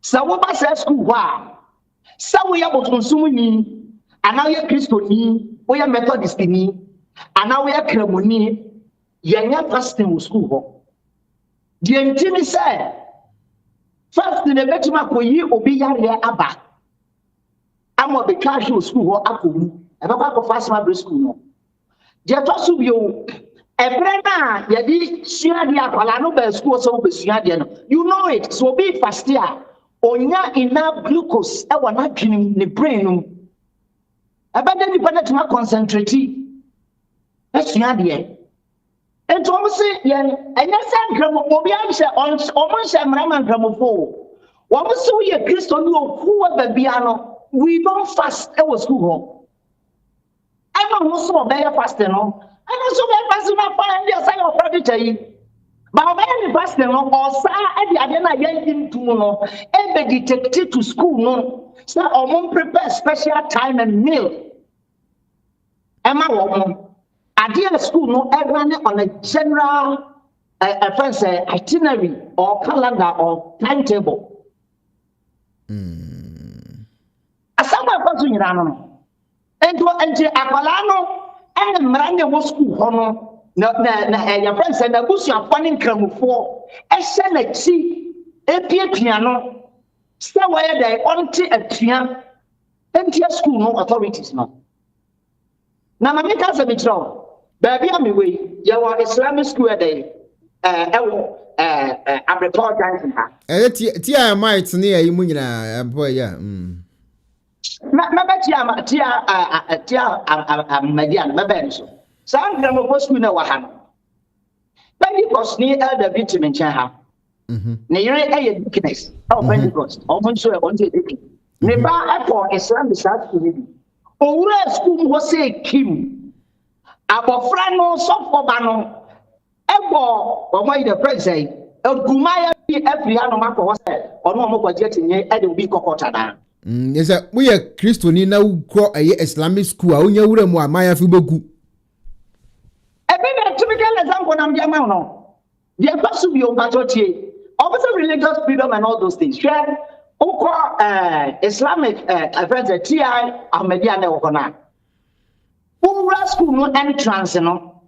so what says school? Wow. So we are consuming, and now you're Christian. We are Methodist ni, and now we are Kremoni. Yanya fasting with school. The intimi say, first in the betima ko yi obi yare aba. Amo be casual school akumu. Eba ko fast my school no. Je to so bio ebre na ye di sua dia akwala no be school so be sua dia no. You know it. So be fast here. Onya enough glucose e wa na dwene ne brain no. About any part to concentrate. That's the idea. And to almost say, and yes, I'm Gramobian almost a Raman Gramopho. What was so ye Christian whoever piano? We don't fast our school. I don't also obey a fast, no. And also, I was not find the sign of prodigy. But when the pastor no or sa e di ade na yen into no e be detected to school no say omon prepare special time and meal. Emma wo ade school no e run on a general itinerary or calendar or timetable. Asama kwa nyina no. Enti akwala no e mrande wo school ho no. Na your friends and the bush are funny cramufo. A senachi, a piano, stay where they want a pian, and school no authorities no. Now, my make us a bit wrong. Baby, I'm away. You are Islamic school day. I'm reporting her. Tia might near you, boy, yeah. Tia, Median, my benzo. Some of us school know what happened. Pentecost near the vitamin chaha. Near a weakness. Oh, Pentecost. Almost so I wanted it. Never for Islam is hard to read. Oh, school was a Kim. Abofrano, Sofobano, Ebo, or my the president, El Gumaya, every animal was said, or no more getting at the week of Cotada. Yes, we are Christian now call a Islamic school. I only would have my Fuboku. A typical example, I'm Yamano. The apostle be on Batochi, also religious freedom and all those things. Share Islamic friends, T.I. Ahmediana Okona. Who school no entrance, no.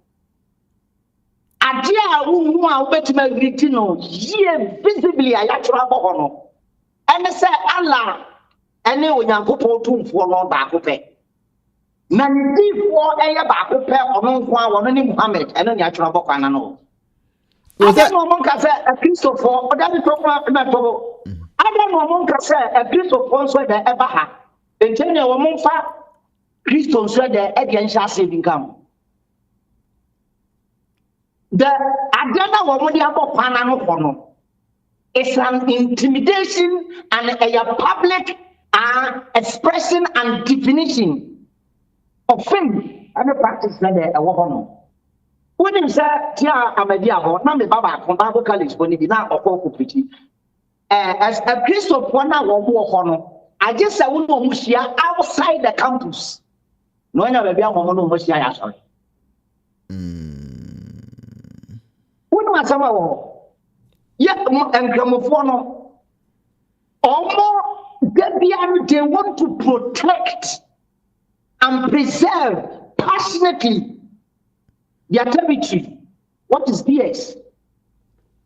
Adia, who are waiting my retino, ye visibly a yatrabo hono. And say Allah, and they will not put for no back. Nandi for a back on one Muhammad and then Yatrabo Canano. I don't know Monka say a Christopher, or that is proper. I don't know Monka say a Christopher so they ever had. And tell you Monfa Christo so the Edian saving come. The Adana Womodiabo Panano Pono. It's an intimidation and a public expression and definition of fame and the practice that they are working. When you say, Tia Amadia, not the Baba, from Bible College, when you now or pretty. As a Christopher, one hour war, I just say, we know Mushia outside the campus. No one ever be a woman of Mushia, sorry. What was some of yet and gramophone or more, they want to protect and preserve passionately their territory. What is this?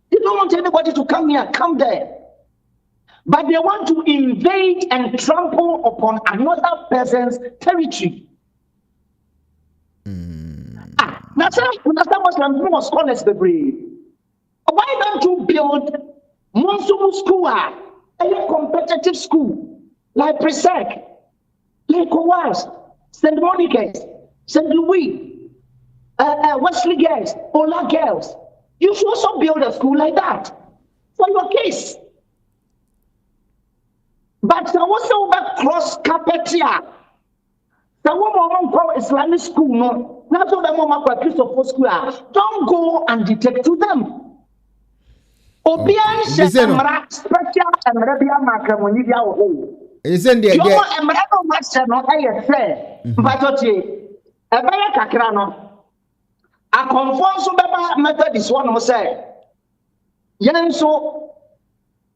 They don't want anybody to come here, come there. But they want to invade and trample upon another person's territory. Now, Muslims scholars the breed. Why don't you build Monsumu school, a competitive school, like Presec, like Owas, St. Monica's, St. Louis, Wesley girls, Ola girls? You should also build a school like that for your case. But there was over cross carpet here. The woman call Islamic school, no. Not all the woman call Christopher school. Don't go and detect to them. Obian Shemra special and Rabia Macramonivia. Isn't there? You want Emrano Master, no, I say, but a better Cacrano. A conform method is one who said, Yan so.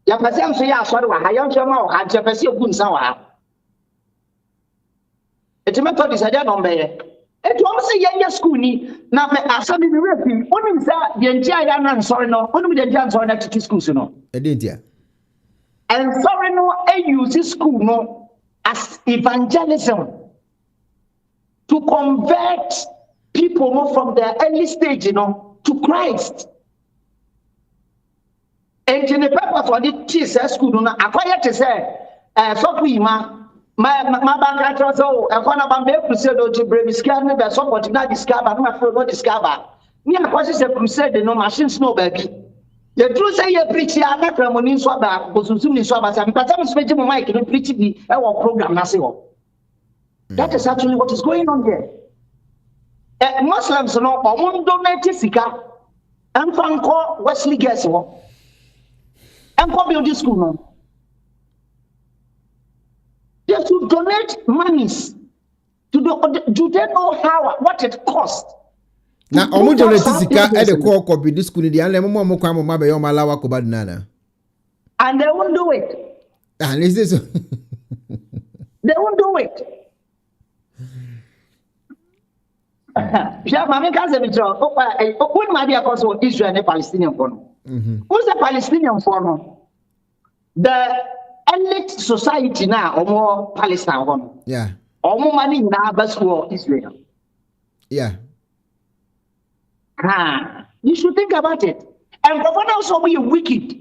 Yapasam so ya sorry wa hayan chama o haje pese ogun san wa eti method is aja no be eti o say yanya school ni na me asabi mi refi onim sa ye ntia ya na sorry no onim de ntia sorry na tiki schools no e dey ntia and sorry no e use school no as evangelism to convert people no from their early stage, you know, to Christ. And in the purpose for the TSS school, I quiet to say, so we my bank so Ekuonaba be crusade to brave scan me be support na discover no afro no discover. Me a cause say crusade no machines no baby. The truth say you preach ya na kramoni so ba bosunsun ni so ba say because I'm speaking my mic no preach bi e wo program na say wo. That is actually what is going on there. Muslims no omo donate sika. I'm from Wesley Girls. I'm from building school now. They should donate monies to do they know what it costs? Na omo donate sika e de call building school ni dia na mo kwa mo mabe yo malawa ko badnana. And they won't do it. And is this They won't do it. When my dear cause Israel and Palestinian for who's the Palestinian for? The elite society now or more Palestine one. Yeah. Or more money now but for Israel. Yeah. You should think about it. And governors will be wicked.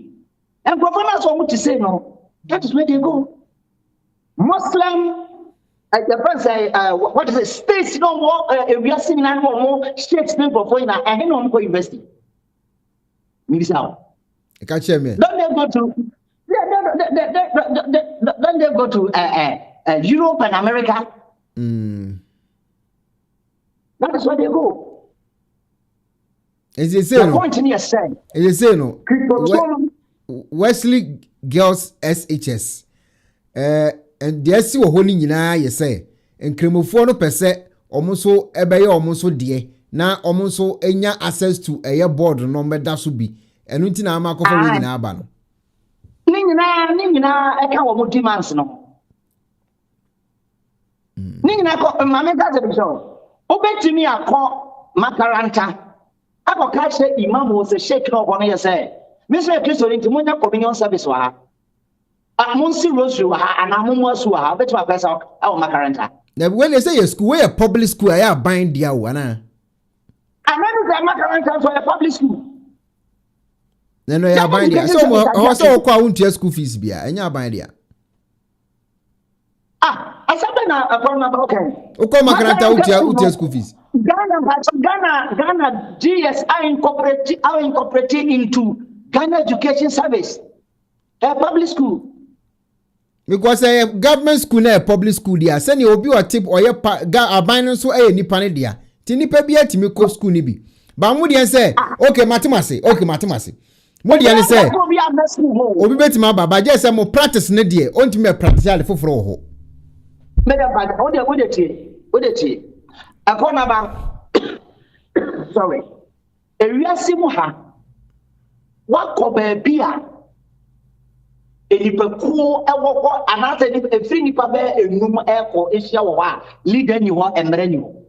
And governors want to say no. That is where they go. Muslim the friend say, what is it? States don't want we are seeing now more states before in a go university. Maybe so. Can't hear me. Don't they go to Europe and America? That is where they go. Is it so? Point in your say. Is it no? Wesley Girls SHS. And the SC were holding yina, ye say, and Cremofono per se, almost so ebay almost so dear, now almost so enya access to a year board number that should be, and untina mark of a win in Abano. Nina, I can't want demands no. Nina, Mamma does it so. Obey to me, I call Macaranta. I got catch the Imam was a shake no one, say. Mr. Christo into Mona Communion service. Monsi Rosary and Amumasua, bet my best out Macaranta. Now, when they say a school, a public school, I have bind the one. I never got Macaranta for a public school. Then I have bind it. So, also, count your school fees be and you bind it. I said, okay. Okay, Macaranta out your school fees. Ghana GS are incorporating into Ghana Education Service, a public school. Because a government school na public school dia send you obi or tip or your aban so ni pane dia ti nipa bia ti me ko school ni bi ba mu dia say okay matemase mu dia say obi beti ma baba je say mo practice ne dia onti me practice ale foforo ho me da ba o de tie Ekuonaba sorry ewiase mu ha wakọ ba bia Elipeku ewoko anase ni efri nipa be enum eko ehia wo wa leader ni ho emre ni ho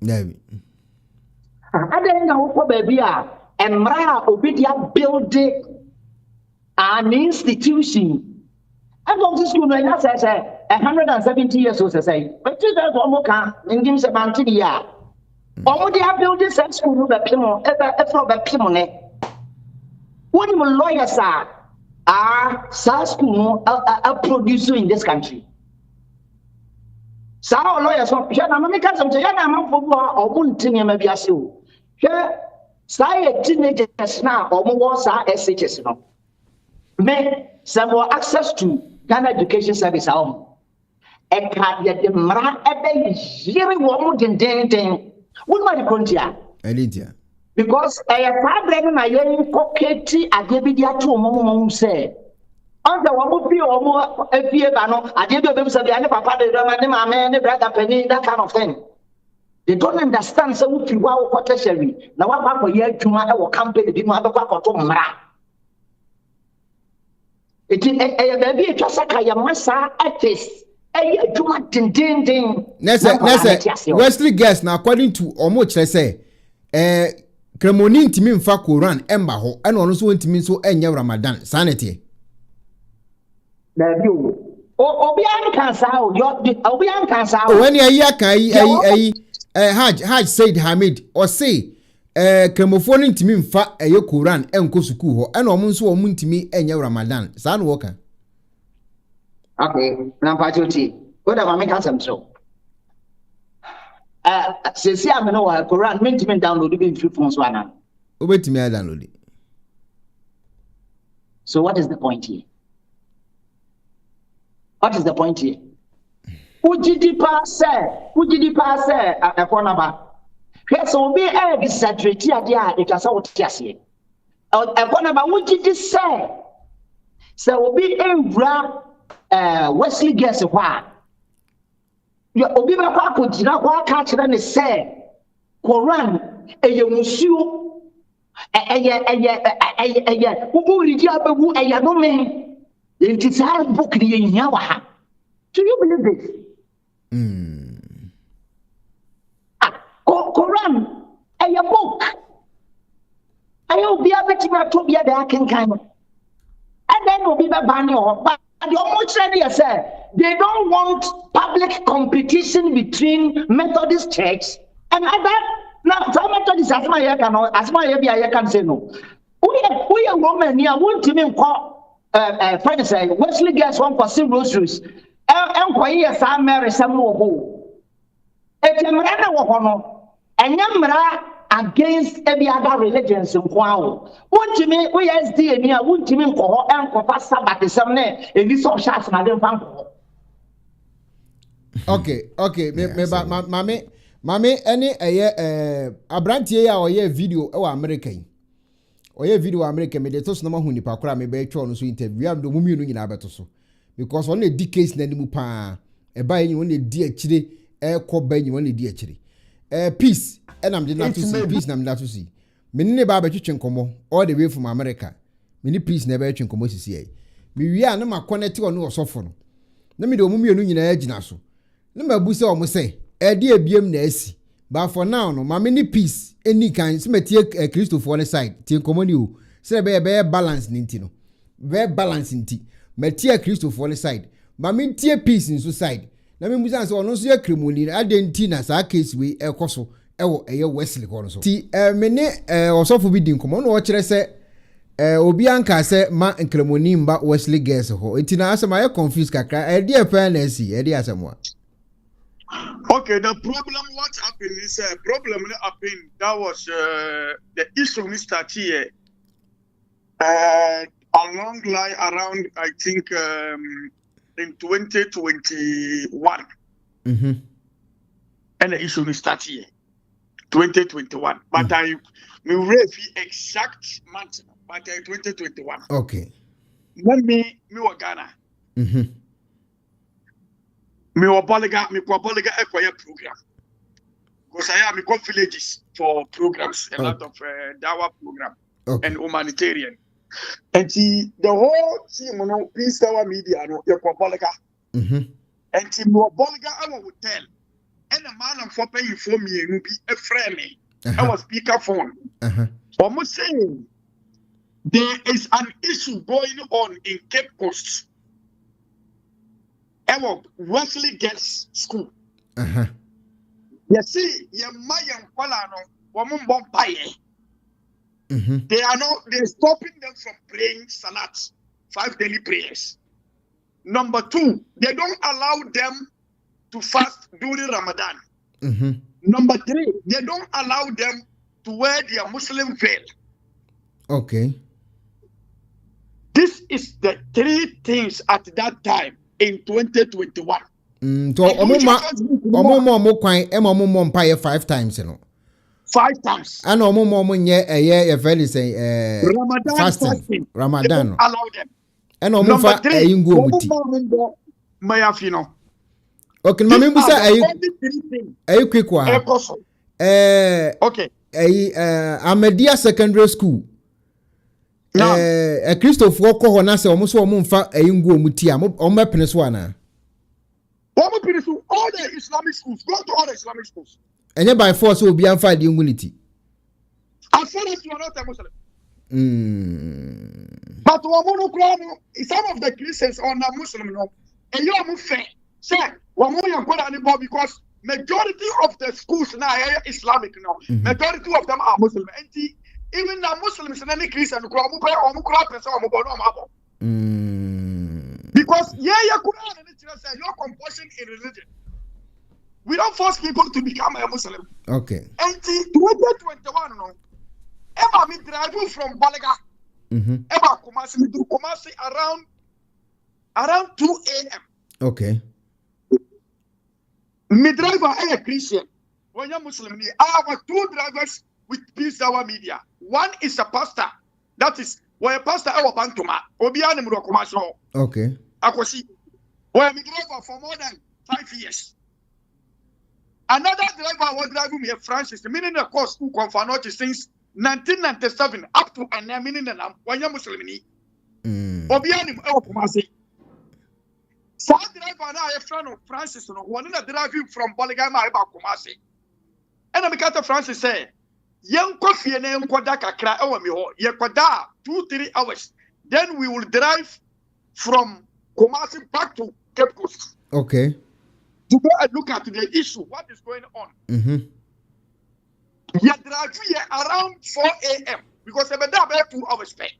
David adenga wo ba bia emra obidia build an institution and from this school na say 170 years old say but you guys omo kan ngim se banti ya omo dia build this school no be pimo e from be pimo ne woni mo lawyers are school are producing in this country. So lawyers so na me ka some ya na man for obuntin ma bia se o. Hwe say teenagers na omo wo sa SHS no. Me some access to Ghana Education Service home. E ka ye de mra ebe yiri wo mo den. What ma di kontia? Elidia. Because I have na yen koketi adebidia to omo say on the one be omo efie ba no adebi obem say be papa de ma ne mama ne brother penny that kind of thing. They don't understand so we wa wo tertiary na wa ba ko ye adwuma e wo company bi mu abekwa koto mra eti e ba bi etwa saka ya masa artist e adwuma dindindin nese Wesley guest na according to omo kire say Kremoni ntimi mfa Quran emba ho ena ono so ntimi so enye Ramadan sanete na bi obi an kan sa o obi an kan sa o when ya kan Haj Said Hamid or say Kremofo ntimi mfa eye Quran enko suku ho ena omo so omo ntimi enye Ramadan san wo kan okay na pa choti o da ma me kan sam so since I'm no Quran meant to download it through phones one. Wait me download it. So what is the point here? What is the point here? Ujidi pass Ekuonaba. So be a disagree idea, it has all tiasi. Ekuonaba would you say? So be a Wesley guess why. You obi ba kwa kujina kwa catch na say Quran eye musuo eye ubu ridi abagu eye no me enti sai book ni nya wa ha. Do you believe this? Quran eye book eye obi abetima to bia da kenkan and then obi ba ban yo but the almost ready say they don't want public competition between Methodist Church and other. Now, some Methodist as my I can say no. We are women here, won't even call friends say Wesley gets one for some groceries. And for years, I marry some more. It's a man and Yamra against every other religions in Kwao. Won't you mean we as DNA, won't you mean for and for Sabbath is some name in this of shots, Madam Fanko. Okay, Mame, any abrantie ya oye video e wa America yi. Oye video wa America me de to so na hu nipa kora me be twa no so interview am do mu mienu nyina abeto so. Because on the case na nimu pa e ba yi won e di akire e ko ba yi won e di akire. Peace and I'm not to see peace na me not to see. Me ne ba betwetwe nkomo all the way from America. Me ni peace na be betwetwe nkomo sisi yi. Me wi a na ma connect on no osofo no. Na me de omu mienu nyina agina so. Na ma bu se o mo say edi ebiem na asi but for now no ma many peace any kind so metie Christopher on the side tie komoni o say be balance ninti no be balance ninti metie Christopher on the side ma me tie peace in side na me musa say ono so ye kremoni adenti na sa case we ekoso ewo eye Wesley ko no so ti me ne osofo bi din komo no o kire say obi anka say ma kremoni mba Wesley guess ho enti na asema ye confuse kakra e dey pen na si e dey asemwa. Okay, the problem what happened is problem happened that was the issue started here along line around I think in 2021 and the issue started here 2021 but I read exact month but 2021 okay me wa Ghana me wa Boliga Equia program. Because I am a villages for programs, a lot of Dawa program and humanitarian. And the whole team, Peace Dawa Media, Equia Boliga. And team Boliga, I will tell. And a man for paying for me will be a friend. I was speakerphone. Almost saying there is an issue going on in Cape Coast. Wesley gets school. You see, your Mayan Polano, woman Bompaye. They're stopping them from praying Salat, 5 daily prayers. Number 2, they don't allow them to fast during Ramadan. Number 3, they don't allow them to wear their Muslim veil. Okay. This is the 3 things at that time. In 2021. So omo kwan omo mpaye 5 times no. 5 times. And omo nye ye very say Ramadan fasting. Ramadan. Allow them. And omo fa ayingo muti. Mayafino. Okay, mama mbusa ayi quick wa. Okay. Amedia Secondary School. A Christopher ko ho na se omo so omo mfa ayingo muti a omo pene so ana. Omo pene so all the Islamic schools, go to all the Islamic schools. Enye by force obi anfa the immunity. As far as you are not a Muslim. But some of the Christians are not Muslim no. And you are fair. Say, because majority of the schools now are Islamic now. Majority of them are Muslim. And even the Muslims and any Christian because Quran and it says no compulsion in religion. We don't force people to become a Muslim. Okay. And 2021 no. Ever me driving from Balaga. Ever Kumasi around 2 a.m. Okay. Me driver a Christian. when you're Muslim, I have 2 drivers with Peace Hour Media. One is a pastor. That is where a pastor our Bantuma. Obiane Murokomasho. Okay. Akosi. Where I'm driver for more than 5 years. Another driver was driving me Francis, meaning the course who confounded since 1997 up to and meaning the when you're Muslim. Obiane Murokomasi. So driver now a friend of Francis, one is driving from Polygama Kumasi. And I'm Francis say, young coffee and young Kodaka cry over me, Yekoda 2-3 hours. Then we will drive from Kumasi back to Cape Coast. Okay. To go and look at the issue, what is going on. You drive here around 4 a.m. because I'm about 2 hours pay.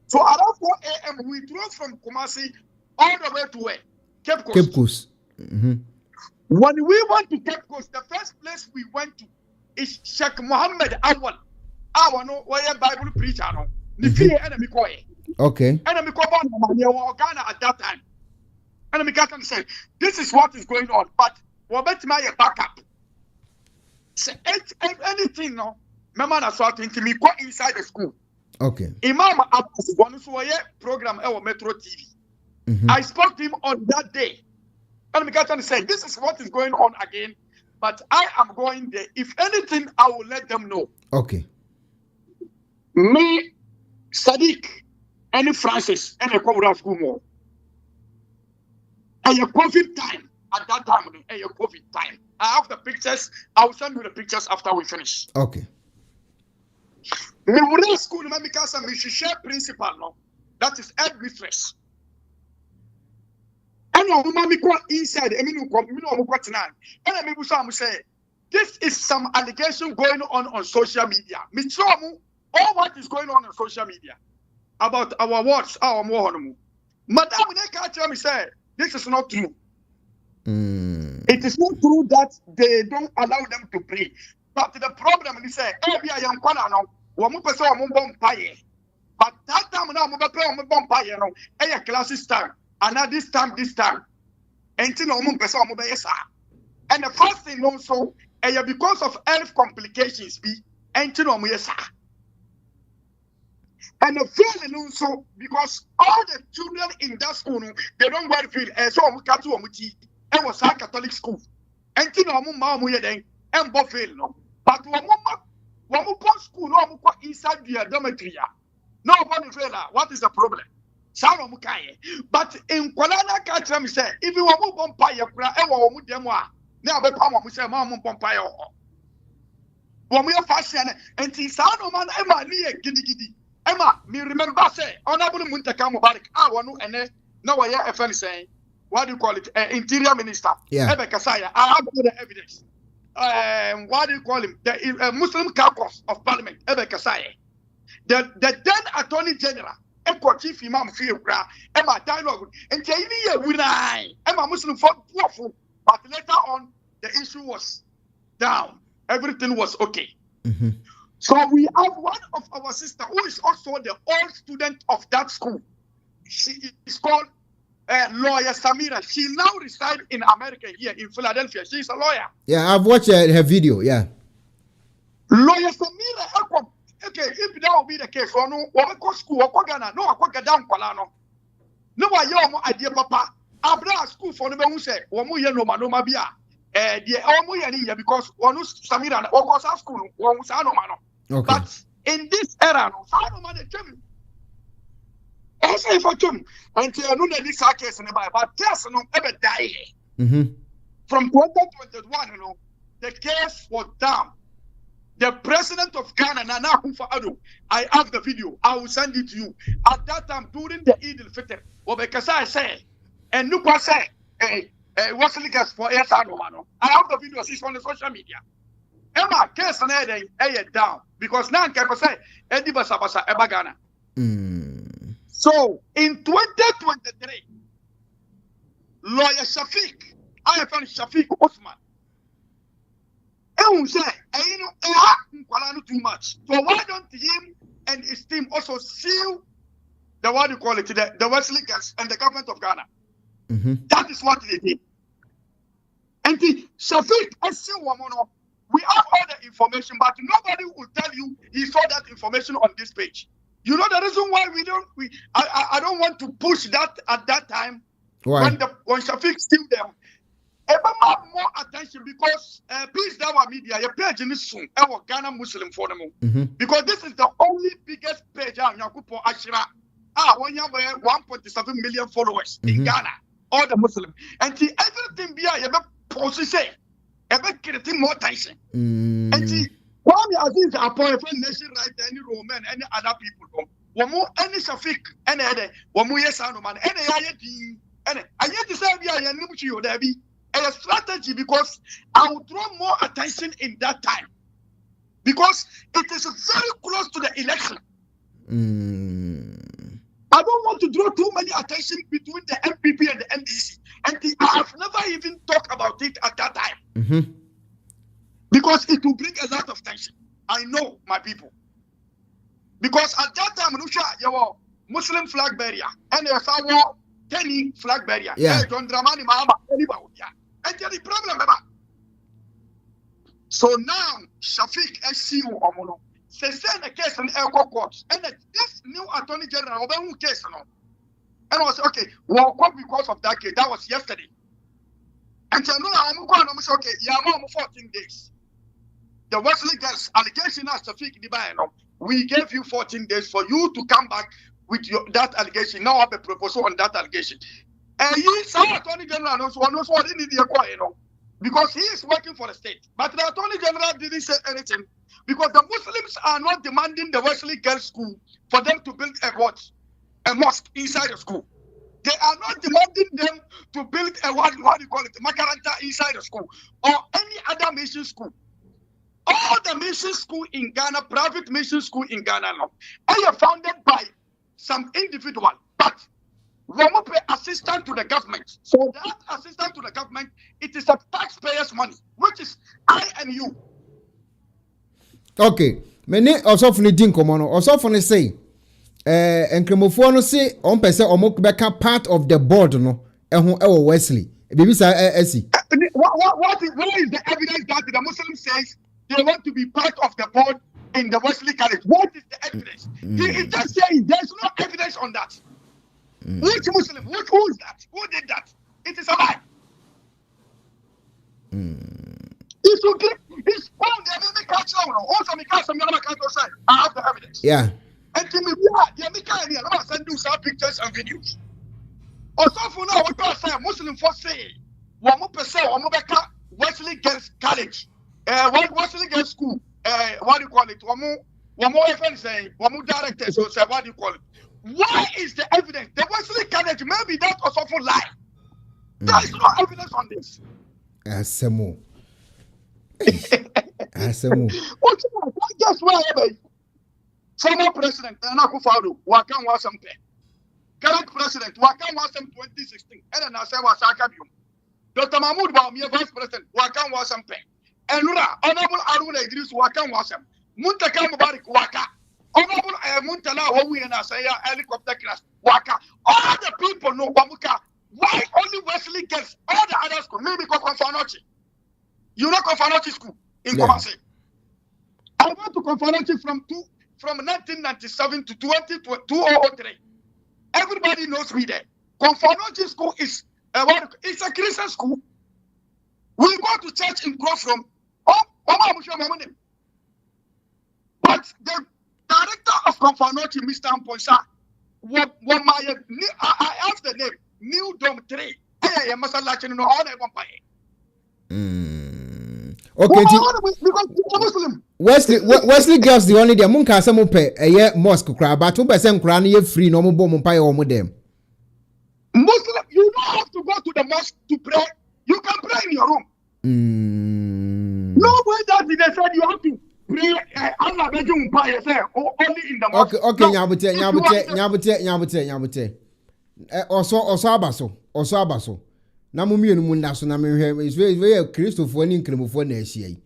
So around 4 a.m. we drove from Kumasi all the way to where? Cape Coast. Cape Coast. When we went to Cape Coast, the first place we went to is Sheikh Muhammad Awal. I know where Bible preacher no. Enemy koye. Okay. Enemy ko Ghana at that time. Enemy can say, this is what is going on, but we bet my backup. Say anything no. Mama na so into me go inside the school. Okay. Imam Abbas one so program our Metro TV. I spoke to him on that day. And Mikatan said, this is what is going on again, but I am going there. If anything, I will let them know. Okay. Me, Sadiq, and Francis, and a Cobra school more. And your COVID time, at that time, and your COVID time. I have the pictures. I will send you the pictures after we finish. Okay. Me will school, because I'm a share principal, no? That is headmistress. And we go inside. I mean, and I mean, say this is some allegation going on social media. Me all what is going on social media about our words, our more. Madam, me say this is not true. It is not true that they don't allow them to pray. But the problem is say, we are young no. But that time now, we no. Classes time. And now this time, and the first thing also, because of health complications, and the feeling also, because all the children in that school, they don't wear field, and so it was a Catholic school. And but when we go school, no, inside the dormitory. Nobody feel what is the problem? But in Kuala Lumpur, say if you want to buy a cra, ever with them, now the power we say, Mamma Pompire. When we are fashion and Tisano man, Emma, Giddy. Emma, me remember say, Honorable Muntakam Barik, I want and now I hear a friend saying, what do you call it? Interior Minister, Ebe Kasaya. I have the evidence. What do you call him? The Muslim caucus of Parliament, Ebe Kasaya. The then Attorney General. Chief Imam Fiokra, Emma dialogue, and Emma Muslim fought powerful, but later on the issue was down. Everything was okay. So we have one of our sister who is also the old student of that school. She is called lawyer Samira. She now resides in America here in Philadelphia. She is a lawyer. Yeah, I've watched her video. Yeah. Lawyer Samira. Okay, if that will be the case, no, what go school, what Ghana, no, what go down Kolano. No, I know idea, Papa. Abra school for the who say, Wamu no manoma bia. The Omu here because one Samira or was school, one was no. But in this era, no, Sano man, I say for Tim until no, this case in the Bible, but case no ever die. From 2021, you know, the case was down. The president of Ghana, Nana Akufo-Addo, I have the video. I will send it to you. At that time, during the Eid al-Fitr, because I say, and look what I say, Wesley gas for Mano. I have the video. It's on the social media. Emma, case and down because now I say, Eddie Basabasa, Eba Ghana. So in 2023, lawyer Shafiq, I found Shafiq Osman. Say, too much. So why don't him and his team also seal the what do you call it, the Wesley gas and the government of Ghana? That is what they did. And Shafiq, I see woman. We have all the information, but nobody will tell you he saw that information on this page. You know the reason why I don't want to push that at that time. Why? When Shafiq still them. Have more attention because please that our media your page in this soon our Ghana Muslim for them because this is the only biggest page on Yakupo Ashira. When you have 1.7 million followers in Ghana, all the Muslim and see everything be a position, ever creating more tension. And see, Kwame Aziz appointed nation right any Roman, any other people. One more any Shafiq, any other, one more yes, man, any I yet to say we are you there be a strategy because I will draw more attention in that time because it is very close to the election. I don't want to draw too many attention between the MPP and the NDC, and I have never even talked about it at that time because it will bring a lot of tension. I know my people because at that time, you were Muslim flag barrier and there's our Kenny flag barrier. Yeah. John Dramani Mahama. And the problem, so now Shafiq SCU Omono says send a case in Elko Court, and this new Attorney General Oben case no, and I was okay. Well, what because of that case? That was yesterday. And so now I'm going to okay. Yeah, I'm 14 days. The Wesley girls allegation as Shafiq Dibayano. We gave you 14 days for you to come back with that allegation. Now I have a proposal on that allegation. And some Attorney General knows what he need to because he is working for the state. But the Attorney General didn't say anything because the Muslims are not demanding the Wesley Girls School for them to build a mosque inside the school. They are not demanding them to build a what do you call it, makaranta inside the school or any other mission school. All the mission school in Ghana, private mission school in Ghana now, are founded by some individual, but we pay assistance to the government. So that assistance to the government, it is a taxpayers' money, which is I and you. Okay. Many also for the dinkomono, also for the say, and Cremofono say on pesa or mokbeka part of the board, no, and who Wesley. Baby, sir, what is the evidence that the Muslim says they want to be part of the board in the Wesley College? What is the evidence? He just saying there's no evidence on that. Which Muslim? Who is that? Who did that? It is a lie. It's okay. It's on the American culture. Also, I have the evidence. Yeah. And to me, I send you some pictures and videos. Also, for now, what I say, Muslim for say, 1% Wesley Girls College, Wesley Girls School, what do you call it? One more friends saying, one more directors, so say, what do you call it? Why is the evidence? The Wesley College, maybe that was also lie. There is no evidence on this. Asemo. Guess what? Former president, Nana Kufado, Wakan Wasam Pen. Current president, Wakan Wasam 2016. And I say Wasakabium. Dr. Mahmoud Baumia, vice president, Wakan Wasam Pen. And Nura, Honorable Aruna Idris, Wakan Wasam. Muntaka Mubarak, Waka. Honorable Muntala, Wawi and Asaya, helicopter crash, Waka. All the people know Wamuka. Why only Wesley gets all the other schools? Maybe Konfanochi. You know Konfanochi school in Kumasi. I went to Konfanochi from 1997 to 2003. Everybody knows me there. Konfanochi school is it's a Christian school. We go to church in Crossroom. But the director of Konfanochi, Mr. Amponsa, I asked the name, New Dome 3. Okay, because Wesley girls the only them munka some pay a mosque cry, but 2% crown ye free no more bomb pie or them. Muslim, you don't have to go to the mosque to pray. You can pray in your room. No way that they said you have to pray. I'm not making pie say only in the mosque. Okay, nyabute. Also abaso. Na mo mienu mu ndaso na mehwe is very Christopher ni nkremofo na ahia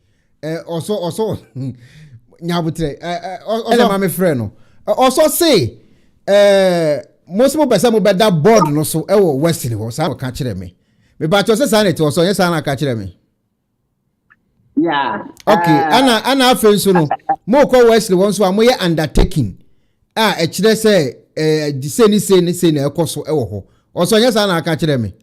also nyabutre also ma me frɛ no also say most mo pesa mo beda board no so e wo Wesley ho sa ka kire me ba cho se sanity also yes na ka kire me Yeah. Okay, ana afen so no. Mo ko Wesley won so amoye undertaking. E kire say di say na ekoso e wo ho. Oso nya sa na aka kire me.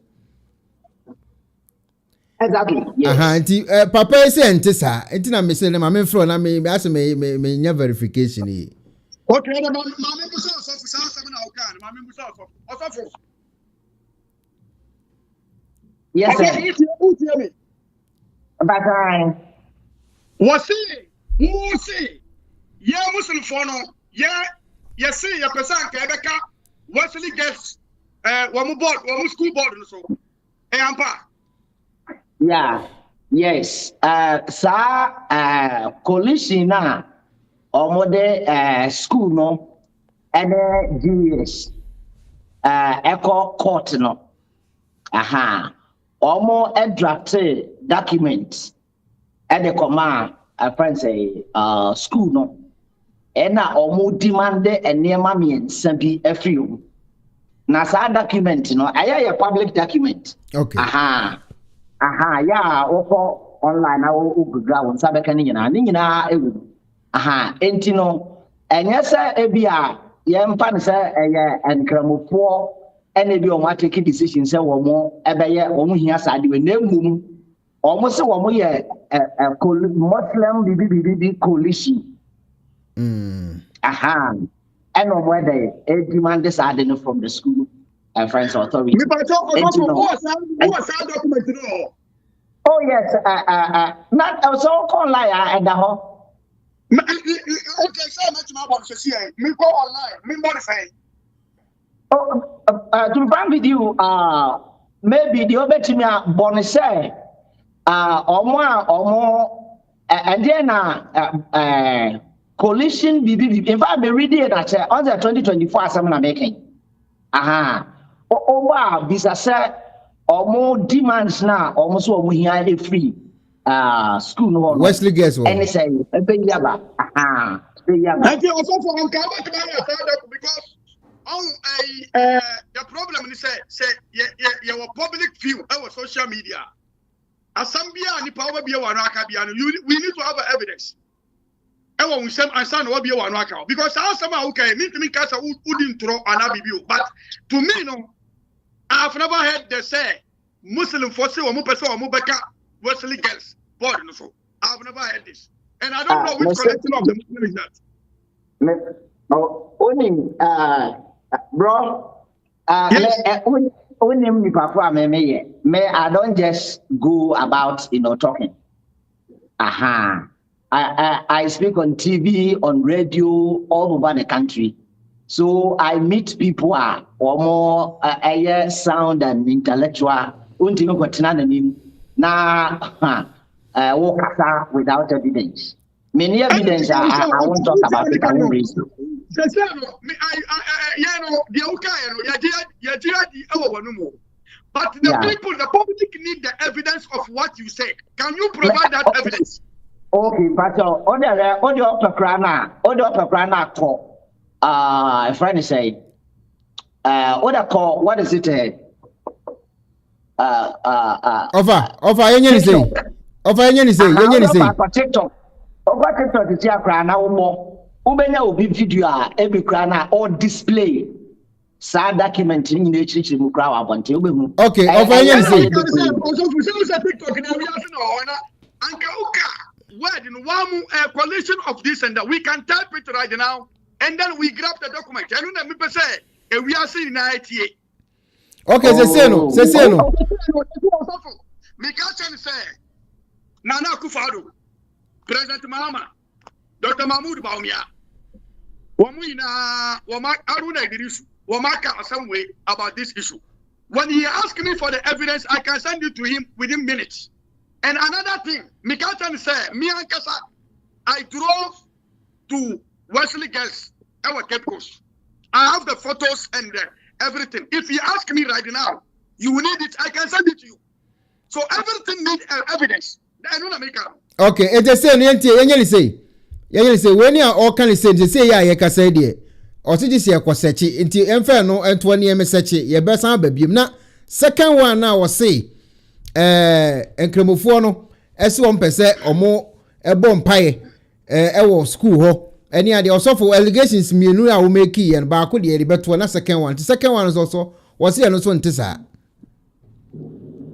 Exactly. Yes. Nti papa say ente sa. Enti na me say na me fro na me ase me nya verification yi. Okay, na mama mo so for sa na o kan. Mama mo so for. Yes, sir. Me. But What's it? Yeah, Muslim for no. Yeah, see, your person Quebeca, Wesley gets one school board so. Yeah, yes. Coalition na omode school no and GS echo court no. Omo draft documents at the command friends say school no and na omo demand and near mammy and sempi a few na sa document no a public document. Okay. Yeah, oko online na o ground sabeka ni nyina ewu enti no enye se ebia ye mpa ne se eye enkramofo ene bi o ma take decision say wo mo ebeye wo mo hia saade we na emum o mo se wo mo ye Muslim BBBB coalition and o mo dey demand this saade from the school and friends authority. Oh yes, not also online and the whole. Okay, so much about to see me go online, me modify. Oh, to run with you, maybe the other team are born say, or more, and then coalition BBB. In fact, we read it that on the 2024 seminar making. Wow, bisa say more demands now, almost what we hear free school no. Wesley guess what? And say thank you also for because the problem is say your public view our social media. Asambia ni power be one we need to have evidence. We say answer no be one because somehow okay me case who didn't throw an abibu but to me no I've never heard they say Muslim for say omo person omo beka Wesley girls board no so I've never heard this and I don't know which collection of the Muslim is that. Only bro only me papa me I don't just go about talking. I speak on TV, on radio, all over the country. So I meet people or more sound and intellectual. Without evidence. Many evidence I won't talk about it. I won't raise it. But the people, the public need the evidence of what you say. Can you provide that evidence? Okay, but audio Pacrana call. A friend say, order call, what is it? Offer, any say. Offer, any say. TikTok. Over TikTok is here, Crana, more. Ubenya will be video, every crana or display. Sad document in the church in Mukra. Okay, offer, any say. Word in one coalition of this and that we can type it right now and then we grab the document. I don't know say we are seeing it. Okay, say no. Mikachen say Nana Akufo-Addo, President Mahama, Dr. Mahmoud Bawumia, Wama Aruna Idrisu, Wamaka some way about this issue. When he asked me for the evidence, I can send it to him within minutes. And another thing, Mikatan said, me and Kasa, I drove to Wesley Girls, our Cape Coast. I have the photos and everything. If you ask me right now, you will need it, I can send it to you. So everything needs evidence. I don't make it. Okay, it is say, when you are all kind of say, yeah, you can say, dear. Or see this year, Quasechi, into Inferno and 20 MSH, your best baby. Now, second one now was say, enkremofoɔ no esi on pese omo ebo mpae ewo school ho eni ade osofo allegations mienu a wo make yen ba ko de beto na second one. The second one is also was here no so ntisa.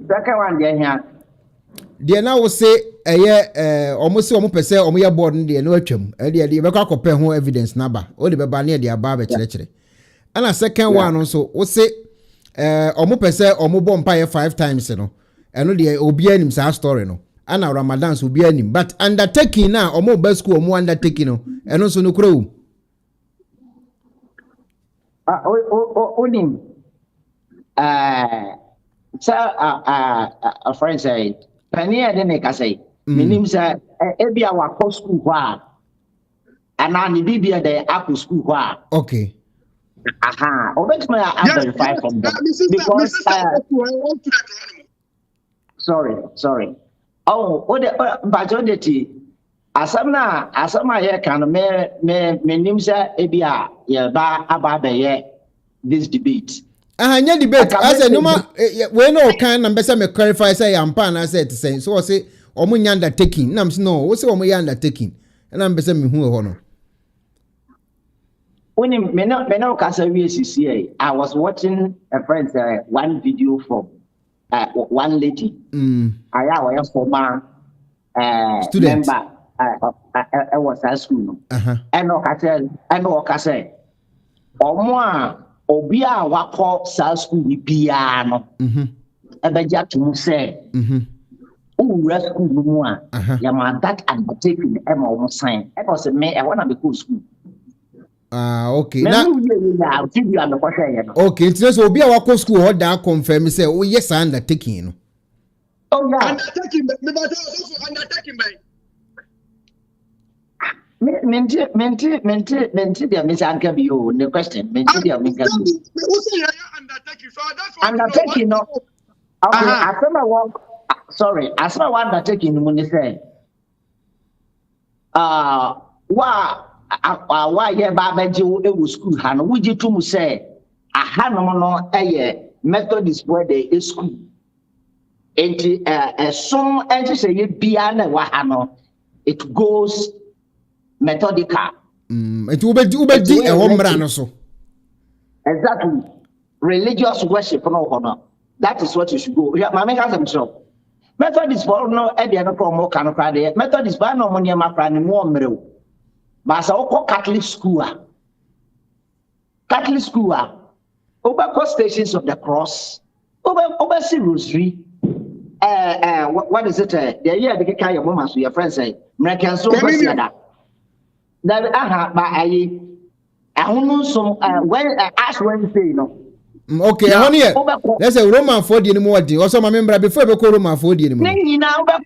Second one dey here. Dey na wo say omo se omo pese omo ye board dey no atwam. Dey be kwa kope ho evidence na ba. O de be ba na dey aba be kire. Ana second one also wo say omo pese omo bo mpae 5 times no. Eno dey obi anim sa story no. Ana Ramadan so obi anim, but undertaking na omo ba school omo undertaking no. Eno so no kro. Onim a friend say pania de ne ka say minim say ebi a wa school kwa ana ni bibia de apple school kwa. Okay. Aha, obetuma I verify from them because sorry. Oh, budget asama here can me name say ebia ye ba aba be ye this debate. Anya debate as a numa we no kan na be me clarify say ampa na say to say so say omo nya undertaking na no we say omo nya undertaking na be say me hu ho no. When me no kasa we I was watching a friend one video from one lady. Aya wa former student member I was at school. And no kasa omo a obi a wakọ sa school ni bia no. Ebeja to say who school mu a ya ma that undertaking e ma omo sign. E was me I want to be school. Okay. Now, okay, so obi a wakọ school ho da confirm say oh yes undertaking no. Oh yeah. Undertaking me but also undertaking me. Menti dia misanka bi o the question menti dia misanka bi. Undertaking so that's what undertaking no. Okay, asema wa undertaking mu ni say wa ye ba beje ewu school ha no wuji tum say aha no eye Methodist boy dey school enti some enti say ye bia na wa ha no it goes methodical. It will be a home so. Exactly. Religious worship no. That is what you should go. Yeah, my has himself. Methodist for no idea no more can cry. Methodist by no money ma cry more mrew. But so Catholic school. Over Stations of the Cross. Over see rosary. What is it? The year the kind of woman so your friend say. American so that. That ba ayi ahunu some when Ash Wednesday no. Okay, honey. Let's say Roman 4 the anymore day. Also my member before we call Roman 4 the anymore. Now na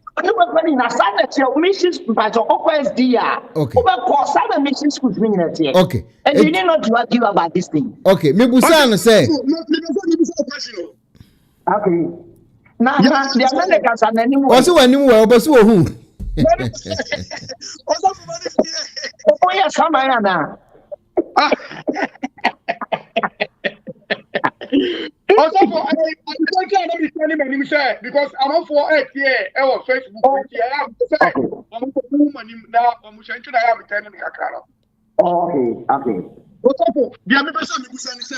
Sunday missions but OSD ya. Okay. Over Sunday mission schools mean that here. Okay. And you need not to argue about this thing. Okay, me busan say. Okay. Now the Americans are anymore. Also anymore obosu ohun. Oh yes, come on now. Also for I don't be telling my name say because I'm for 8 here on Facebook here I am say I'm for woman now I'm trying to I am telling me akara. Okay. Also for dia me pesa me busa ni say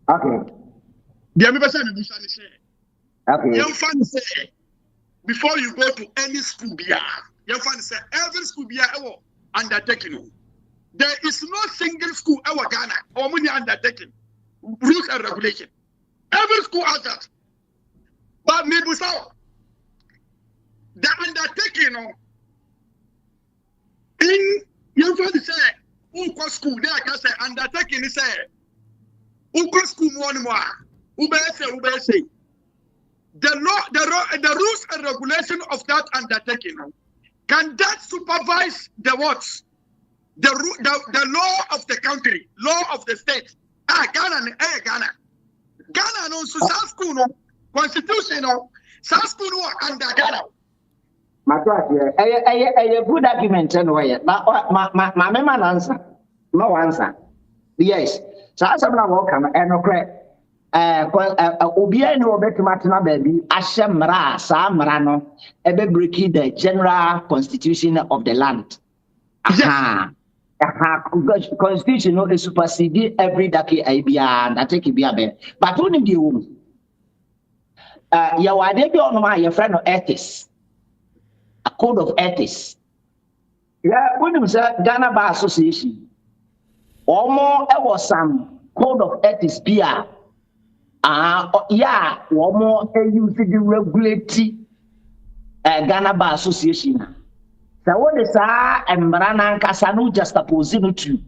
okay. Dia me pesa me busa ni say. Okay. You fan say before you go to any school bia you fan say every school bia undertaking. There is no single school ever Ghana or money undertaking rules and regulation. Every school has that. But maybe so the undertaking in you find say unko school there can say undertaking is say unko school more ube say the rules and regulation of that undertaking can that supervise the what? The law of the country, law of the state. Ghana no so South school no constitution no South school no under Ghana. A good argument anyway. My man answer. No answer. Yes. So as I'm not welcome and no credit. Obia no betumatena baby ahye mra sa mra no ebe breaking the general constitution of the land. Constitution no supersede every decade ibia and take bia be. But only the womb. Ya wade bi ono ma your friend of ethics. A code of ethics. Yeah, when you say Ghana Bar Association, omo e was some code of ethics bia. Yeah, one more use the regulatory Ghana Bar Association. So what is Mbrana Kasanu just opposing to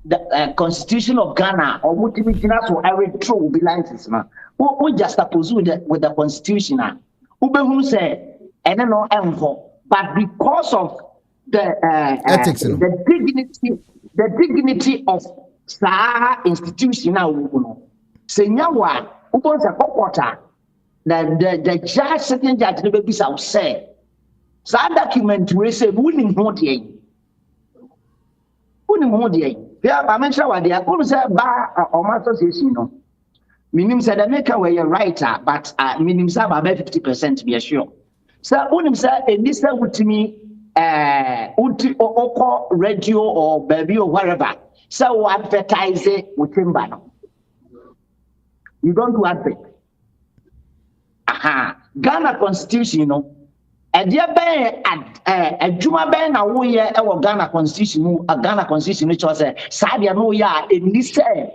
the Constitution of Ghana or what we so every true be license, man. We just oppose with the Constitution. Who say, and then no envo, but because of the ethics, the dignity of Sa institution now, Senyawa. Upon the quarter, the judge, certain judge, the babies out say, that document we say, winning Modier. Winning Modier. Yeah, I mentioned what they are going to say about our association. Minim said, America were a writer, but minim said about 50% be sure. So, when said, and this with me, or radio or baby or whatever, so advertise it with him. You don't do advert. Ghana Constitution, you know. And there be a Juma Ben a way our Ghana Constitution, a Ghana Constitution, which was a Sadia no ya in this say,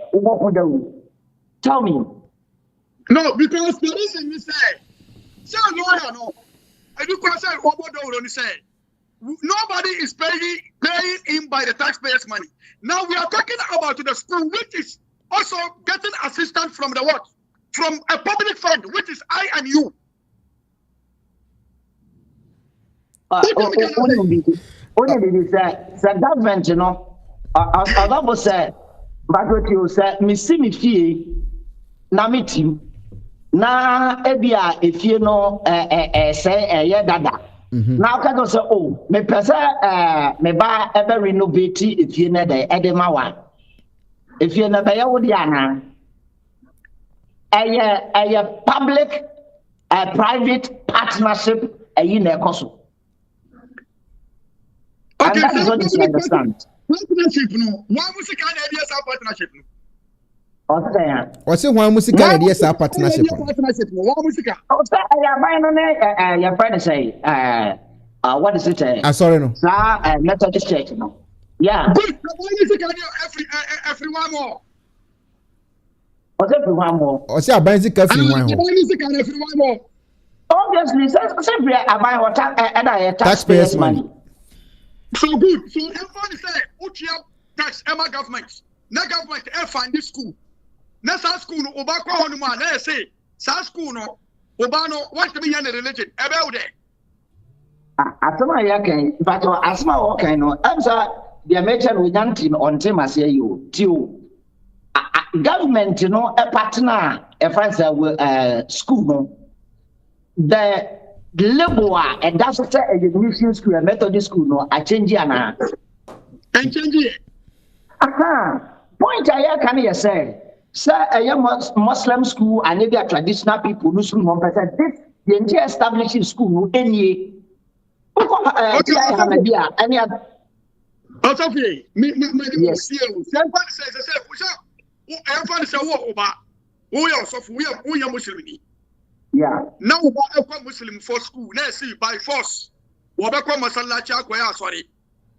tell me. No, because there is in this say. So no. I do question what do say. Nobody is paying in by the taxpayers' money. Now we are talking about the school, which is also getting assistance from the what? From a public fund, which is I and you. Only the government, you know, I say, but what you say, me fee, na me team, na ebia if you know, say dada. Now can you say, oh, me pesa, me ba ever renovate if you know the edema. If you're not a public, a private partnership, and that is what you understand. Partnership, no. Why was the kind of ideas of partnership? What's it? Why was the kind of ideas of partnership? What was the your friend say, what is it? Sorry, no. Methodist church, no. Yeah. Good. Everyone more. What's everyone more? What's your basic everyone more? Obviously, simply I buy what taxpayers' money. So good. So everybody say, Uchia tax Emma government. No government find this school. No school no Obako Honuma. They say, Sa school no Obano, what to be in the religion about it. Asama yake, but asama okay no. I'm sorry. The mention we don't on team as you too. Government, you know, a partner, a friend school, no. The level and that's a mission school, a Methodist school, no. I change it now. And change it. Point I can you say, sir, a young Muslim school and maybe a traditional people who school 1%. This the entire establishing school any. Any other. Otofie, yes. Everybody says, everybody say, Oba, we are Muslim. Yeah. Now, Oba, Muslim for school. Let's see, by force. Wabaka Masalacha, sorry.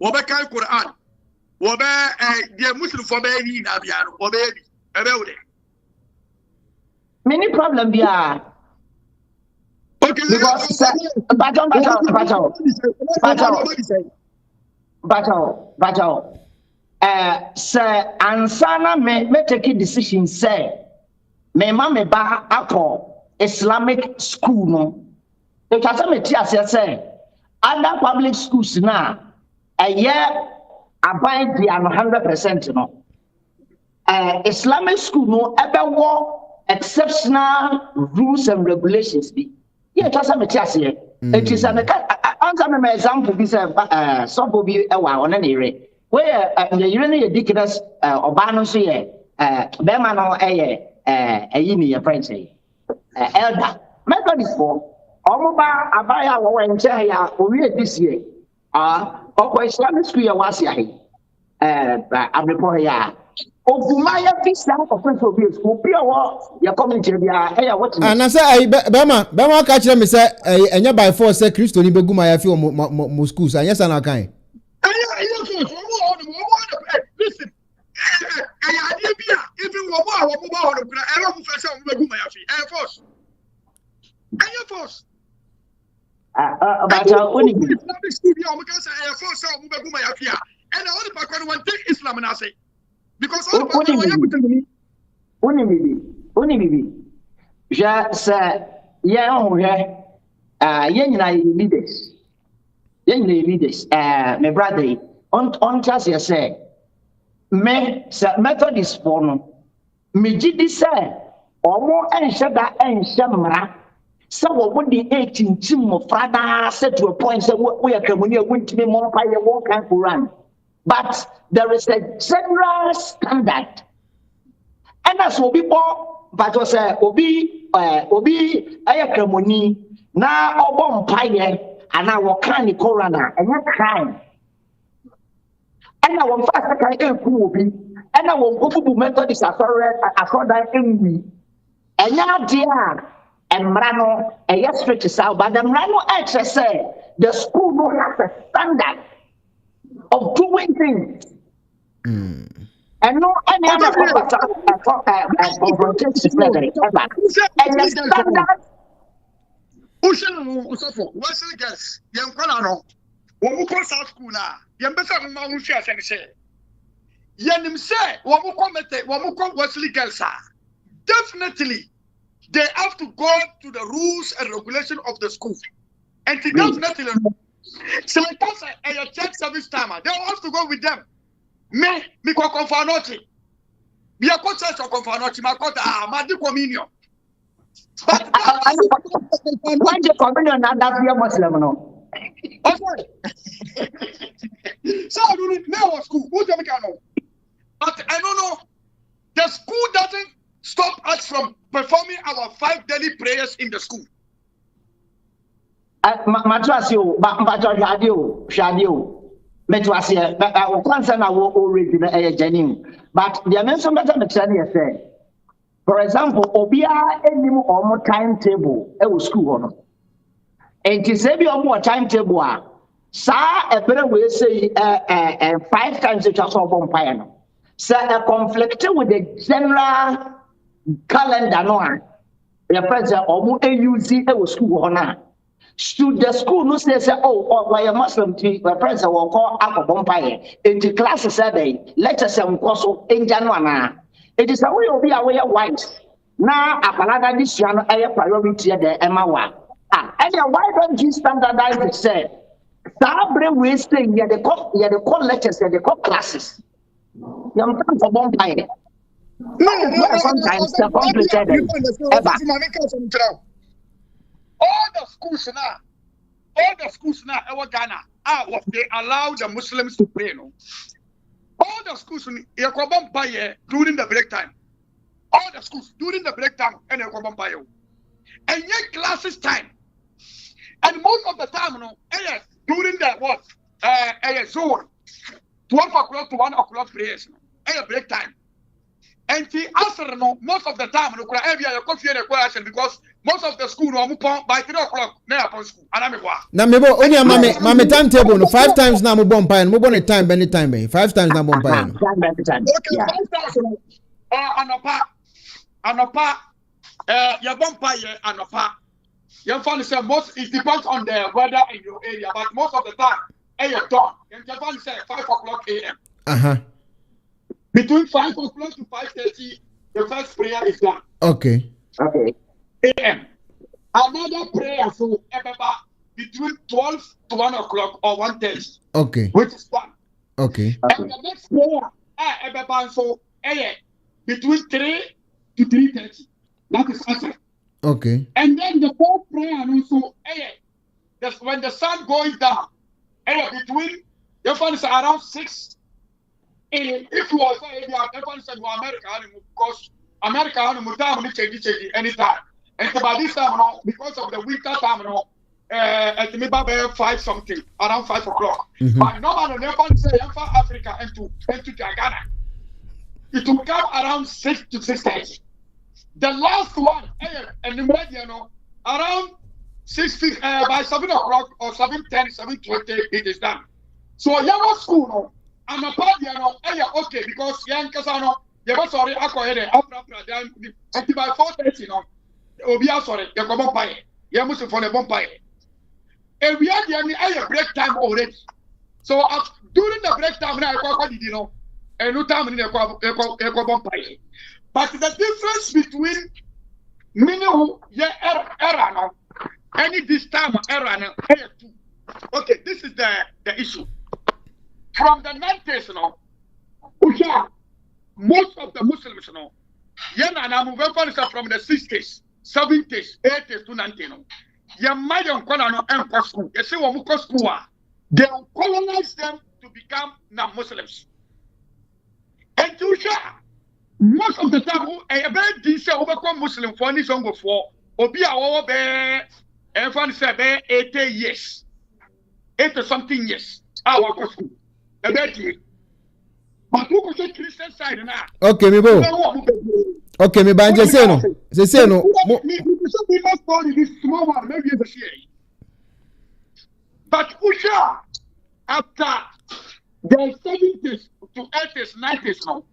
Wabaka Quran. Wabe, the Muslim for baby, Nabiano, or baby, about it. Many problem, yeah. Okay, because, Bato. Sir, Ansana may take a decision, say, me mama ba ako Islamic school no. The Cathedral say, other public schools now, a year abide the 100% no. Islamic school no ever war exceptional rules and regulations be. Yeah, Cathedral it is an example. Be some will be a while on an area where the urinary ridiculous or banner say, Bemano, ni your friend say elder Methodist for omoba abaya wo wenche ya owie this year okwa Islamic school ya wasi ahi abripo ya Ogumaya visa offense will be a school. Your community bia what and say Bema catch them say enya by force say Christo ni begumaya fi mo schools and yes na kan. Listen. Even force. But and all the background one take Islam and I say because all the background je say yeah on here leaders my brother on just you say me Methodist for no me gidi say omo enhye da enhye mra so what the 18 team of father said to a point say we are coming here going to be more fire one can run. But there is a general standard. And that's what people, but was obi ayakramoni na obon paye and our can corona and your crime. And our fast can obi and our go Methodist according envy. And ya dear and Mrano a yes stretches out, but the Mrano actually say the school no has a standard of doing things. And no any other confrontation ever. And the standard Wesley girls, young Colonel, when we go South School now, young Bessa Mount Shares and say, Yanim say, what we call Wesley girls are definitely they have to go to the rules and regulation of the school. And to definitely so that's a church service timer. They have to go with them. Me go confanoti. Me a coach church or confanoti. My coach my communion. Why the communion not that be a Muslim no? Okay. So I don't know school. Who's the mechanic? But I don't know. The school doesn't stop us from performing our 5 daily prayers in the school. Matrasio, Shadio, Metrasia, our concern I will already be genuine. But the mention better Mexania said, for example, Obia any more timetable, school. And to say be more timetable, sa a better way say 5 times the chance of umpire. Sir, a conflict with the general calendar no the president or AUZ school or not. Should the school no say why a Muslim the president will call up a bumpire into classes Saturday, lectures and course in January. It is a way of be aware white. Now a palaga this year a priority at the Emma. And why don't you standardize it? Say, Sabre wasting the call lectures and the call classes. Young for bumpire. Sometimes they're complicated. All the schools now, our Ghana, they allow the Muslims to pray. No, all the schools during the break time. All the schools during the break time and and yet classes time. And most of the time, during the what? Zone 12 o'clock to 1 o'clock prayers. Break time. And the answer most of the time because most of the school by 3 o'clock now school. Na mebo only mama timetable no 5 times na mo bon pay no mo bon time anytime 5 times na bon pay no. Okay, 5,000 anopa ya bon pay anopa. You find say most it depends on the weather in your area, but most of the time you done. You find say 5 o'clock a.m. Between 5 o'clock to 5:30, the first prayer is done. Okay. A.M. Another prayer so between 12 to 1 o'clock or 1:30. Okay. Which is one. Okay. And the next prayer so between 3 to 3:30. That is answer. Okay. And then the fourth prayer also that's when the sun goes down. Between your phone is around 6. If you also everyone said America because America on the time change anytime. And by this time, because of the winter time, at maybe 5 something, around 5 o'clock. But normally, never say Africa into Ghana. It will come around 6 to 6:30. The last one, and the around 6 by 7 o'clock or 7:10, 7:20, it is done. So young school, I'm a part, okay, because young Casano, you were sorry, I call it after by 4:30, Obia sorry, you come up by it. You must have a bumpire. And we had the break time already. So during the break time, I call it, and no time in the bumpire. But the difference between minimum error any this time error okay, this is the issue. From the 90s, most of the Muslims, from the 60s, 70s, 80s to 90s, school. You see, school, they colonize them to become non-Muslims. And most of the time, a very decent overcome Muslim for this song before, Obi our bear, and for 80 years, 80 something years, our school. A very but who could say Christian side now? Okay, me bo. Okay, me ban just say no. Say no. We must call this small one, maybe it's a share. But Usha, after the 70s to 80s, 90s now.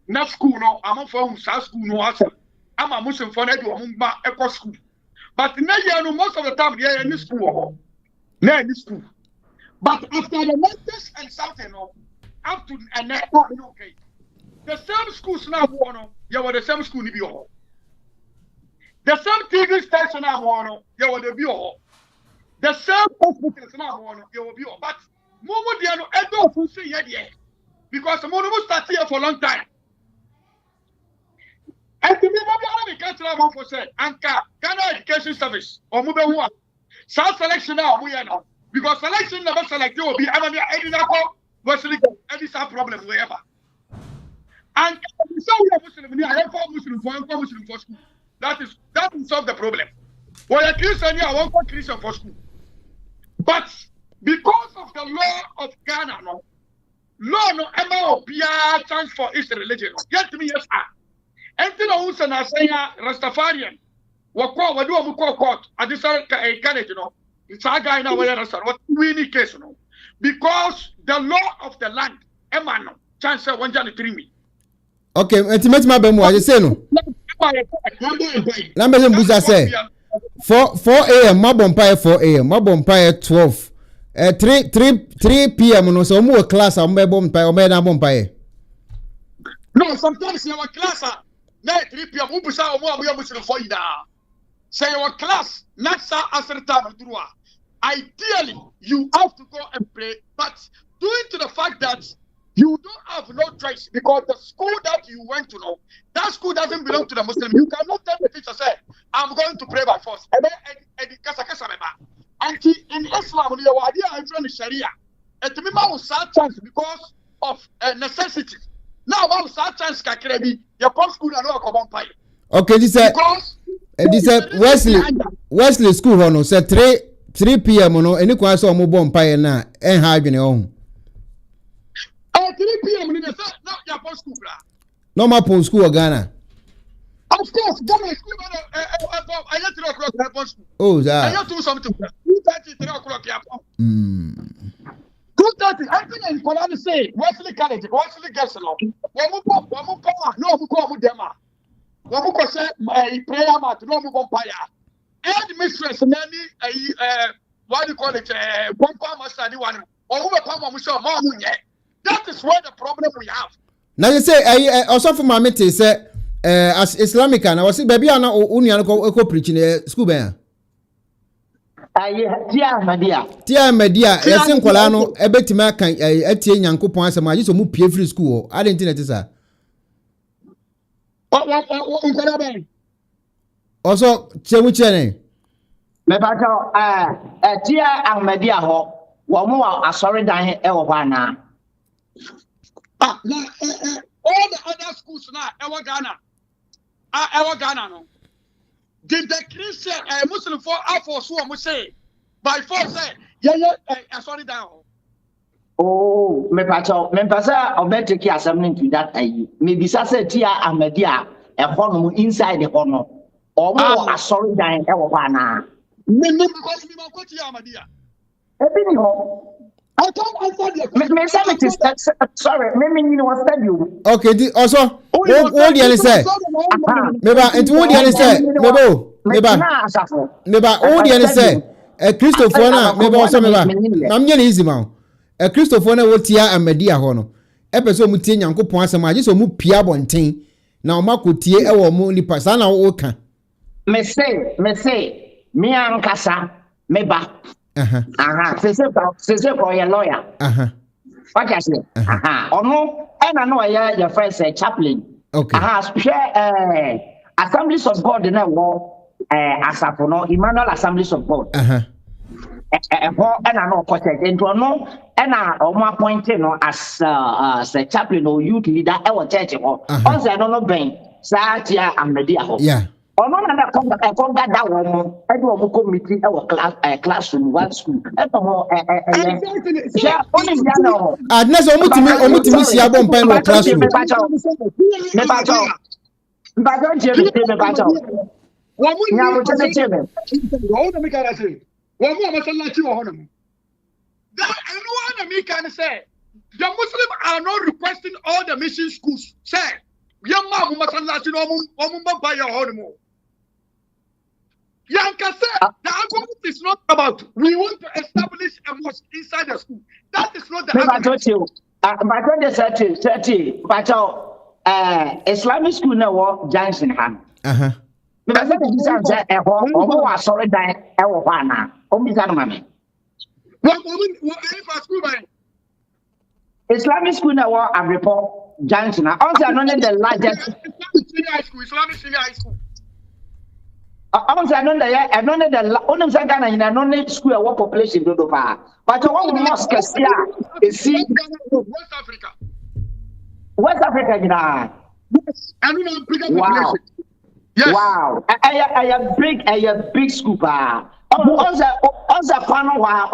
Na school no, I'm from South school no answer. I'm a Muslim for that eco school. But now you most of the time they are in school. Now in school. But after the 90s and something up to and okay. The same schools now you were the same school ni bi. The same TV station now you were the bi. The same hospitals now you were bi. But momo dia no edo fu say here because momo start here for a long time. And to me, the Cathedral for say, Anka, Ghana Education Service, or Mubewa. South selection now, we are now. Because selection never select you will be Amania Edinako, Wesley, and it's a problem wherever. And so we are Muslim, I have 4 Muslim for school. That will solve the problem. Well, a Christian, I want 4 Christian for school. But because of the law of Ghana, law no Emma chance for its religion. Yet to me, yes, Enti na unsa na sanya Rastafarian wakwa wadu amukwa court adisa Kennedy it's a guy na where Rasta what winning case because the law of the land emano chance 103 okay enti metima be mu aje say no na me mbuza say 4 am mabompa 4 am mabompa 12 3 pm no so mu class am be bompa o me na bompa no sometimes in our class 3 p.m. Ubusa omo Muslim for ida. Say your class not sa asrta drua. Ideally, you have to go and pray, but due to the fact that you don't have no choice because the school that you went to that school doesn't belong to the Muslim. You cannot tell the teacher say, I'm going to pray by force. And in Islam, you are in Sharia. And to me, I was sad chance because of necessity. Now, I was sad chance kakrebi. You come school and no come on pie. Okay, this is Wesley school no say 3 p.m. no any kwa so mo bom pie na en ha adwene o. 3 p.m. ni say no ya post school bra. No ma post school Ghana. Of course, Ghana school I let 3 o'clock ya post school. Oh, that. I do something. 2:30 3 o'clock ya post. 2:30 I think in Quran say Wesley College, Wesley girls no. Wo mo ko mo dem a. Wo mo ko say my prayer mat no mo bom pie. And mistress nani what do you call it pompa master ni one. Or we pam mo so ma munye. That is where the problem we have. Now you say also for my meeting say as Islamic and I was say baby ana unia ko preaching school ben. Tia media yesi nkwala no ebetima kan atie nyankopon asema ayi so mu pie free school I didn't think that nkwala ben also chemu chene me ba ka tia ahmedia ho wo mu asori dan e wo ana all the other schools now e wo Ghana our Ghana no. Did the Christian Muslim for so I say by force say sorry down. Oh, me pasa obete ki assembly to that me bisa say tia Ahmedia e hono inside the hono. Omo sorry down e wo na. Me because me ko tia Ahmedia. E bi ni ho. I don't answer the me say it is sorry, me you know what you. Okay, also what do you say? Meba it what do you say? Meba what do you say? Christopher na meba also meba. Na me easy man. Christopher na wotia Ahmedia ho no. Epeso mu tie Nyankopon asem age so mu pia bonten. Na o makotie e wo mu nipa sa na wo ka. Me say me ankasa meba. Sese for your lawyer. What you say? Ono ena no your friend say chaplain. Okay. Share Assemblies of God na wo asafo no Emmanuel Assemblies of God. Ena no project into no ena omo appointed no as a chaplain or youth leader e wo church ho. On say no ben sa tia Ahmedia ho. Yeah. Ono na konga da wo mo e do mo committee e wo classroom one school e to mo ja oni bia no adness omutimi si abon pen wo classroom me bacho me bacho wo mu nya wo cheme wo na me kana say wo mu amasallaci wo hono that anyone na me can say the Muslim are not requesting all the mission schools say yamma mu masallaci no mu ba ya hono mo Yanka said the argument is not about we want to establish a mosque inside the school. That is not the argument. But Islamic school now Johnson Han. Islamic school now a report Johnson. Also, the largest Islamic senior high school. I don't know the only Ghana in another school what population do do but one mosque here is West Africa. West Africa, yes, and we have bigger population. Yes. Wow, I big school also kwano wa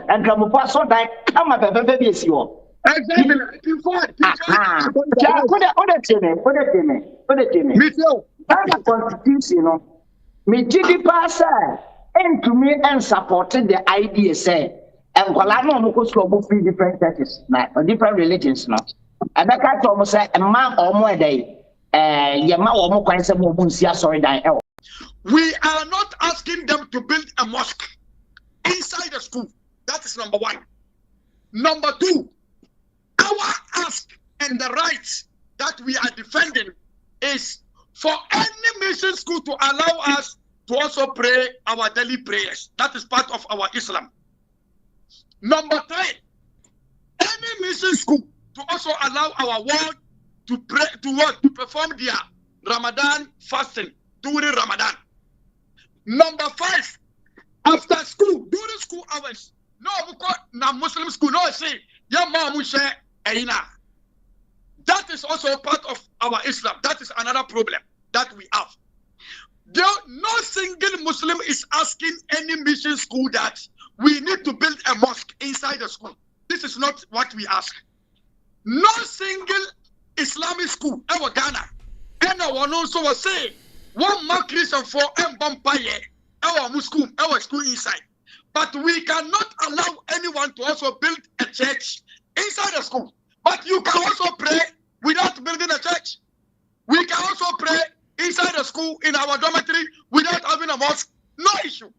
and gramopa so that come up baby is you. Exactly. Me too. That's constitution, you know. Me GD passer and to me and supported the idea say and Colano Moko school free different churches or different religions not. And that kind of say a man or more day Yama or more kind of Munsia sorry die. We are not asking them to build a mosque inside the school. That is number one. Number two, our ask and the rights that we are defending is for any mission school to allow us to also pray our daily prayers. That is part of our Islam. Number three, any mission school to also allow our world to pray, to perform their Ramadan fasting during Ramadan. Number five, after school, during school hours, no, Muslim school, no, say, ya mom share aina. That is also part of our Islam. That is another problem that we have. No single Muslim is asking any mission school that we need to build a mosque inside the school. This is not what we ask. No single Islamic school ever Ghana. And one also was saying, one more Christian for Mbampaye, our school inside. But we cannot allow anyone to also build a church inside the school. But you can also pray without building a church. We can also pray inside the school in our dormitory without having a mosque. No issue.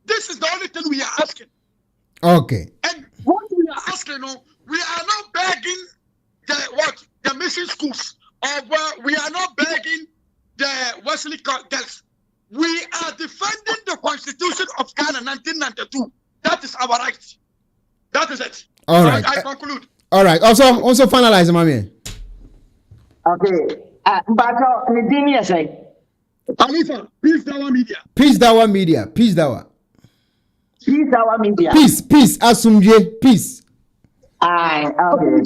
This is the only thing we are asking. Okay. And what we are asking, we are not begging the mission schools, or we are not begging the Wesley girls. We are defending the Constitution of Ghana 1992. That is our right. That is it. All right. I conclude. All right. Also finalize, Mami. Okay. But Nidini say, Alifa, Peace Dawa Media. Peace Dawa Media. Peace Dawa. Peace Dawa Media. Peace. Asumje. Peace. Okay.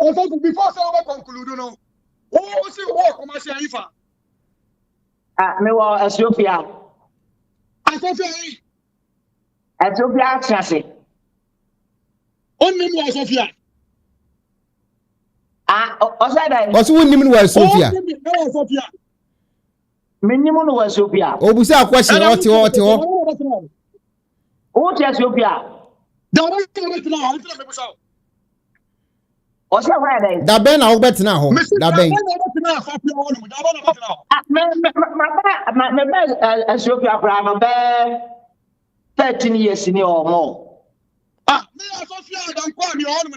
Also, before someone conclude, you know, oh, see what commercial ifa. Me wa Ethiopia. Ethiopia chase. Only me Ethiopia. Osada. Also, we name was Sophia. Minimum was Ethiopia. Oh, we say a question. What? What Ethiopia? Osa where dey? Da ben na ogbet na ho. Da ben. Me Ethiopia for 13 years ni or more. Me Ethiopia dan kwa mi on me.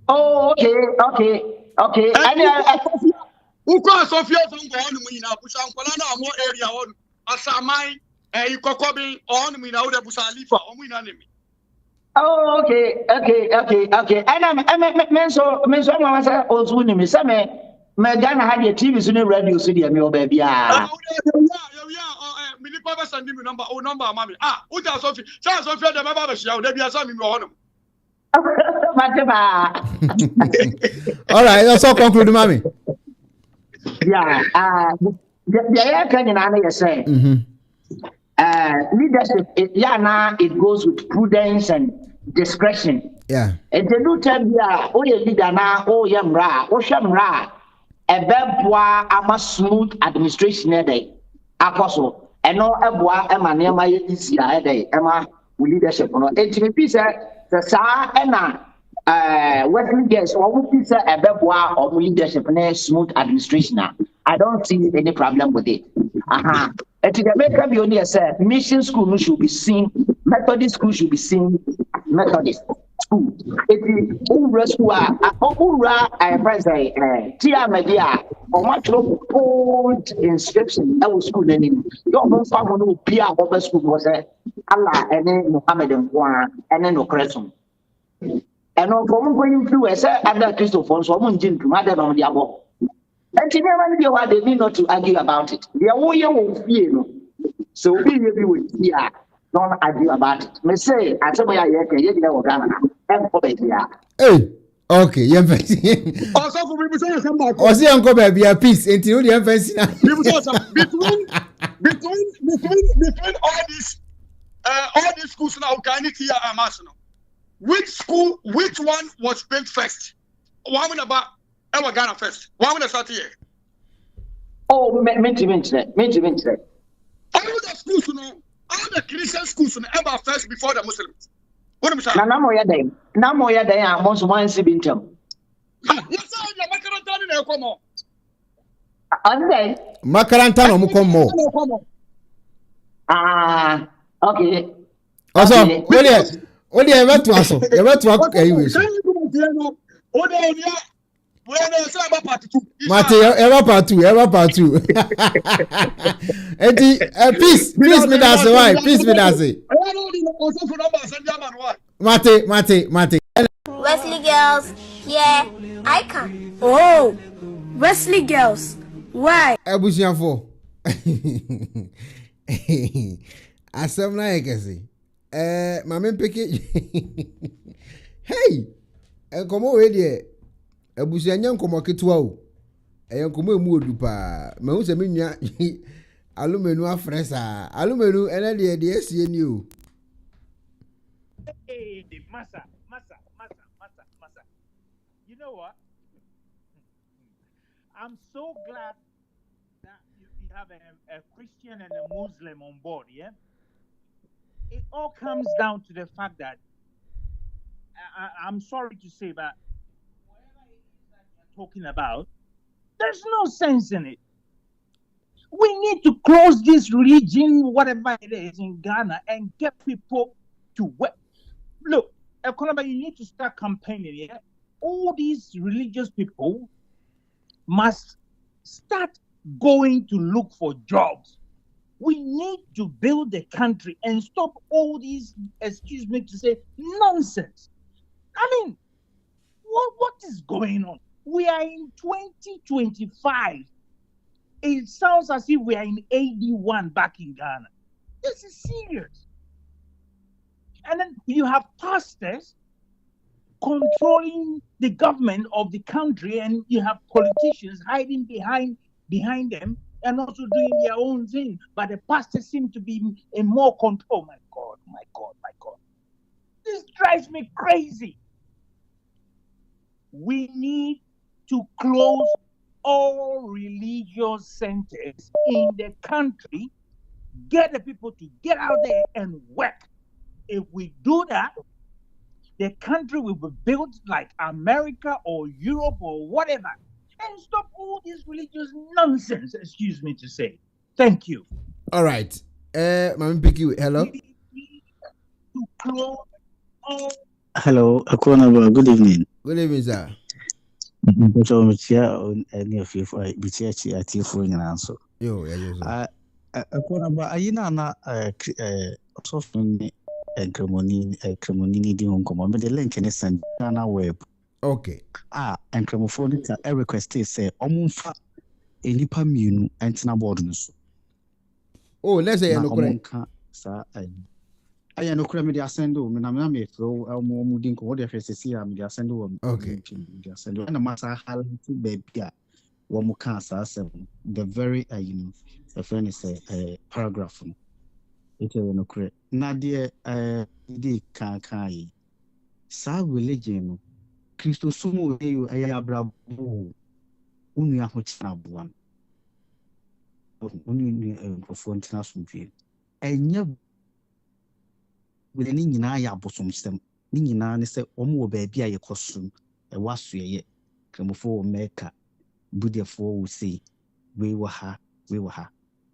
Oh, okay. Any Ukwa Ethiopia from go on me na busa nkwala na mo area on. Asamai ikokobi on me na wo de busa lifa o mu ina nemi. Oh, okay. And I'm so mama say ozu ni me say me Ghana had the TV so no radio so dey me o ba bia. Me ni pa send me number mama. Uja Sophie. Sophie de me ba be shia o de bia so me ho no. All right, let's all conclude, mommy. Yeah, the can you know say. Leadership, it goes with prudence and discretion. Yeah. And the new time, leader now, Shamra, a beboa, a smooth administration day. Apostle, and no Abwa, Emma, near my day, Emma, leadership. And piece, the Sa, Emma, Wesley guess, or would piece a beboa or leadership and smooth administration. I don't see any problem with it. And to the American pioneer said, mission school should be seen, Methodist school should be seen, Methodist school. It is Ura school, I present, Tia Media, or much old inscription, our school name. Your home family will be our school was Allah, and then Muhammad and Juan, and then Ocresum. And on from going through a set under Christopher, so I'm going to mother on the above. And they need not to argue about it. They are all your fear. So we will here. Don't argue about it. Me say, I tell you, hey, okay, you also for people say some back. Also, uncle baby, a piece until the emphasis. Between all these schools now, can it here Arsenal? Which one was built first? One about our Ghana first. One with start here. Oh, mention. All the schools, all the Christian schools ever first before the Muslims. What am I saying? Namo ya day, I want one sibintum. Yes, sir, your Macaranta in Ekuonaba. Ande. Makaranta no mukomo. Okay. Also, what you ever to us? You ever to us? Mate, ever part two. Peace, me that's why. Peace, me that's it. Mate. Wesley girls, yeah, I can. Oh, Wesley girls, why? Ebusiafo. Asem na yekesi. Mame peke. Hey, enkomo we de. Ebusianya nkomo ketua o. Enkomo emu odu pa. Me hu se me nua alumenu afresa. Alumenu ene de esie ni o. Hey, massa. You know what? I'm so glad that you have a Christian and a Muslim on board, yeah? It all comes down to the fact that I'm sorry to say, but whatever it is that you're talking about, there's no sense in it. We need to close this religion, whatever it is, in Ghana and get people to work. Look, Ekuonaba, you need to start campaigning. Yeah? All these religious people must start going to look for jobs. We need to build the country and stop all these, excuse me to say, nonsense. I mean, what is going on? We are in 2025. It sounds as if we are in 81 back in Ghana. This is serious. And then you have pastors controlling the government of the country, and you have politicians hiding behind them and also doing their own thing. But the pastors seem to be in more control. My God, my God, my God. This drives me crazy. We need to close all religious centers in the country, get the people to get out there and work. If we do that, the country will be built like America or Europe or whatever, and stop all this religious nonsense, excuse me to say. Thank you. All right. Mami Piki, hello. To close all. Hello, Ekuonaba, good evening. Good evening, sir. Any of you for BTH at you for an answer. Ekuonaba, are you not softly a cremoni di home command? The link in a Ghana web. Okay. And cremophonic a request is say, Omunfa a nipa munu and Tinabordness. Oh, let's say, I know cremedy ascendo, Minamame, throw Elmo Mudink, what if it's a sea, I'm the ascendo. Okay. And a matter how to baby, one more cancer, the very, a friend is a paragraph. It is no credit. Nadia, the Kankai. Sa religion, Christo Sumo, you, Ayabra, Unia Hochnabuan. Only for international view. And you. With any nyinaa bosom stem ni nyinaa ne sɛ ɔmo wɔ baabi a yɛkɔsom ɛwɔ asoɛyɛ kramofo wɔ mɛka budiafoɔ wɔ sei wei wɔ ha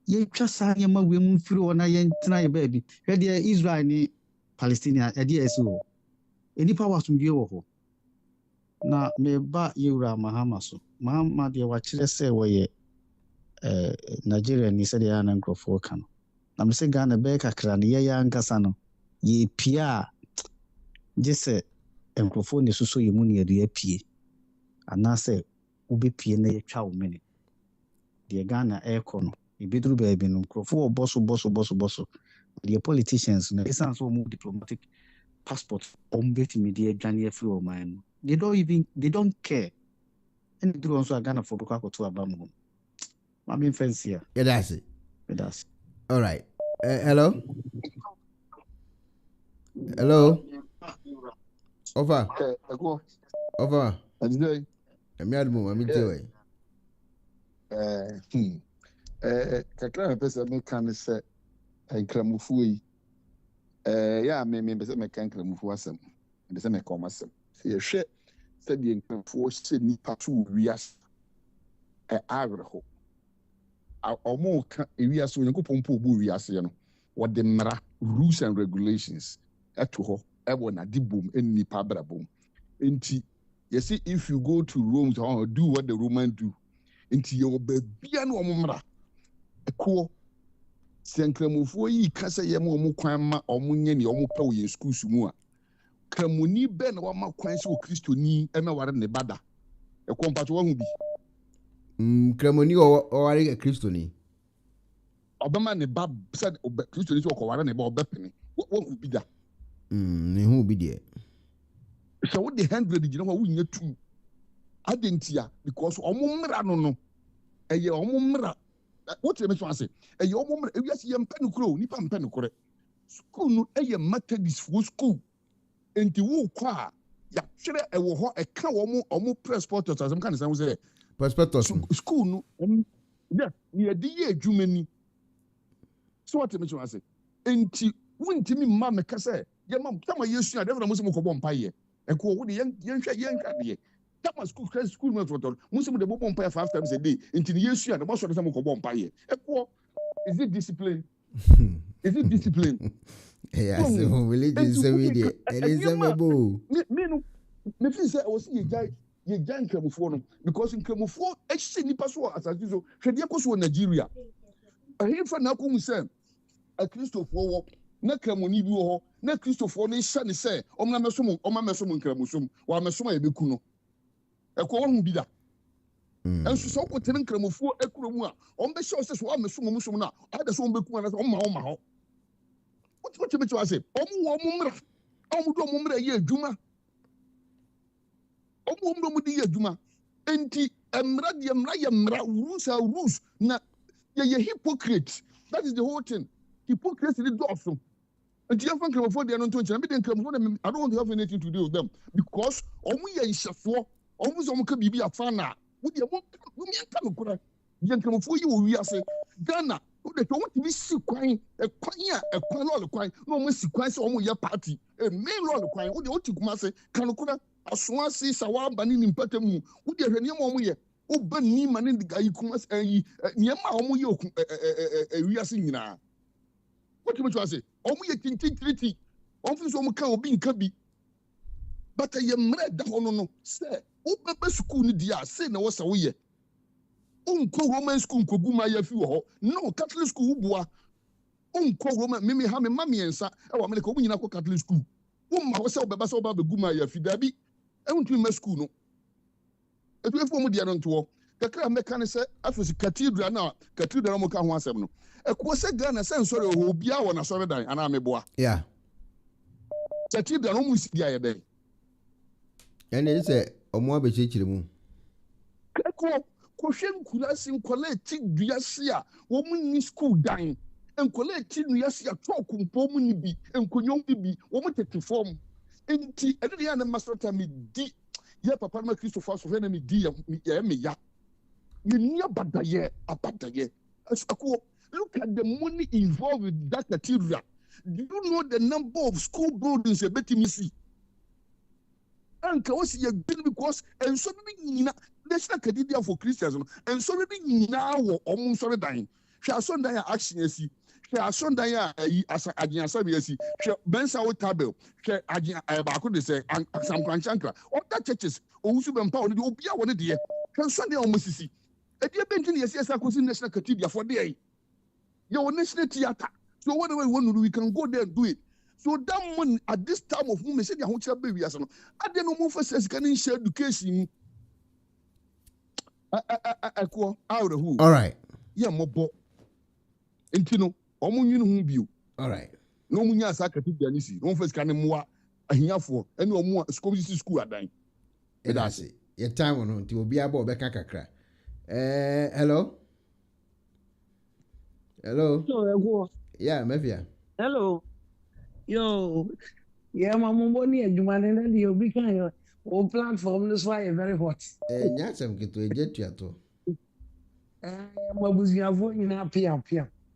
yɛtwa saa nneɛma wei mu mfiri hɔ na yɛntena yɛ baabi hwɛ deɛ Israel ne Palestine ɛdeɛ ɛsi hɔ nnipa wɔ asomdwie wɔ hɔ na meba yɛwura Mahama so Mahama deɛ wakyerɛ sɛ wɔyɛ Nigeria ni sɛdeɛ ana nkurɔfoɔ ka no na me sɛ Ghana bɛyɛ kakra ne yɛyɛ ankasa no ye pia just a microphone is so you money at the pie and now say ube pie na ye chow minute the Ghana air corner a bedroom baby no crofo bosso the politicians na it's so more diplomatic passport on betting media Ghana flow man they don't care and they do also Ghana for Bukako to Abamu. I mean fancy here. Yeah, that's it. All right. Hello. Hello. Over. Over. I'm here. Kakra pesa me kan se nkramofu yi ya me pesa me kan nkramofu asem pesa me kom asem se hwe se de nkramofu hye nipa to wias agreho omo ka wias onyankopon po bu wias ye no wode mra rules and regulations eto ho ebo na dibom nipa brabom enti you see if you go to Rome to do what the Romans do enti ye obabia na omo mra eko senkramofo yi kasa ye ma omo kwan ma omo nye ne omo pa wo ye schools mu a kramoni be na wa ma kwan se o kristoni e me ware ne bada eko mpato wa hu bi kramoni o ware kristoni obama ne ba said kristoni so ko ware ne ba obepene wo hu bi da ne hu bi de so wo de 100 gina wo nya tu adentia because omo mra no eye omo mra what you mention say eye omo mra ewiase ye mpane kuro nipa mpane kore school no eye Methodist for school enti wo kwa ya twere ewo ho e ka omo prospectus asem kan san wo say prospectus school no yeah ye di ye adwumani so what you mention say enti wontimi mma me ka say ye mam tama yesu a devra musim ko bom paye eko wo de yen hwa de tama school me for musim de bom paye 5 times a day enti yesu a de boso de sam ko bom paye eko is it discipline yeah so religion say we dey it is amebo me feel say I was ye jai nkramofo no because nkramofo ehye nipa so asase so hwede ekoso Nigeria ahimfa na akomu say a Christopher wo na kramoni bi wo ho na Christopher no hye ne say omna mesom nkramosom wa mesom ebeku no eko wo hu bi da enso so ko tene nkramofo akuromu a ombe hye ose so wa mesom na ada so ombeku na omma ho what you say omu mra ye adwuma omo mu di adwuma enti emra de emra ye mra rules na ye hypocrite. That is the whole thing. Hypocrisy the do. And you have for the non-touch. I don't want to have anything to do with them because omu ye ishafo almost omu can be a fan. Would you want to young come for you? We are saying Ghana. They don't want to be sick crying a lot of crying. No more sick crying. So your party a main lot of crying. Would you want to come say Kanokuna as one says Sawa Banin in Petemu? Would you have any more year? Oh, but me man in the guy you come as a Yama Omu we are singing now. What do you say? Omu ye treaty. Office Omu can be in Kabi. But I am red down no. Say, oh, Baba school ni dia say na was a way. Unko Roman school ko guma ya fi ho. No Catholic school bua. Unko Roman me ha me mami ensa. E wa me ko nyina ko Catholic school. Wo ma ho se Baba se Baba guma ya fi dabi. E wontu me school no. E tu e fo mu dia no nto. Kakra me kan se afisi cathedral na cathedral mo ka ho asem no. E ko se Ghana se nsori ho bia wo na sori dan ana me boa. Yeah. Cathedral no mu si dia ye den. Ene se omo abechichire mu. Ko hwem kulasi nkola ti duase a wo mu ni school dan nkola ti duase a talk mpo mu ni bi nkonyom bi wo mu tete form enti ene ya na master time di ye papa ma Christopher so hwe na me di ya me ya ni abadaye asako. Look at the money involved with that cathedral. Do you know the number of school buildings a bit missing? And because and so many National Cathedral for Christians and so many now almost sorry dying. She has son dying action as she has son dying as a Sabi. She Bensa Tabel. She Baku de say and some Chankra. All that churches also been empowered to be one day. Can Sunday almost see. A dear Benton, yes, I could see National Cathedral for day. Your national theater. So whatever we want to do, we can go there and do it. So that one at this time of women said, "I want your baby." I don't know more for says can share education. All right. Yeah, more. And you know, all right. No munya sakati bianisi. No first can more. I hear for any more school at dying. That's it. Your time on to be about Becca Kakra. Hello. Hello. Yeah, Mevia. Hello. Yo. Yeah, my money and you man and you'll be kind of old platform. That's why very hot. Yes, I'm going to get you to. What was your voice in our Pia?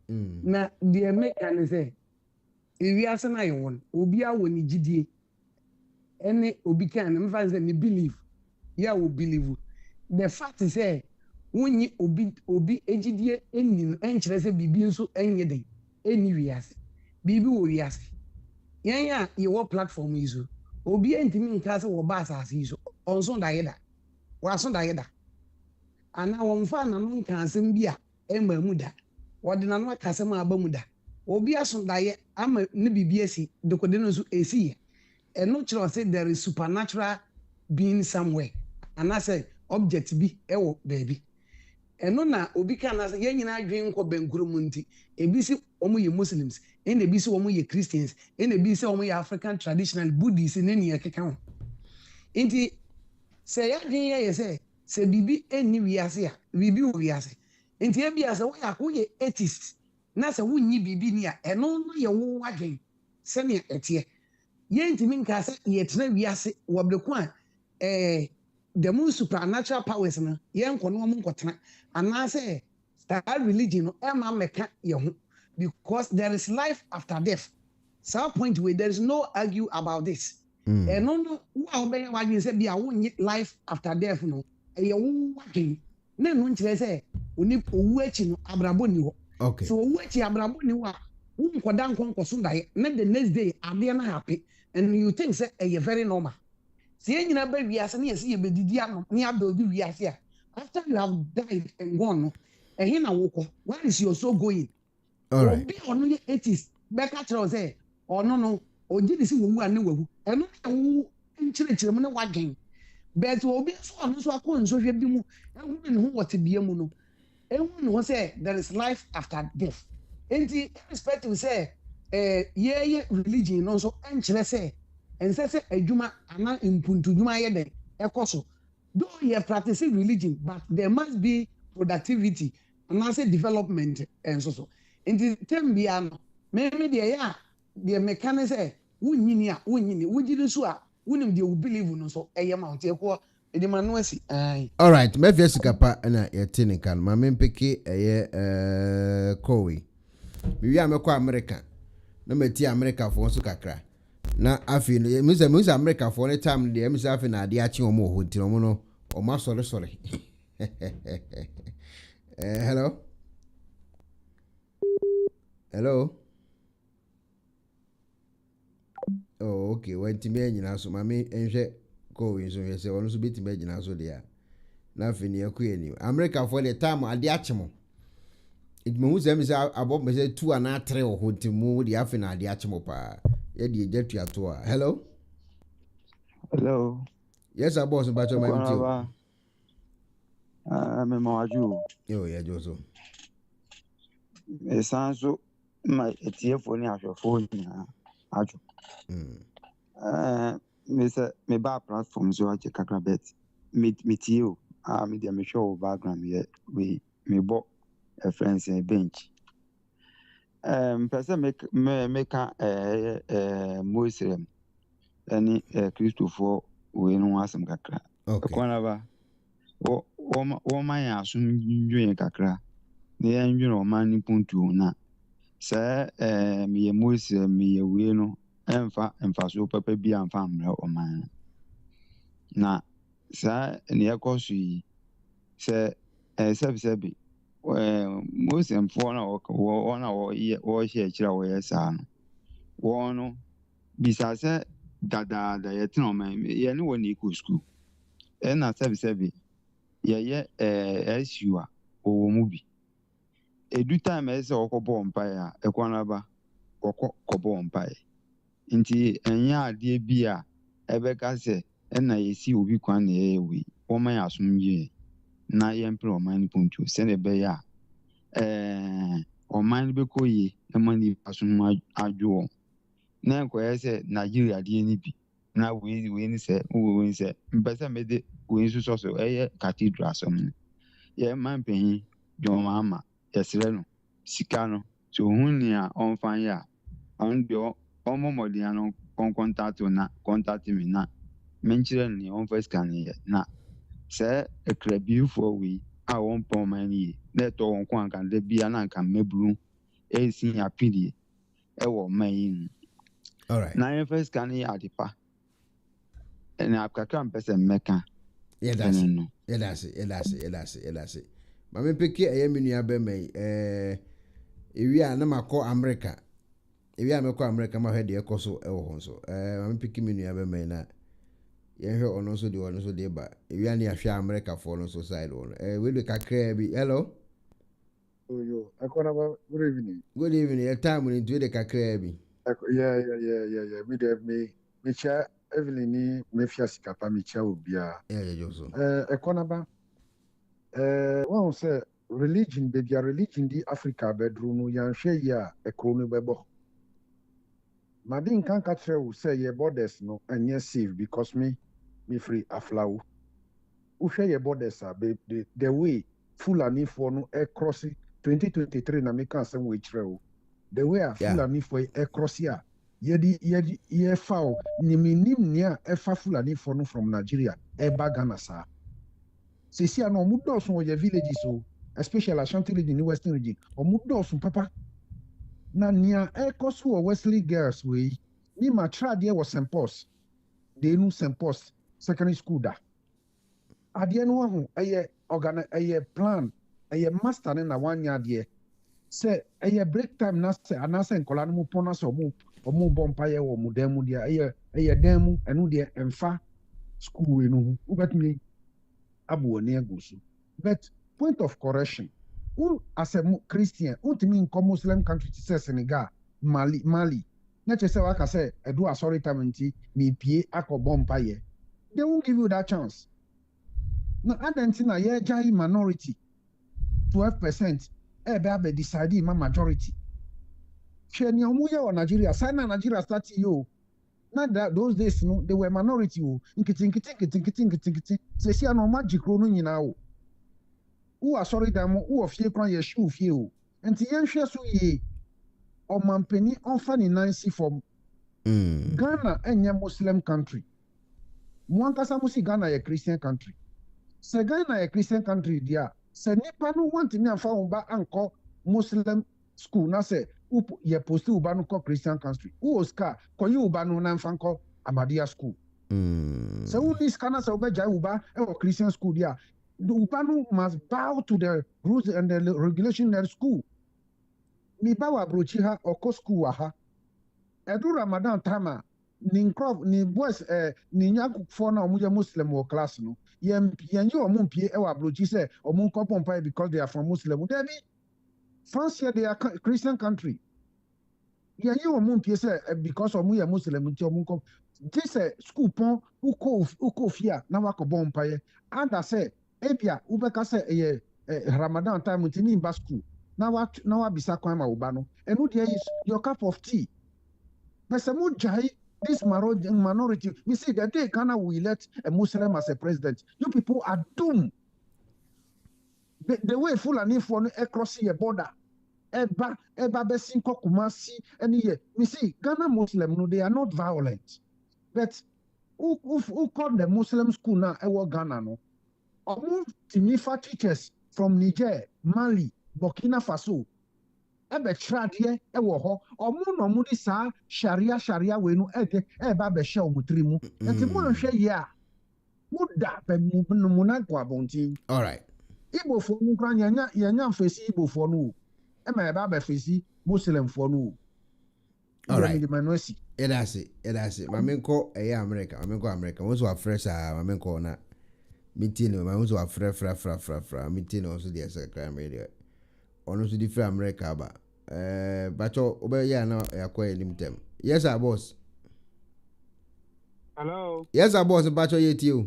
Now, the American say, if you ask an iron, Ubia when you GD, any Ubican, and believe. Yeah, will believe. The fact is, when you obi ejidie enin enkyere se bibi nso enye den eni wiase bibi wo wiase yan ya ye wo platform yi so obi entimi nka se wo ba asase yi so onso da yeda wa so da yeda ana wo mfa na no nka asem bi a ema mu da wo de na no aka asem aba mu da obi aso da ye ama ne bibi esi de ko de no so esi e no kire say there is supernatural being somewhere and I say object bi e wo baby. Eno na obi kan na ye nyina adwen nko benkuru munti ebisi omo ye Muslims ene ebisi omo ye Christians ene ebisi omo ye African traditional Buddhists ne ne yakeka ho enti se ya dwen ye se bibi eni wiase a bibi wiase enti e bia se wo ya ko ye atheist na se wunyi bibi ni a eno no ye wo wadwen se ne etie ye ntimi nka se ye tena wiase wo bleku a the most supernatural powers na yen kono mo nkotena anase that religion no ema meka ye ho because there is life after death. Some point where there is no argue about this. And no wa be wa yin say bia wo life after death no e ye wo wadwen na no nkire say oni owu achi no abrabo ni ho. Okay. So owu achi abrabo ni ho a wo nkoda nkonkoso ndaye na the next day ade na happy and you think say e very normal. See, you know, baby, as near see a bedidiano, near building we are here. After you have died and gone, and here now, where is your soul going? All right. Be on your 80s, back at your say, or no, or did you see who I knew, and who in church, wagging. But will be so on so I couldn't so you be and women who want to be a mono. And one say there is life after death. And the respect to say, religion also, and say. And say a juma ana impuntu juma yede ekoso. Though you practice religion, but there must be productivity and also development and so. In the term beyond, maybe the mechanics say, wujini sua, wunim the believe no so amount ekwo the manuasi. All right, Mefia Sikapa na yetini kan. Mame mpeke Kowe. Miwi amekwa America. Na meti America for so kakra. Na afi musa America for any time the musa afi na ade achi omo ho nti omo no omo sorry. Hello. Hello. Oh, okay. When time nyina so mame enhwe Kowe so yese wono so betime nyina so dia. Na afi ne yakue ni. America for the time ade achi mo. It means them say about me say 2 and 3 or hunting mu the afi na ade achi mo pa. Ye de je tu ato a. Hello. Hello. Yes, our boss about your mind too. Me mawaju. Yo, yeah, Joso. Esanso my etfo ni ahwefo nyina aju. Me say me ba platform so aje kakra bet. Me tie o. Me dey me show background we me bo a friends in a bench. Person make Muslim any Christopher we no asem kakra. Ekuonaba o man asum ndwen kakra. Ne ndwen o man ni puntu na. Say me Muslim me we no emfa so papa bi amfa mra o man. Na sa ne yakosu yi say sebi Muslim for na wo share chira wo yesa no wo no bisa se dada yetino man ye ne woni ku school na sebi ye SU a wo mu bi edu time ese okobo mpa ya Ekuonaba kobo mpa nti enya ade bi a ebeka se na yesi obi kwan na ye wi wo man asumye na yempre o man puntu se ne be ya o man be koyi e mani asum ajo na enko se Nigeria die ni bi na we ni se mpesa me de we so Cathedral som ye man pehin jo mama yesre no sika no so hunia on fan ya on do on momodi ano contact me na menchire ni on first can na say a crabby for we I won't pour money. Let all one can be an anchor mebru a senior pity. Main. All right. Now, first can he adipa. And I've got a person mecca. Yeah, that's it. Mammy Picky, I am in your beme. If we are not call America, if we are not call America, my head, dear Coso, so. Mammy Picky, me, you have a man. Yeah, on also the one so dear, but if you are near America for no side on. We look at Crabby. Hello. Oh, yo, Ekuonaba, good evening. Good evening. A time when you do the Crabby. Yeah. Me chair, Evelyn, Mefia Sikapa, me chair will be a. Yeah, Joso. Ekuonaba, one say religion, baby, religion, the Africa bedroom, yan share ya, a crony bebo. Madin can't catch her who say your borders no, and yes, safe because me free a flower. Who share your borders are the way full and for no air crossing 2023 na make us some which row. The way a full and for air cross here. Ye foul nim near a full and for no from Nigeria, a bagana sa. See, no mudos on your villages so, especially Ashanti region in the Western region, or mudos from Papa. Na near Ekuonaba or Wesley girls we ni ma tra there was St. Paul's. They knew St. Paul's secondary school da. Adie no ho aye plan aye master na 1 year there. Say aye break time na say anase nkola no mo pon na so omo bompa ye wo mo dem mu there aye dem mu enu there emfa school we no ho betumi abu oni agusu. But point of correction, as a Christian, ultimately in Muslim country to say Senegal, Mali. Not just say like I say, I do a sorry time me pay ako bomba ye. They won't give you that chance. Now, Argentina, ye jai minority, 12%. Be deciding my majority. She ni omuye wa Nigeria. Sana Nigeria start yo. Not that those days, no, they were minority. Nkiti. Say, see, no magic room in now. Who are sorry, damn, who of ye cry your shoe few. And the young shares ye or Mampeni on funny Nancy from Ghana and a Muslim country. Mwankasa musi Ghana a Christian country. Se Ghana a Christian country, dear. Se nipa no want to near found back uncle Muslim school. Na say, ye post ubanu ko Christian country. Who Oscar, ko you ubanu nan fanko Amadia school. So who this kana sa ubeja uba or Christian school there. The ubanu must bow to the rules and the regulation of the school. Mi bawa brochiha or ko school aha. Edu Ramadan tama ni boys ni nyaku for na omuja Muslim or class no. Yen yo omumpie e wa brochi say omunko pompa because they are from Muslim. Debi France here they are Christian country. Yen yo omumpie say because omuya Muslim nti omunko this school pon uko fia na wako bompa ye. And I say ebia ubeka say Ramadan time ntimi mba school. Na wa bisa kwa ma ubano. Enu there is your cup of tea. But some jai this minority. We see that day Ghana will elect a Muslim as a president. You people are doomed. The way Fulani for across the border. Eba besinko kumasi any year. We see Ghana Muslim no, they are not violent. But who called the Muslim school now? Ewa Ghana no. Omu Timifa teachers from Niger, Mali, Burkina Faso. Ebe tradie ewo ho omu no mu di sa sharia we no eba be hye omutrimu enti mo hwe ye a mo da be mu na kwa bonti. All right. Igbo fo mu kran yanya mfesi Igbo fo no e ma eba be fesi Muslim fo no. All right. Edase mamenko America America won so afresh mamenko na meeting no so afra meeting also the crime radio ono so different America ba bacho obe ya na yakwa nim tem. Yes sir boss. Hello. Yes sir boss bacho yeti o.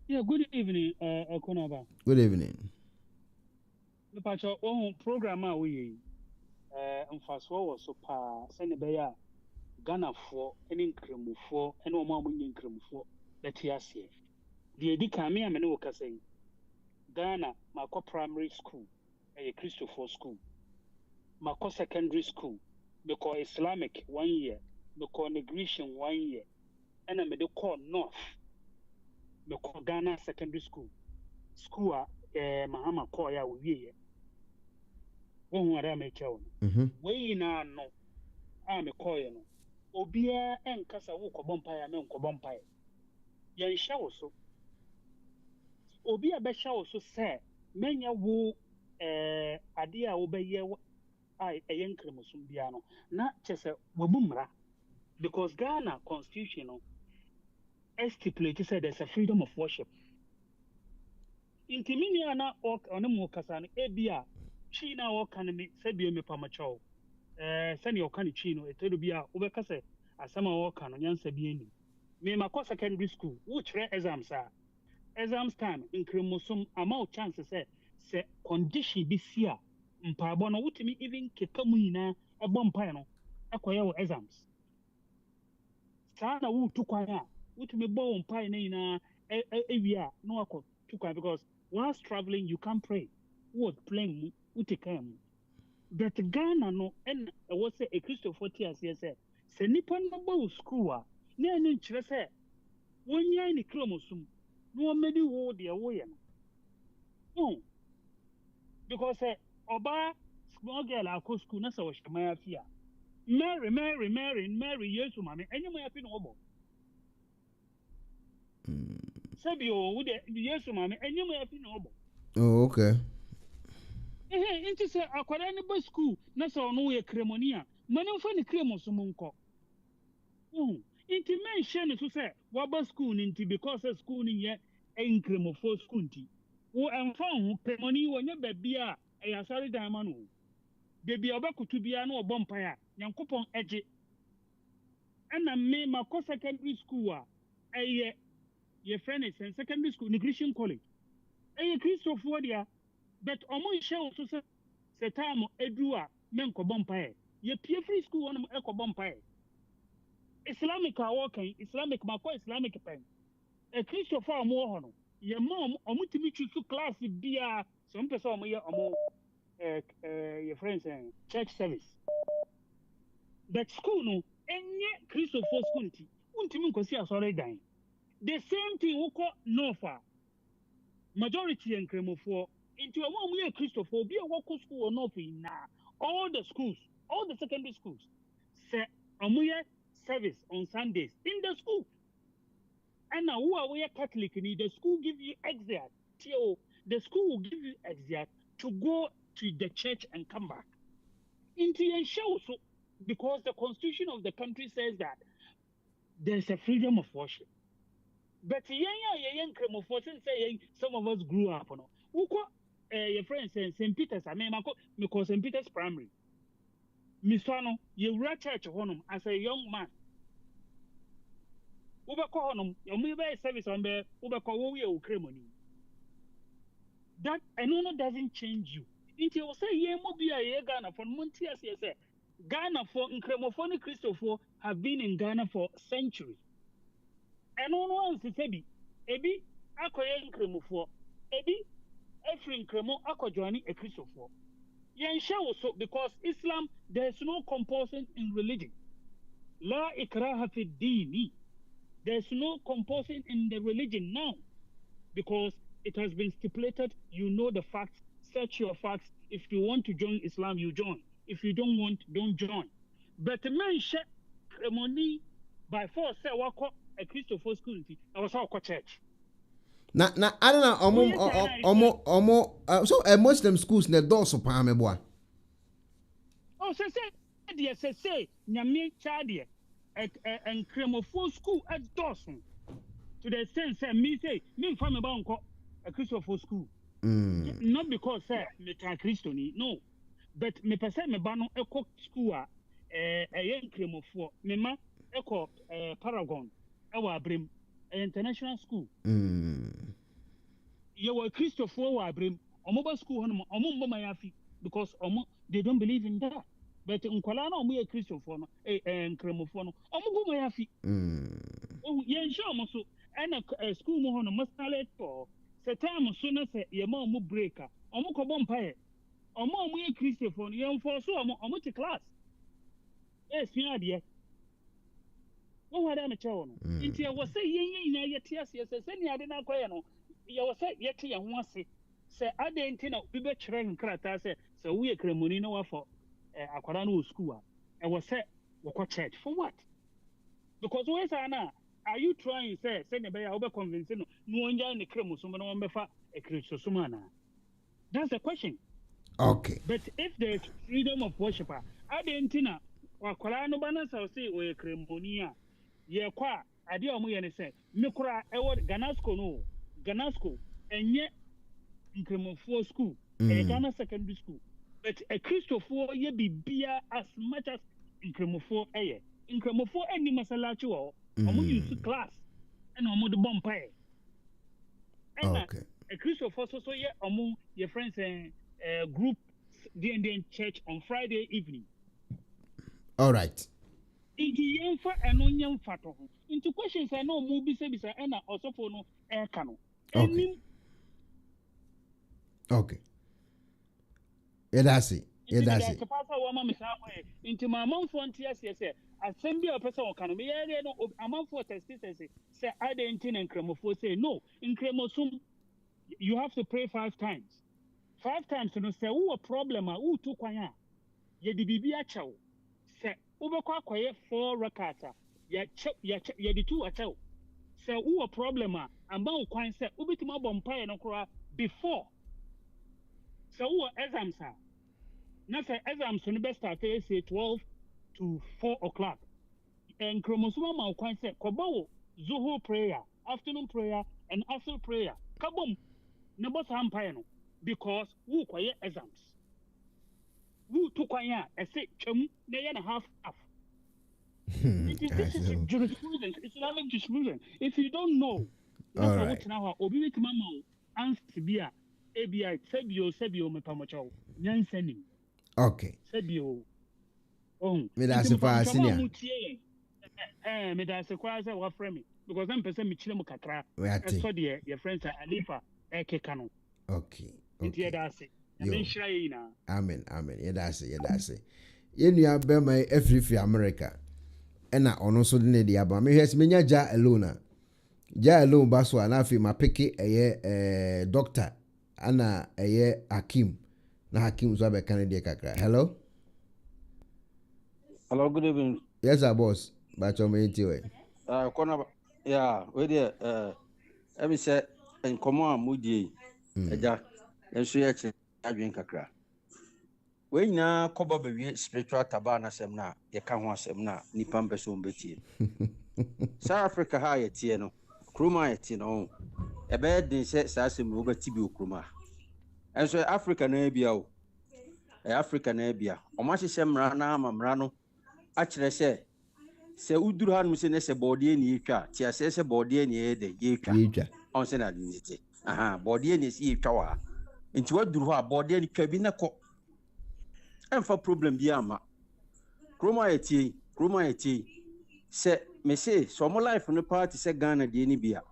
Yeah, good evening Ekuonaba. Good evening. Bacho program a we mfaso wo so pa sene be ya Ghana fo ene nkremufo ene o ma munye nkremufo leti ase. Die di kan me amene wo kasai Ghana mako primary school Christopher school mako secondary school mako Islamic 1 year mako Nigerian 1 year and me de call north mako Ghana secondary school Mahama call ya we ye won wara me chewo we na no a me call ye no obia enkasa wo kobompa ya me nkobompa ye nsha wo so obi abesha wo so say menya wo ade a wo beye eye nkremosum bia no na chese wabumra because Ghana constitution no stipulate say there's a freedom of worship. Intimini ana onemo kasa no ebia chi na wo kan me say bi me pamacho sani o kan chi no etedo bia wo be kasa asama wo kan no nyansa bi ani me makọ secondary school wo chere exams time in chromosome amount chances say condition bi sia mpaabo no wutimi even kekamu ina ebo mpa no akoye wo exams sana wo tukwan a wutimi bo mpa ina ina ewia no akọ tukwan because whilst traveling you can pray wo playing utikam that Ghana no en wo say a Christopher Tias say nipa no bo school a na ni kire say wonya ni chromosome no medi wo de wo ye no because oba small girl akọ school na say wo shema afia Mary Yesu mame enyem afi no obo sabi o wo de Yesu mame enyem afi no obo. Oh okay. Inti say akwara ni ba school na say ono ye kremonia mani mfa ni kremosome nko inti mention it to say what school inti because school ni ye enkremofo school nti wo emfa ho pemoni wonya babia ya sari dan ma no de bia obakutu bia na obompa ya nyankopon eje ana me makọ secondary school a ye friend is secondary school Christian college Christopher dia but omo show so say time edu a me nkọ bompa ye pie free school won ekọ bompa ye Islamic are working, Islamic Mako Islamic pen. A Christopher Mohono, your mom, Omutimichu class with beer, some person your friends church service. But school no, any Christopher school, Untimu Kosia sorry dying. The same thing we call Norfa. Majority and Cremophore into a 1 year Christopher, be a local school or Norfolk now. All the schools, all the secondary schools, say a service on Sundays in the school. And now who are we Catholic in the school give you exit. The school will give you exit to go to the church and come back. Into a show so because the constitution of the country says that there's a freedom of worship. But some of us grew up. Your friend said St. Peter's, I mean, because St. Peter's Primary. Misano, you were church as a young man. Honum, you service on the Ubercomoni. That and doesn't change you. It will say, yeah, Ghana for Montias, yes, Ghana for Incremophonic Christopher have been in Ghana for centuries. And on to say, Ebi, Akoya Incremofo, Ebi, Efrin Cremo, Akojani, a Christopher. Yen show so because Islam, there's no compulsion in religion. La ikraha fi dini. There's no compulsion in the religion now because it has been stipulated. You know the facts, search your facts. If you want to join Islam, you join. If you don't want, don't join. But the man share money by force say wako a Christopher school. I was all church. Na I don't know so a Muslim schools ne doors of Pameboa. Oh, say nyame chadie and Cremophone school at Dawson. To the sense that me say me from about a Christopher school. Not because me tra Christoni, no. But me person me bano eco school a young Cremophone. Me ma eco Paragon. Our Brim international school. You were Christopher Wabrim, or mobile school, or Mayafi, because they don't believe in that. But in Colano, we are Christopher and Cremophone, or Mayafi. Oh, yeah, sure, and a school mohon must tell it for Satam sooner say your mom breaker, or Mokobon Pay, or mom we Christopher, young for so or multi class. Yes, yeah, dear. Oh, I am a child. Intia was saying, yet, yes, any I didn't acquire. You was said yet, and once say, I didn't know, we bet train crata say, so we a Cremonino for Aquarano school. I was said, what church for what? Because where's Anna? Are you trying to say, send a bay over convincing no one in the Cremosuman a Christosumana? That's the question. Okay. But if there's freedom of worship, I didn't know, or Colano Banas, I'll say, we're Cremonia. Ye kwa ade omo ye ne say mekura ewo Ganasco and yet Incremofo school a Ghana secondary school but a Christopher ye be beer as much as Incremofo Incremofo any masalachi or omo use class and omo the bompire and a Christopher so ye omo your friends group the church on Friday evening. All right. Into questions I know movie service and also for no air cano. Okay. Yeah, that's it. Into my mom frontiers, yes, I send you a person or can be a month for testis say I didn't and Cremofo say no. In Cremosum, you have to pray 5 times. 5 times to know say who a problem who took one. Ye di bibia chow. Say Ubekwa 4 rakata. Ya the 2 achow. Say who a problem and bound quine say Ubitima bompire no cra before. So who exams are. Now say exams on the best start say 12 to 4 o'clock. And chromosome quine say Kobo Zuho prayer, afternoon prayer, and after prayer. Kabum number sampire no because who quiet exams. Who took kwanya a say chum day and a half. This is jurisprudence, Islamic jurisprudence. If you don't know, what now Obi Mama answer be a ABI Sebio Mepamocho, Yansenim. Okay. Sebio. Oh, me that's a senior. me da se kwa se wa frame me because I'm person me chile mu kakra so de your friends are alifa e keka no okay nti da se me nshira yi na amen ye da se ye nua be mai afrifi America ena ono so de ne de aba me hwes menya ja alone ba so na afi ma peke eye doctor ana eye hakim na hakim so be kan de kakra. Hello, good evening. Yes sir, boss. But you mean to it. Ekuonaba, yeah, we there. Emi say nkomo amudie. Eja, enso ye che adwen kakra. We nyina koba bewie spiritual tabana sem na ye ka ho asem na nipa mbeso mbetie. South Africa ha ye tie no. Kruma ye tie no. Ebe din se sa asem no beti bi okruma. Enso Africa na bia o. Africa na bia. O ma hye mra na amamra no a kire se uduru hanum se ne se body ni etwa ti ase se body ni e de etwa on se na dinite body ni se etwa wa nti waduru ho a body ni twa bi ne ko emfa problem bi ama kroma yeti se me se so mo life no party se Ghana de ni bia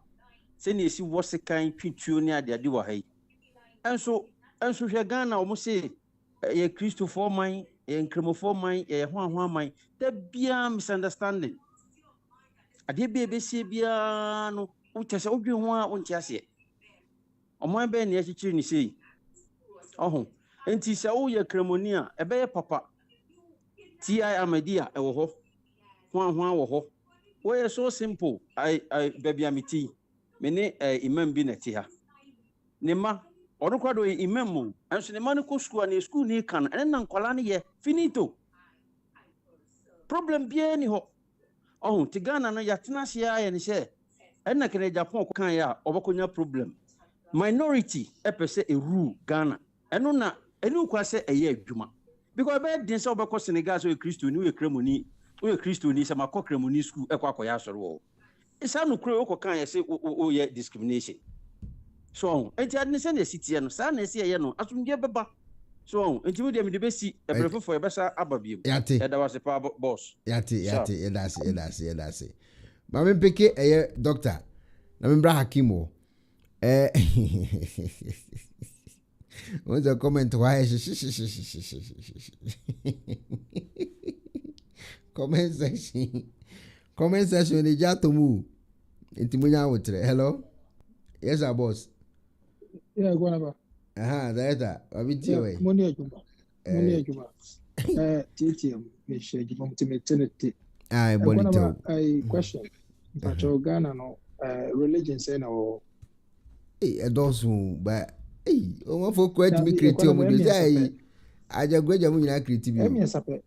se ne esi wo se kan twituo ni ade wa hai enso hwe Ghana o mo se ye Christopher man nkremofo man ho man da bia misunderstanding ade bia sie bia no utese odwe ho a unti ase oman be na echichiri ni sei oho enti se wo ye kremoni a ebe ye papa ti amadia ewo ho wo ho wo ye so simple baby amiti me ne imam bi na ti ha ne ma ono kwado imam mu enso ne ma ne ko school na school ni kan ene na nkwala ne ye finito problem bia ni ho oh ti Ghana no yatena sia ya ni se ena kene Japan ko kan ya obokonya problem minority epese e rule Ghana eno na enu kwa se eye adwuma because be din se obekọ Senegal so e Christo ni we kremoni se makọ kremoni school ekwa ya soro wo isa no kro ko kan ya se o ye discrimination so enti adne se na sitie no sa na se ye no asumdie beba so enti we dem de besi ebrefo ebesa ababiem da was pa boss yate edase mama mpeke eye doctor na membra hakimo what's a comment why comment section ni jato mu enti munya wotre. Hello, yes sir boss. Yeah, Ekuonaba. That abiti we. Money ajuma. Titi me share juma mtimetenete. Bonito. I question. But Ghana no religion say no. Edosu but o for quite me create o mo dey ajagwaja mu nyina create bi. Emi sape.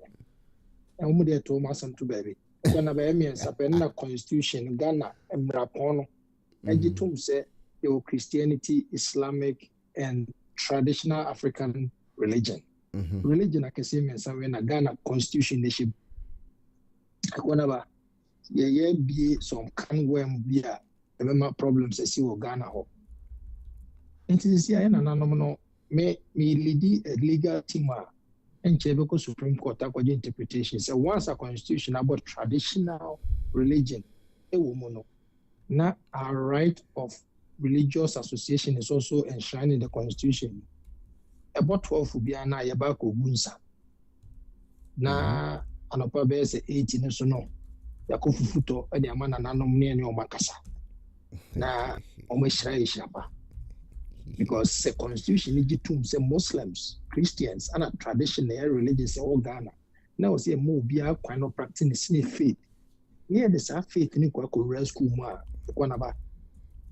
E mo dey to masam to baby. Ekuonaba emi sape na constitution Ghana emrapon no. Ejitum say your Christianity, Islamic, and traditional African religion. Religion, I can say, in a Ghana constitution, they should. Ekuonaba, be some can be a problems I see with Ghana. And this year, no may lead a legal team and Chebeko Supreme Court according interpretation. So once a constitution about traditional religion, a woman, not a right of religious association is also enshrined in the constitution. About 12 will be an ayabako gunsa. Na anopa bese 18 so no. Yakofu futo e de amana nanom ne ne omakasa. Na omeshira ishapa. Because the constitution is to say Muslims, Christians, and a traditional religious all Ghana. Now say more be a kind of practicing faith. Near the faith in kwa real school ma. Ekuonaba.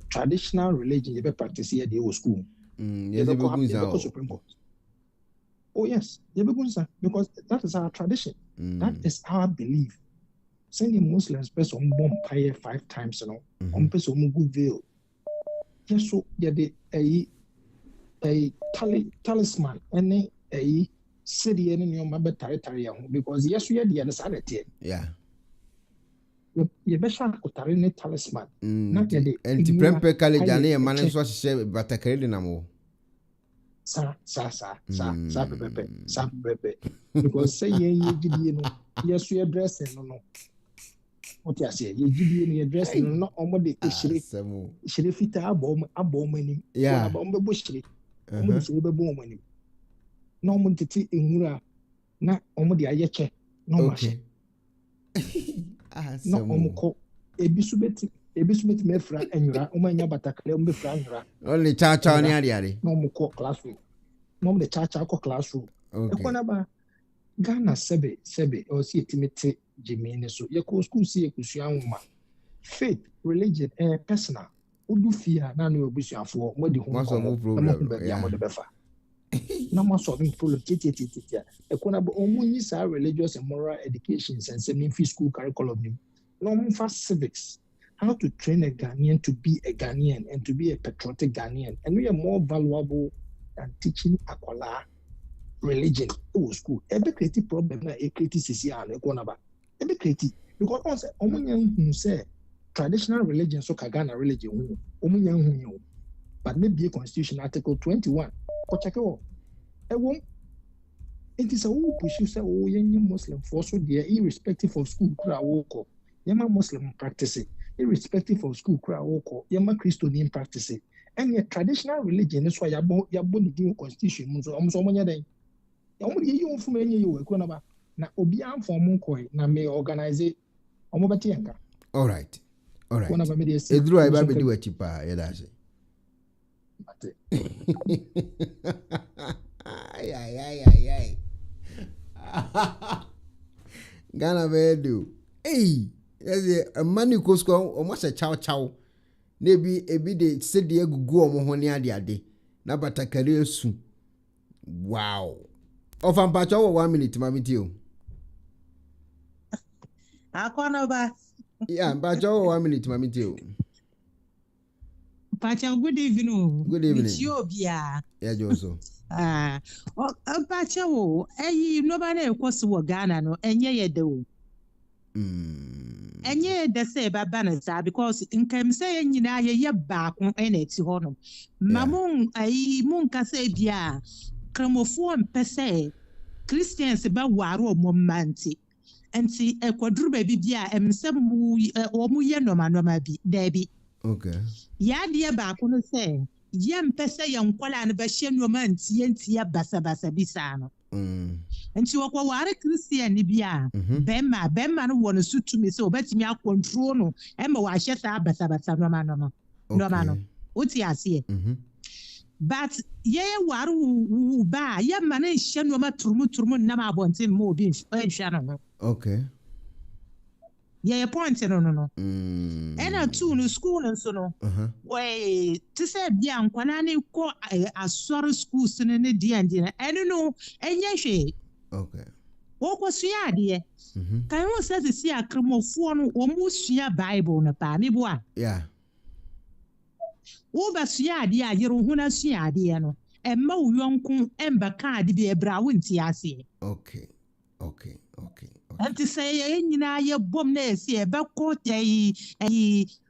Traditional religion you be practice here the old school. Supreme Court. Oh yes, because that is our tradition. That is our belief. Sending Muslims person bomb prayer 5 times, on person good veil. Yes, so yeah, a talisman and a city and your mother territory because yes, we are the other side. Yeah. You better kutari ne talisman. Enti prempe kale jane mane so hye batakere na mo. Sa pepe. Because say ye gidie no. Yes we dressing no. What you say? You give you dress no omo de shire fita abo mani. Yeah. Omo be shire. Omo de shire be bo mani. No omo tete enwura na omo de ayeche no ma she. No omo ko ebisu beti mefra enwura omo anya batakale omo be fra enwura. Only cha ni ade. No omo ko classroom. No omo de cha ko classroom. Ekuonaba Ghana sebe o si etimete jemene so ye ko school si ekusua nwoma faith religion personal odu fear na no ebusuafo mo di ho mo problem ya mo de befa na mo solving problem tete Ekuonaba omunyi sa religious and moral education and semi school curriculum nim no mo fa civics how to train a Ghanaian to be a Ghanaian and to be a patriotic Ghanaian and we are more valuable than teaching akwala religion school ebe create problem na create sisi an Ekuonaba ebe create because on say omunya hu say traditional religion so Ghana religion hu omunya hu yo but maybe a constitution article 21 ko check wo ewo it is a who push say oh yenye muslim for so there irrespective of school kura wo ko yema muslim practice irrespective of school kura wo ko yema christian practice and your traditional religion is why yabo the constitution so omunya den omo ye yo fu menye yo Ekuonaba na obi anfom nkoi na me organize omo beti yanka. All right. Edru ai ba be di wachi pa ye da se. Ay. Ghana be do. Hey, yes a mani kosko omo se chow. Na ebi de se de agugu omo ho ne ade na batakare esu. Wow. Of Ampacho 1 minute, Mammy Tio. Ekuonaba. Yeah, Ampacho 1 minute, Mammy Tio. Pacha, good evening. Good evening. Ethiopia. Yeah, Joso. Pacha, nobody was Ghana, no, and ye do. And ye the say Babanasa because in Cam saying you know ye back on any honor. Mamon, Munka say, yeah. Cramophone per se, Christians about waro momanti, and see a quadruple bibia and some or muyenoma be, Debbie. Okay. Ya dear Bacono say, Yam pesa young Qualan Bashan romance yentia basa bisano. And she walk a Christian Nibia, Bemma want to suit to me so bet me out control, Emma Washeta basa no mano. What's ya see? But ye waru ba ye mane shenu ma turmu na ma bontin mo bi shano. Okay. Ye point no. Ena tu no school and so no. We to say bia nkwana ne ko asori school sene ne di andi na eno no enye hwe. Okay. Wo ko sua de. Kan wo say si akremofo no wo mu sua Bible no pa me boa. Yeah. Wo ba sua ade a yero hu na sua ade no emma wo yonko emba ka ade bi ebra wo nti ase. Okay. Anti say ye nyina ye bom na ese e ba ko tai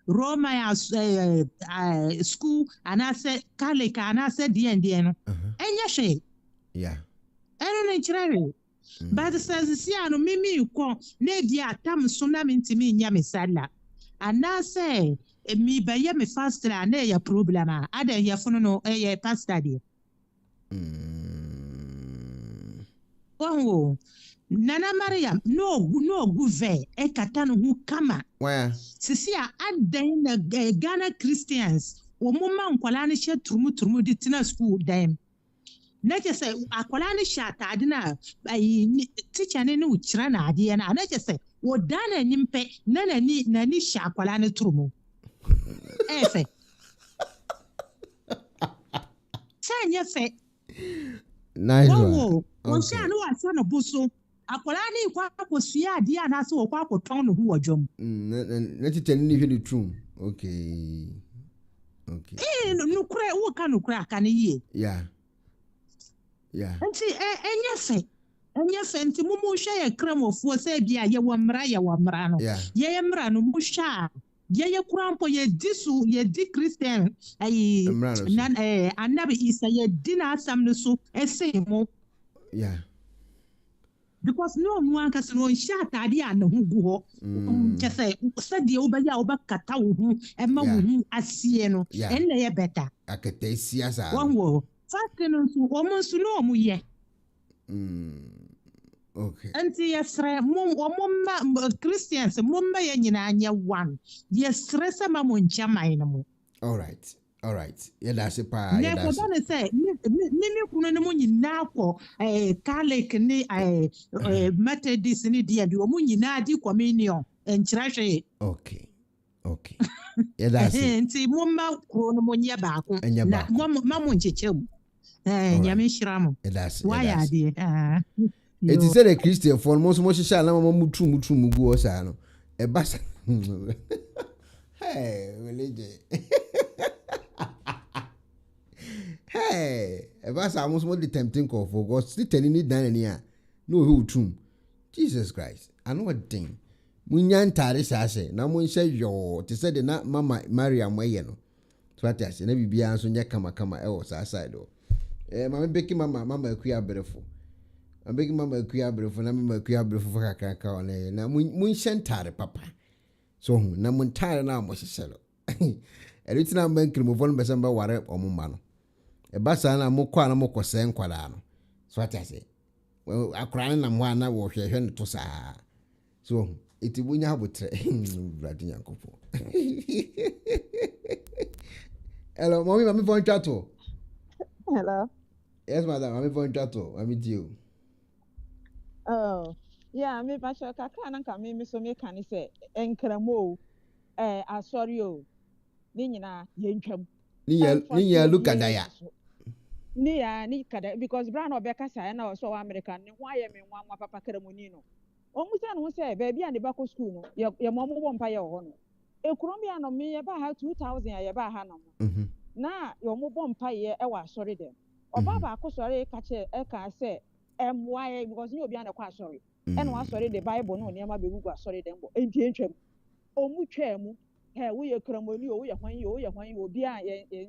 Roma school anase kaleka anase die no enya hwe. Yeah. Eno ne chirare. But says si anu mimi ko na di atam so na mentimi nya mesala. Anase mi ba ye me fastra na ya problem a ada ya funu no ye pastor die. Oh, Nana Mariam, no guve, e katano hu kama. Where? Sisia aden na Ghana Christians, o mama nkwalani she turmu di tina school dem. Na je say akwalani sha ta adina teacher ne uchira na ade na na je say wo dana nimpe na ni sha akwalani turmu. Efe. Sanya fe. Nice one. Won sha no asa no buso. Akwalani kwa akosua ade ana se wo kwa akoton no hu wodwom. Na teacher ni hwe the true. Okay. No kure wo ka no kure aka ne yie. Yeah. Nti enye fe nti mumu hwe ye kramofo se bia ye wo mra no. Ye mra no mu hwa. Ye kurampo ye disu ye di Christian nan anabi Isa ye di na asam no so ese mo. Yeah. because no one can no shut idea no go just say said the oba kata wo and ma wo asie no and na better akatesi asa one wo fast no so almost no mu ye okay anti yesre mom Christians mom ba ye nyina anya one yesre sama mo nchaman no all right yeah that's a pa yeah that's it say me kunu no mo nyina akọ Catholic ni Methodist ni dia di o mo nyina di communion enchirahwe okay yeah that's it anti mom kunu no mo nya ba ko na mo nchechem nyame shiramo yeah that's why are they it is a Christian for most shisha na mama mutu mugu o sa no e basa hey religion hey e basa almost more the tempting call for God still telling it down here no who tum Jesus Christ I know what thing munya ntare sa se na mo nhye yo te say the na mama Maria moye no so at say na bibia so nya kama e wo sa side o mama beki mama akua brefo I'm begging Mama Kuya Brefo, Mama Kuya Brefo for Kaka, na Munshantare, Papa. So, Namuntare now, Moshe Cello. A written on bank remove one Besamba water or Mumano. A basana mokwana moko sen quadano. So what I say. Well, I cry and one I wash your hand to sa. So, it will have with Bloody Uncle. Hello, Mommy, I'm going to Hello. Yes, madam, I'm going to I'm with you. Oh, yeah, me pastor kakra na nka me so me kan say enkramo asori o ni nyina ye ntwam ni ya luka daya ni kada because brand obeka say na so American ni ho aye me nwa papa kramoni no omu say no say baby and bako school no ye mo mo mpa ye ho no ekuromia no me ye ba ha 2000 ye ba ha no na ye mo mpa ye e wa asori dem oba ba akosori ka che e ka say why because you be an aqua sorry and was sorry the Bible no near my baby was sorry them entientrum o mu twam we kramoni o ye hwan ye obi a ye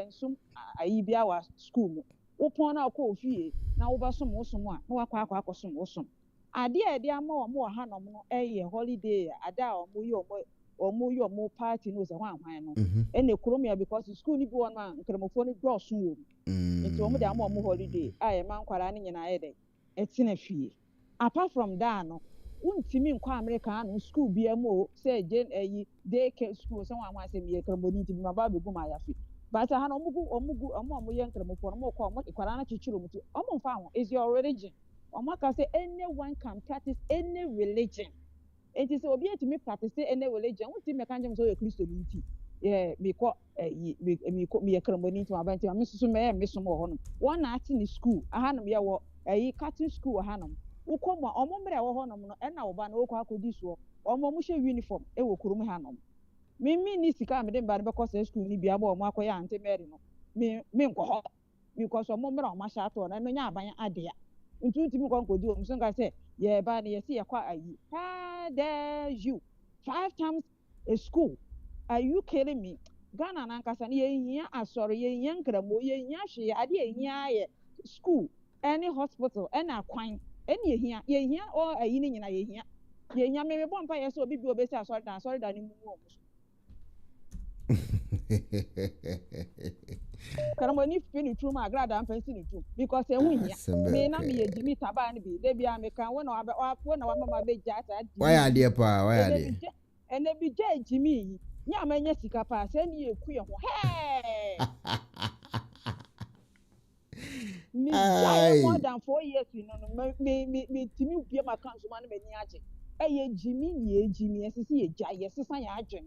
nsum ayi bia wa school mu wo pon na akọ ofie na wo basom wo som a na wakọ akọsom wo som ade a de ama wo mo ha no mo holiday ada o mo yo mo party no se hwan no ene kromia because school ni bi won ma nkramofo ni do so wo nti wo mo de ama mo holiday a ye man kwara ni nyina ye etina fie apart from that no untimi nkwa America no school bi amo say day care school so wan say me kramboni nti ma ba bebu ma yafi but ha no omugu ye nkramofo no mo kwa mo kwara na chichiro muti omo mfa ho is your religion omo ka say anyone can practice any religion it is obi etimi practice any religion untimi me kanjem so ye Kristo nti yeah because me kramboni nti ma ba nti ma susu me so mo ho no one na ati ni school aha no ye wo Cathedral school hanam ukoma omomre wo honom no na wo ba na okwa akodi so omo hye uniform wo kurum hanam mimi ni sika me de ba ne bekọ school ni bia ba omo akoya ante Mary no me nko ho because omomre o ma sha to na no nya aban ade a ntunti mi kon kodi o so nga say ye ba ne ye si ye kwa ayi how dare you 5 times a school are you kidding me Ghana na nkasa ne ye hia asori ye hia nkramo ye hia hwe ade ye hia ye school any hospital and kwan any here or a yin in a year me bon pa yeso obi bi obesi sorry dan ni mu o karamo ni fini tru ma agrada am fancy ni tru because e hu here me na me yejimi taba ni bi de bia me kan we na wa mama be ja ta why are there pa why are there and e bi ja ejimi nya ma nya sika pa se ni eku ye ho hey me more than 4 years me timi upie ma kan so ma na mani age ye jimi ni ejimi esisi ye ja ye sesa ya adwen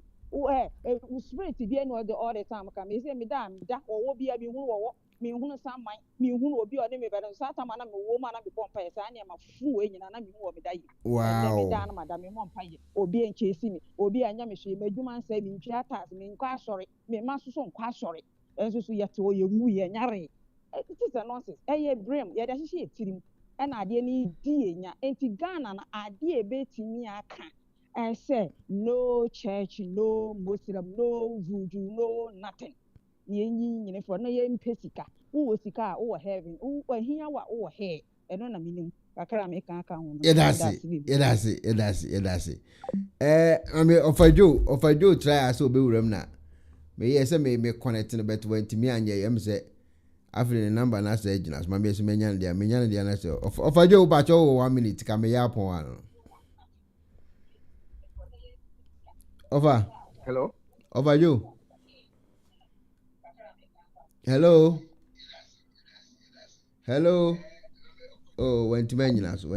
spirit bi no all the time ka me say me da owo bia bi hu wo me hu saman me hu obi o ne me be no sa tama na me wo ma na me bompa ye sa na ma fu enyina na me hu o me da yi me da na madam me bompa ye obi enchesi me obi anya me hwe madwuma nsa me ntwa tas me nkwa asori me ma so nkwa asori enso so ye to ye wu ye nyare it is a nonsense brim ye da hye tirim na ade ni die nya enti Ghana na ade betimi aka say no church no Muslim no voodoo no nothing ye nyine for na ye mpesika wo sika wo heaven wo hia wa wo he eno na minim kakra me kan kan ho. Yedase. I mean ofajo try so be wuram na. Me yes me connect no bet went me anya yam say after the number na say ginas ma be so menya dia na say ofajo ba cho 1 minute ka me ya pon ano. Over. Hello. Ofajo. Hello. Oh, went to menina so.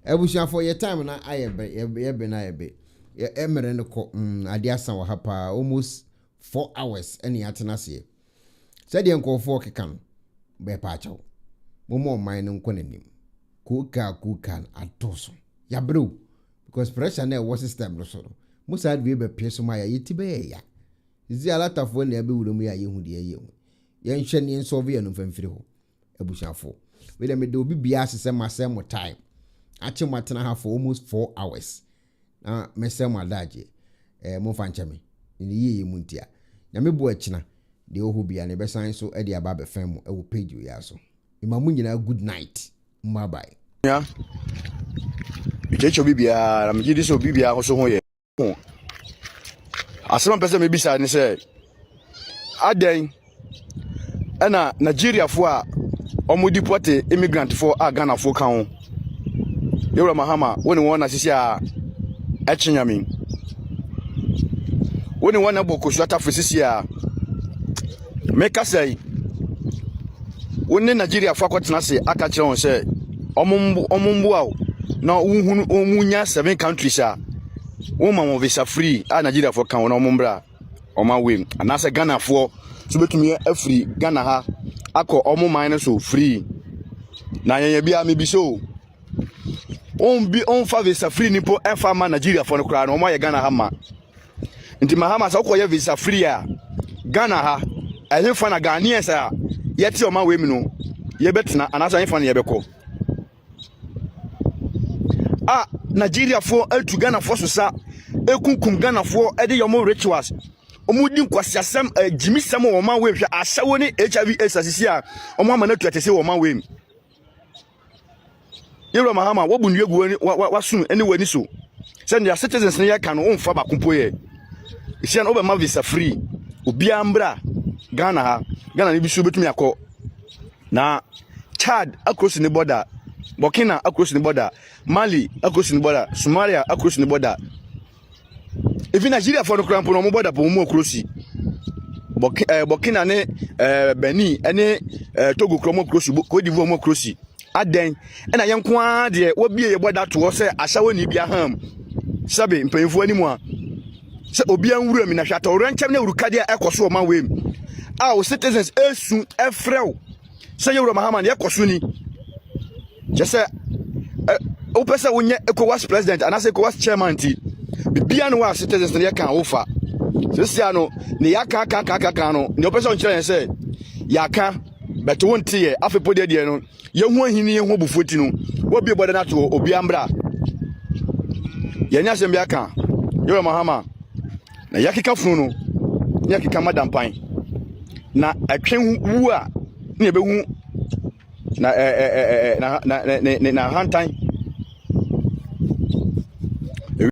Ebusia for your time na ayebe na ayebe. Ya emere no ko adiasa wa hapa almost 4 hours any atenase. Said the nkofo keka no be pa chawo. Momo man no nko nanim. Kuka atoso. Ya bro because pressure na was system no so. Musa be peso ma ya yitibe ya. Izi alatafo na be wuro mu ya yehu de ye. Yen hwe ne solve no famfiri ho. Ebusiafo. We dem de obi bia asese masem time. Achi matena ha for almost 4 hours. Na mesem adaje. Mo fanchame. Ni yiye muntia. Na me bo achina. De ohu bia ne besan so e de aba be fam e wo page we aso. Imamu nyina good night. Bye bye. Yeah. Bichecho bibia, na mjidi so bibia ko so ho ye. Asema pese me bisa ni se aden na Nigeria fo a omudipote immigrant fo a Ghana fo kan ho. Yewra Mahama woni wona sisi a echinyami. Woni wona bokosu atafu sisi a meka say woni Nigeria fo akwatena se aka kire won se omumbu a na unhunu omunya 7 countries a woman mo visa free a Nigeria fo kan wona omumbra oma we anase Ghana fo so betumi afri Ghana ha akọ omuman so free na yenya bia me bi so on fa visa free nipo enfa ma Nigeria fo no kra na omo ye Ghana ha ma nti Mahama sa ko ye visa free a Ghana ha enye fa na Ghanaians a yeti oma we mi no ye betena anasa enfa na ye beko a Nigeria fo atu Ghana fo so sa ekunkum Ghana fo e de yomo rituals omudi nkwasiasem jimisem wo man we hwe asawo ni HIV AIDS asisi a omo amana tuatese wo man we Yewra Mahama wo bunu egu wasun eni wani so send your citizens ne yaka no onfa ba kompo ye isia no be ma visa free obi ambra Ghana ni bisu betumi akọ na Chad across the border, Burkina across the border, Mali across the border, Somalia across the border. Even Nigeria for the crown for no border for more crossi. Burkina ne Benin ene Togo kromo crossi, Cote d'Ivoire mo crossi. Aden na yenkwa de wo bie ye border to say asawo ni bia ham. Sabe mpanyfo ani mu a. Se obi anwura mi na hwata orankyem na urukade ekoso ma we. Our citizens esu efrew. Say Yewra Mahama ye koso ni. Je say o pese wonye ECOWAS president and as ECOWAS chairman ti. Bibia no wa citizens na ye kan ofa. Se sia no ne ya kan no. Ne o pese on kire say ya kan but won tie afepo de no. Ye hu ahini ye hu bufoti no. Wo bie boda na to obi ambra. Ye nya sem bia kan. Yewra Mahama na yakika funu no. Yakika madam pan. Na atwen wu a na be hu na hantan